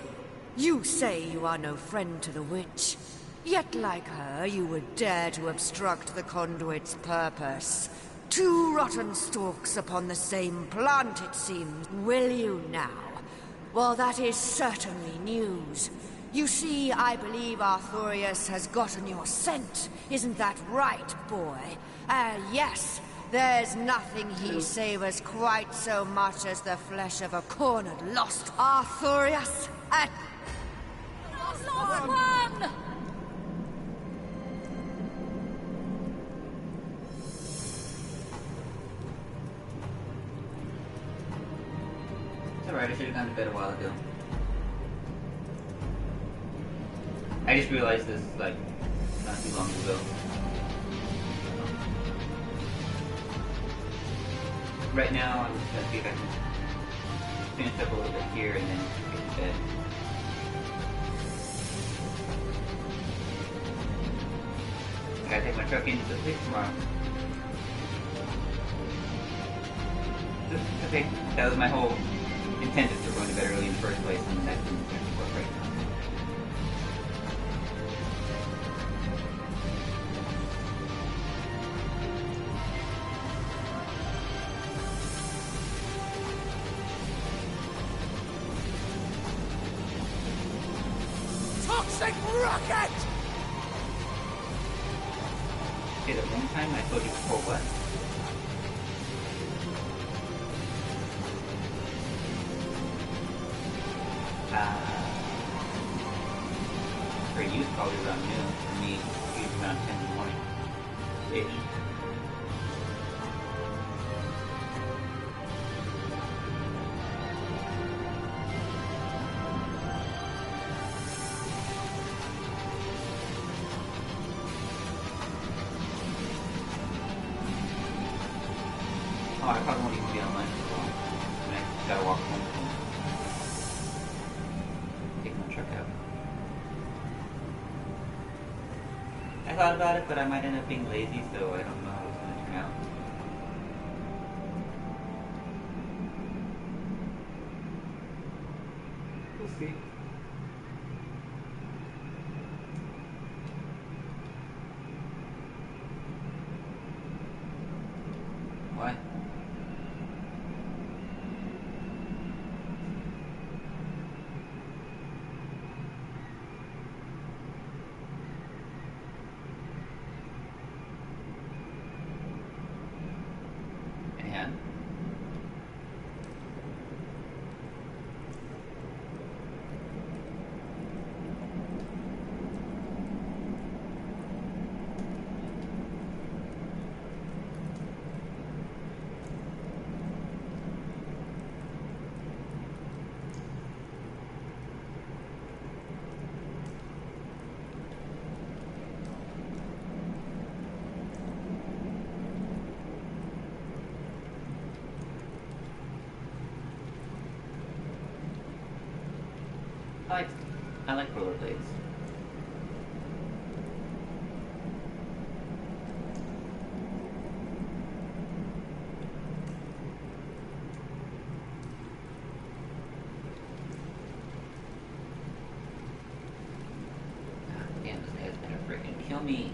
You say you are no friend to the witch, yet like her you would dare to obstruct the conduit's purpose. Two rotten stalks upon the same plant, it seems. Will you now? Well, that is certainly news. You see, I believe Arthurius has gotten your scent. Isn't that right, boy? Yes. There's nothing he savors quite so much as the flesh of a cornered lost Arthurius. Lost one! It's alright, I should have gone to bed a while ago. I just realized this, like, not too long ago. Right now, I'm just gonna see if I can finish up a little bit here and then get to bed. I gotta take my truck into the place tomorrow. Okay, that was my whole intent for going to bed early in the first place, and that didn't actually work right now. Toxic rocket! Okay, the one time I told you before what? For you, it's probably around noon. For me, it's usually around 10 in the morning. Ish. Oh, I probably won't even be online for long. I mean, I gotta walk home and take my truck out. I thought about it, but I might end up being lazy, so I don't know how it's gonna turn out. We'll see. What? And? like rollerblades. Damn, this guy's gonna freaking kill me.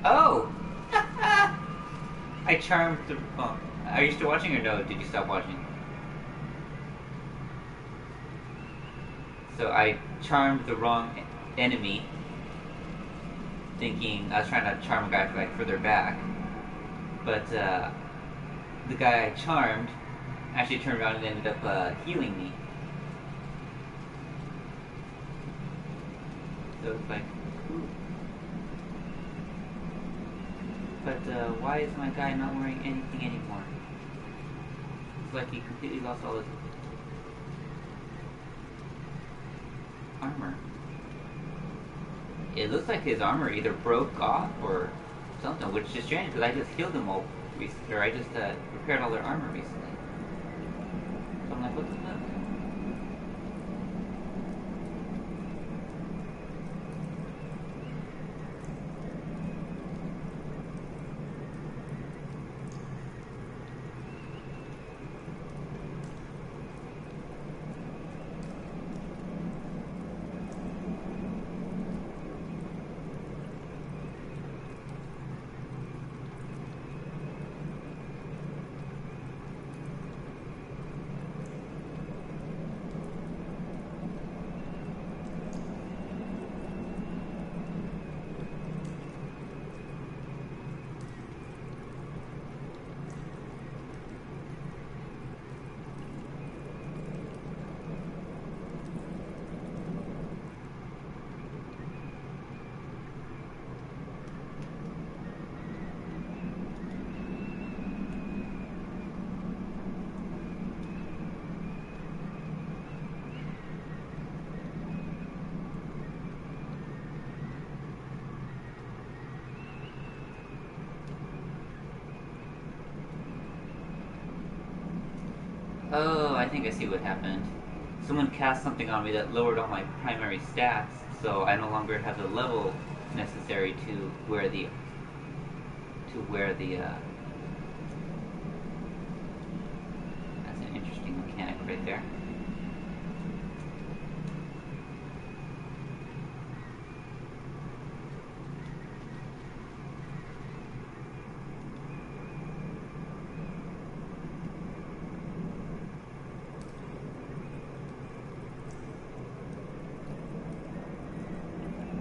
Oh! I charmed the... Oh, are you still watching or no? Did you stop watching? So I charmed the wrong enemy, thinking I was trying to charm a guy like further back, but the guy I charmed actually turned around and ended up healing me. So it's like, ooh. But why is my guy not wearing anything anymore? It's like he completely lost all his armor. It looks like his armor either broke off or something, which is strange because I just healed them all recently, or I just repaired all their armor recently. So I'm like, what the fuck? Oh, I think I see what happened. Someone cast something on me that lowered all my primary stats, so I no longer have the level necessary to wear the that's an interesting mechanic right there.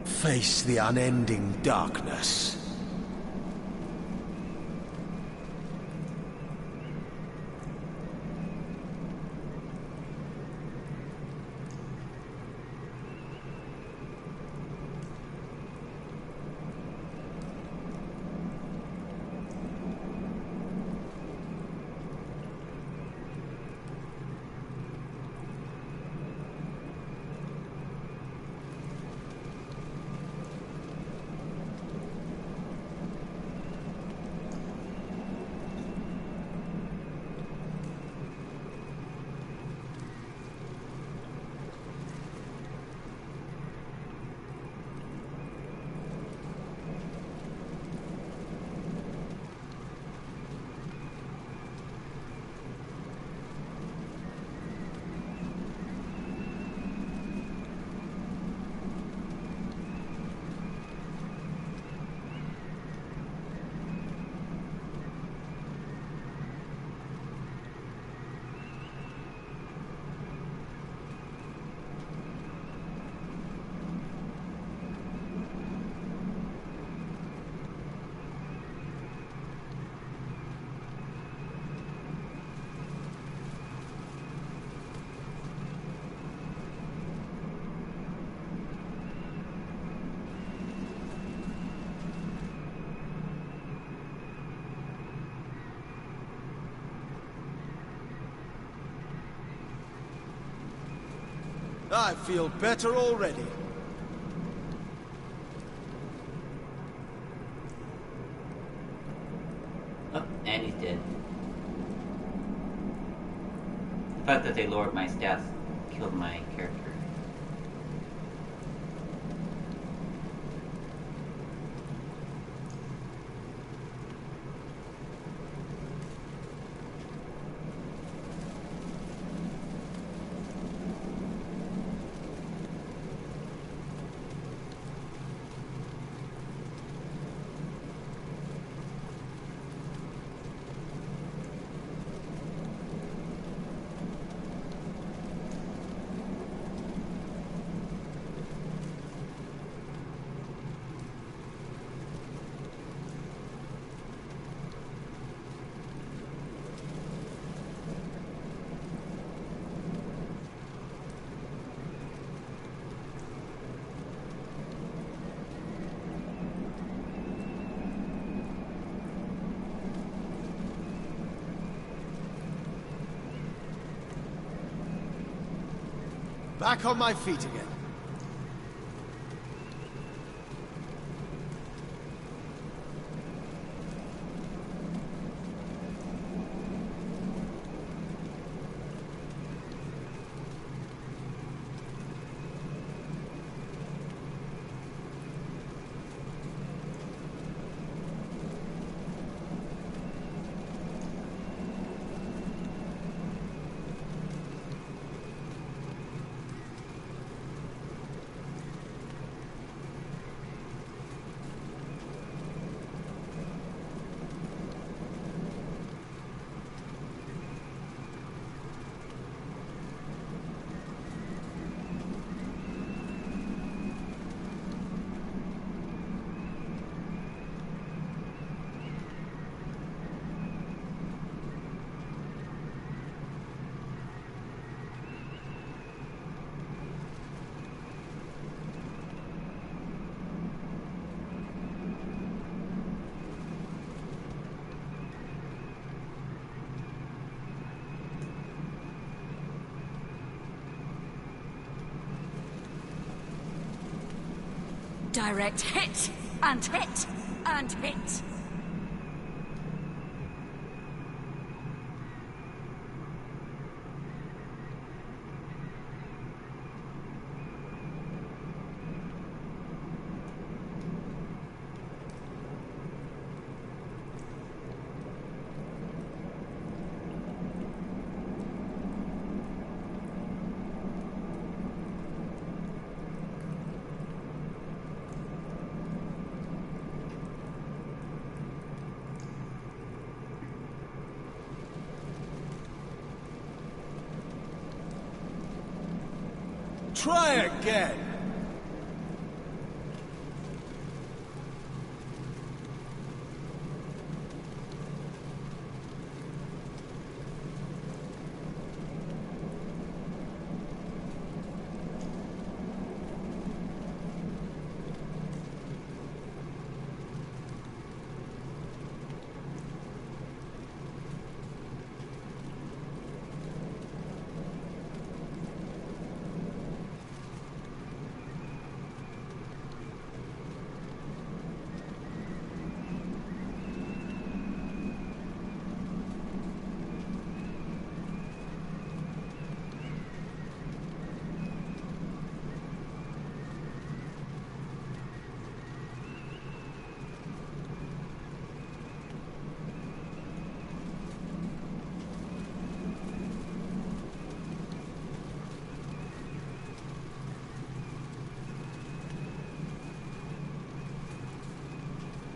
Face the unending darkness. I feel better already. Oh, and he's dead. The fact that they lowered my stats killed my character. Back on my feet again. Direct hit, and hit, and hit. Try again!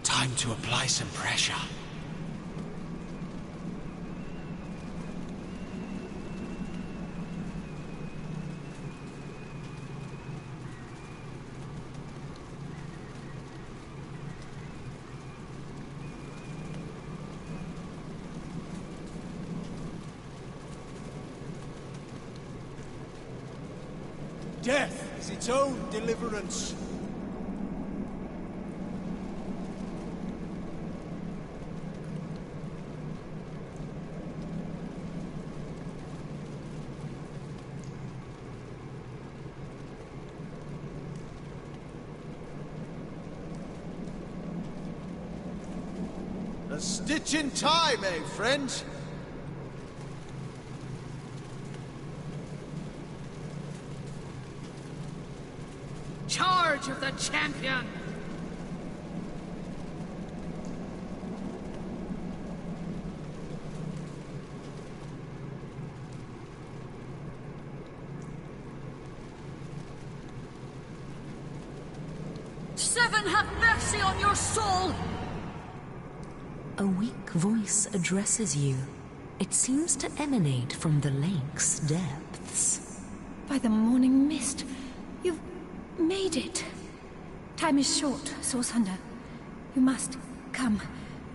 Time to apply some pressure. Death is its own deliverance. The A stitch in time, eh, friend? Charge of the champion! Seven, have mercy on your soul! A weak voice addresses you. It seems to emanate from the lake's depths. By the morning mist, you've made it. Time is short, Source Hunter. You must come.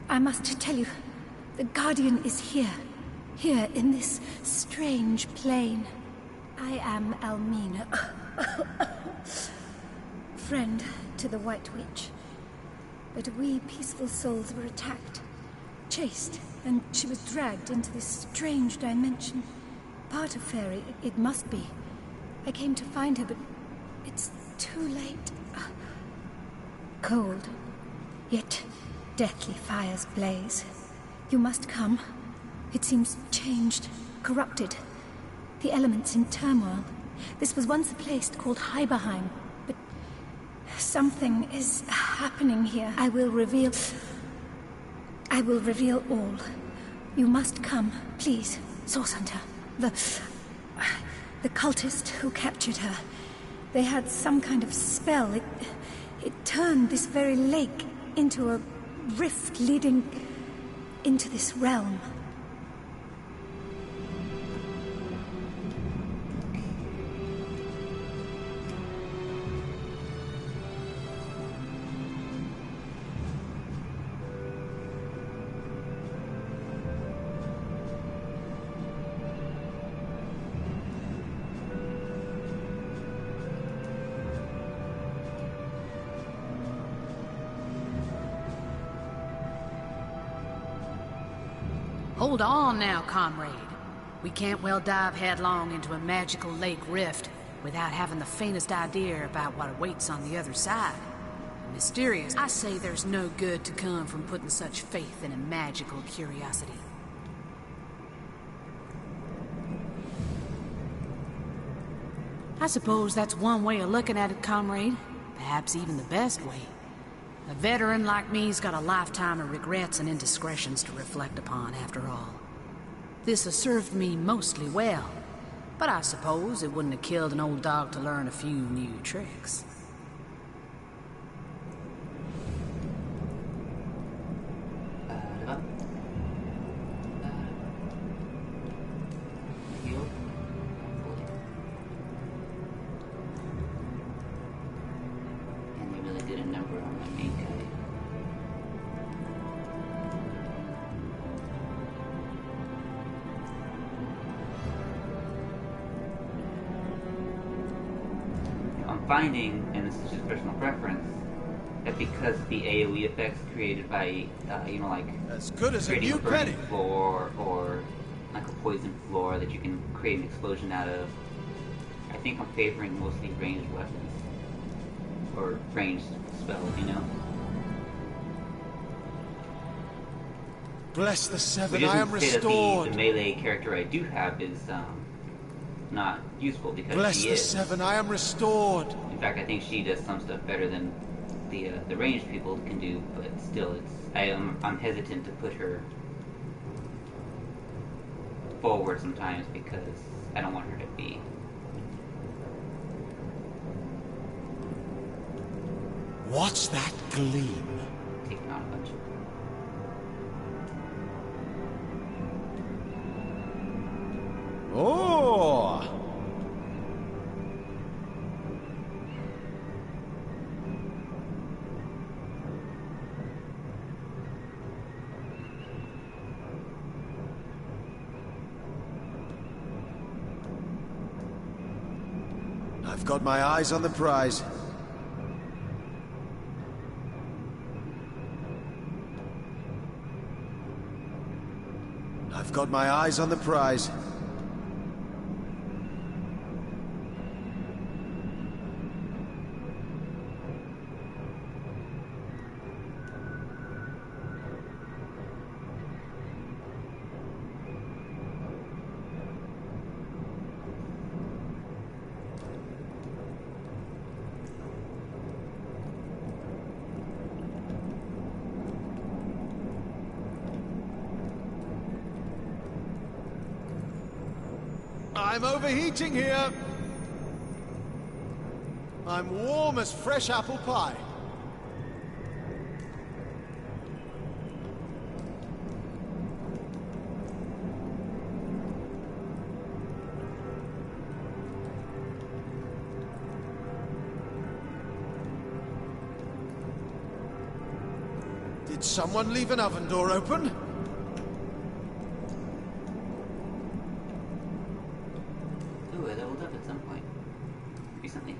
I must tell you, the Guardian is here. Here in this strange plane. I am Elmina. Friend to the White Witch. But we peaceful souls were attacked, chased, and she was dragged into this strange dimension. Part of Fairy, it must be. I came to find her, but it's too late. Cold, yet deathly fires blaze. You must come. It seems changed, corrupted. The elements in turmoil. This was once a place called Heiberheim, but something is happening here. I will reveal all. You must come, please, Source Hunter. The cultist who captured her. They had some kind of spell. It turned this very lake into a rift leading into this realm. Hold on now, comrade. We can't well dive headlong into a magical lake rift without having the faintest idea about what awaits on the other side. Mysterious. I say there's no good to come from putting such faith in a magical curiosity. I suppose that's one way of looking at it, comrade. Perhaps even the best way. A veteran like me's got a lifetime of regrets and indiscretions to reflect upon, after all. This has served me mostly well, but I suppose it wouldn't have killed an old dog to learn a few new tricks. Finding, and this is just personal preference, that because the AoE effects created by, like as good as a creating new a burning penny floor or like a poison floor that you can create an explosion out of, I think I'm favoring mostly ranged weapons or ranged spells, Bless the seven, Which isn't I am to say that restored. the melee character I do have is not useful, because Bless she the is. seven, I am restored. In fact, I think she does some stuff better than the ranged people can do, but still, I'm hesitant to put her forward sometimes because I don't want her to be What's that gleam? taken out a bunch. Oh! I've got my eyes on the prize. I've got my eyes on the prize. I'm overheating here. I'm warm as fresh apple pie. Did someone leave an oven door open? Ooh, I leveled up at some point. Recently.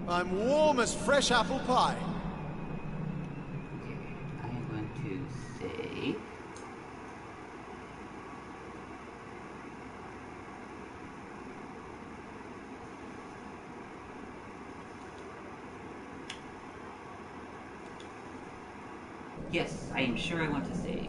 I'm warm as fresh apple pie. I'm going to save. Yes, I am sure I want to save.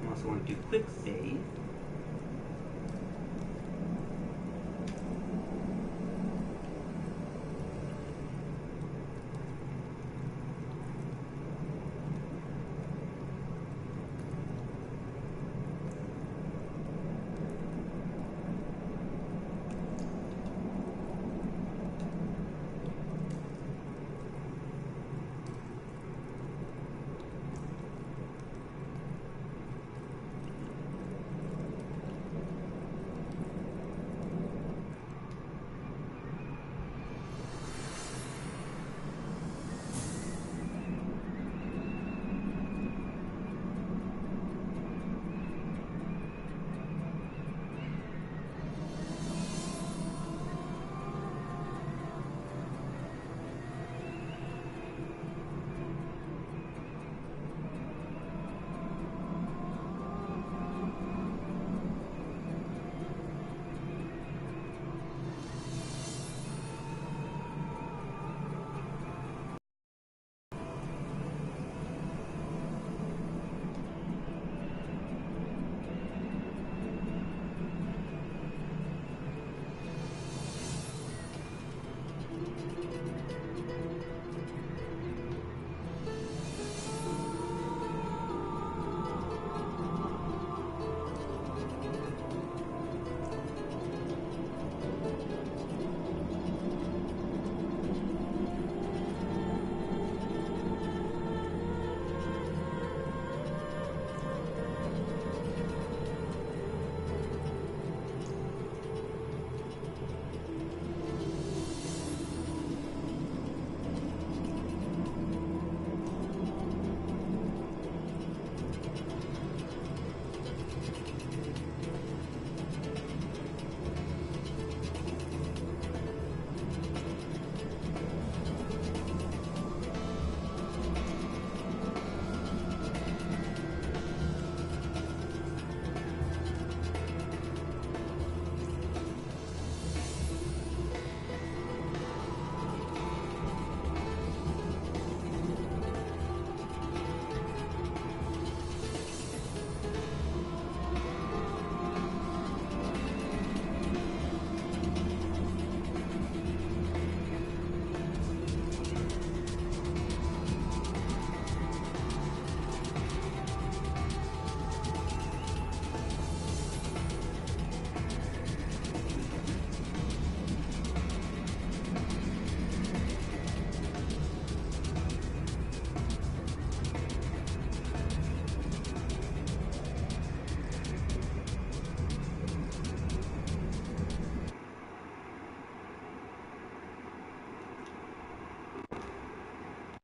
I'm also going to quick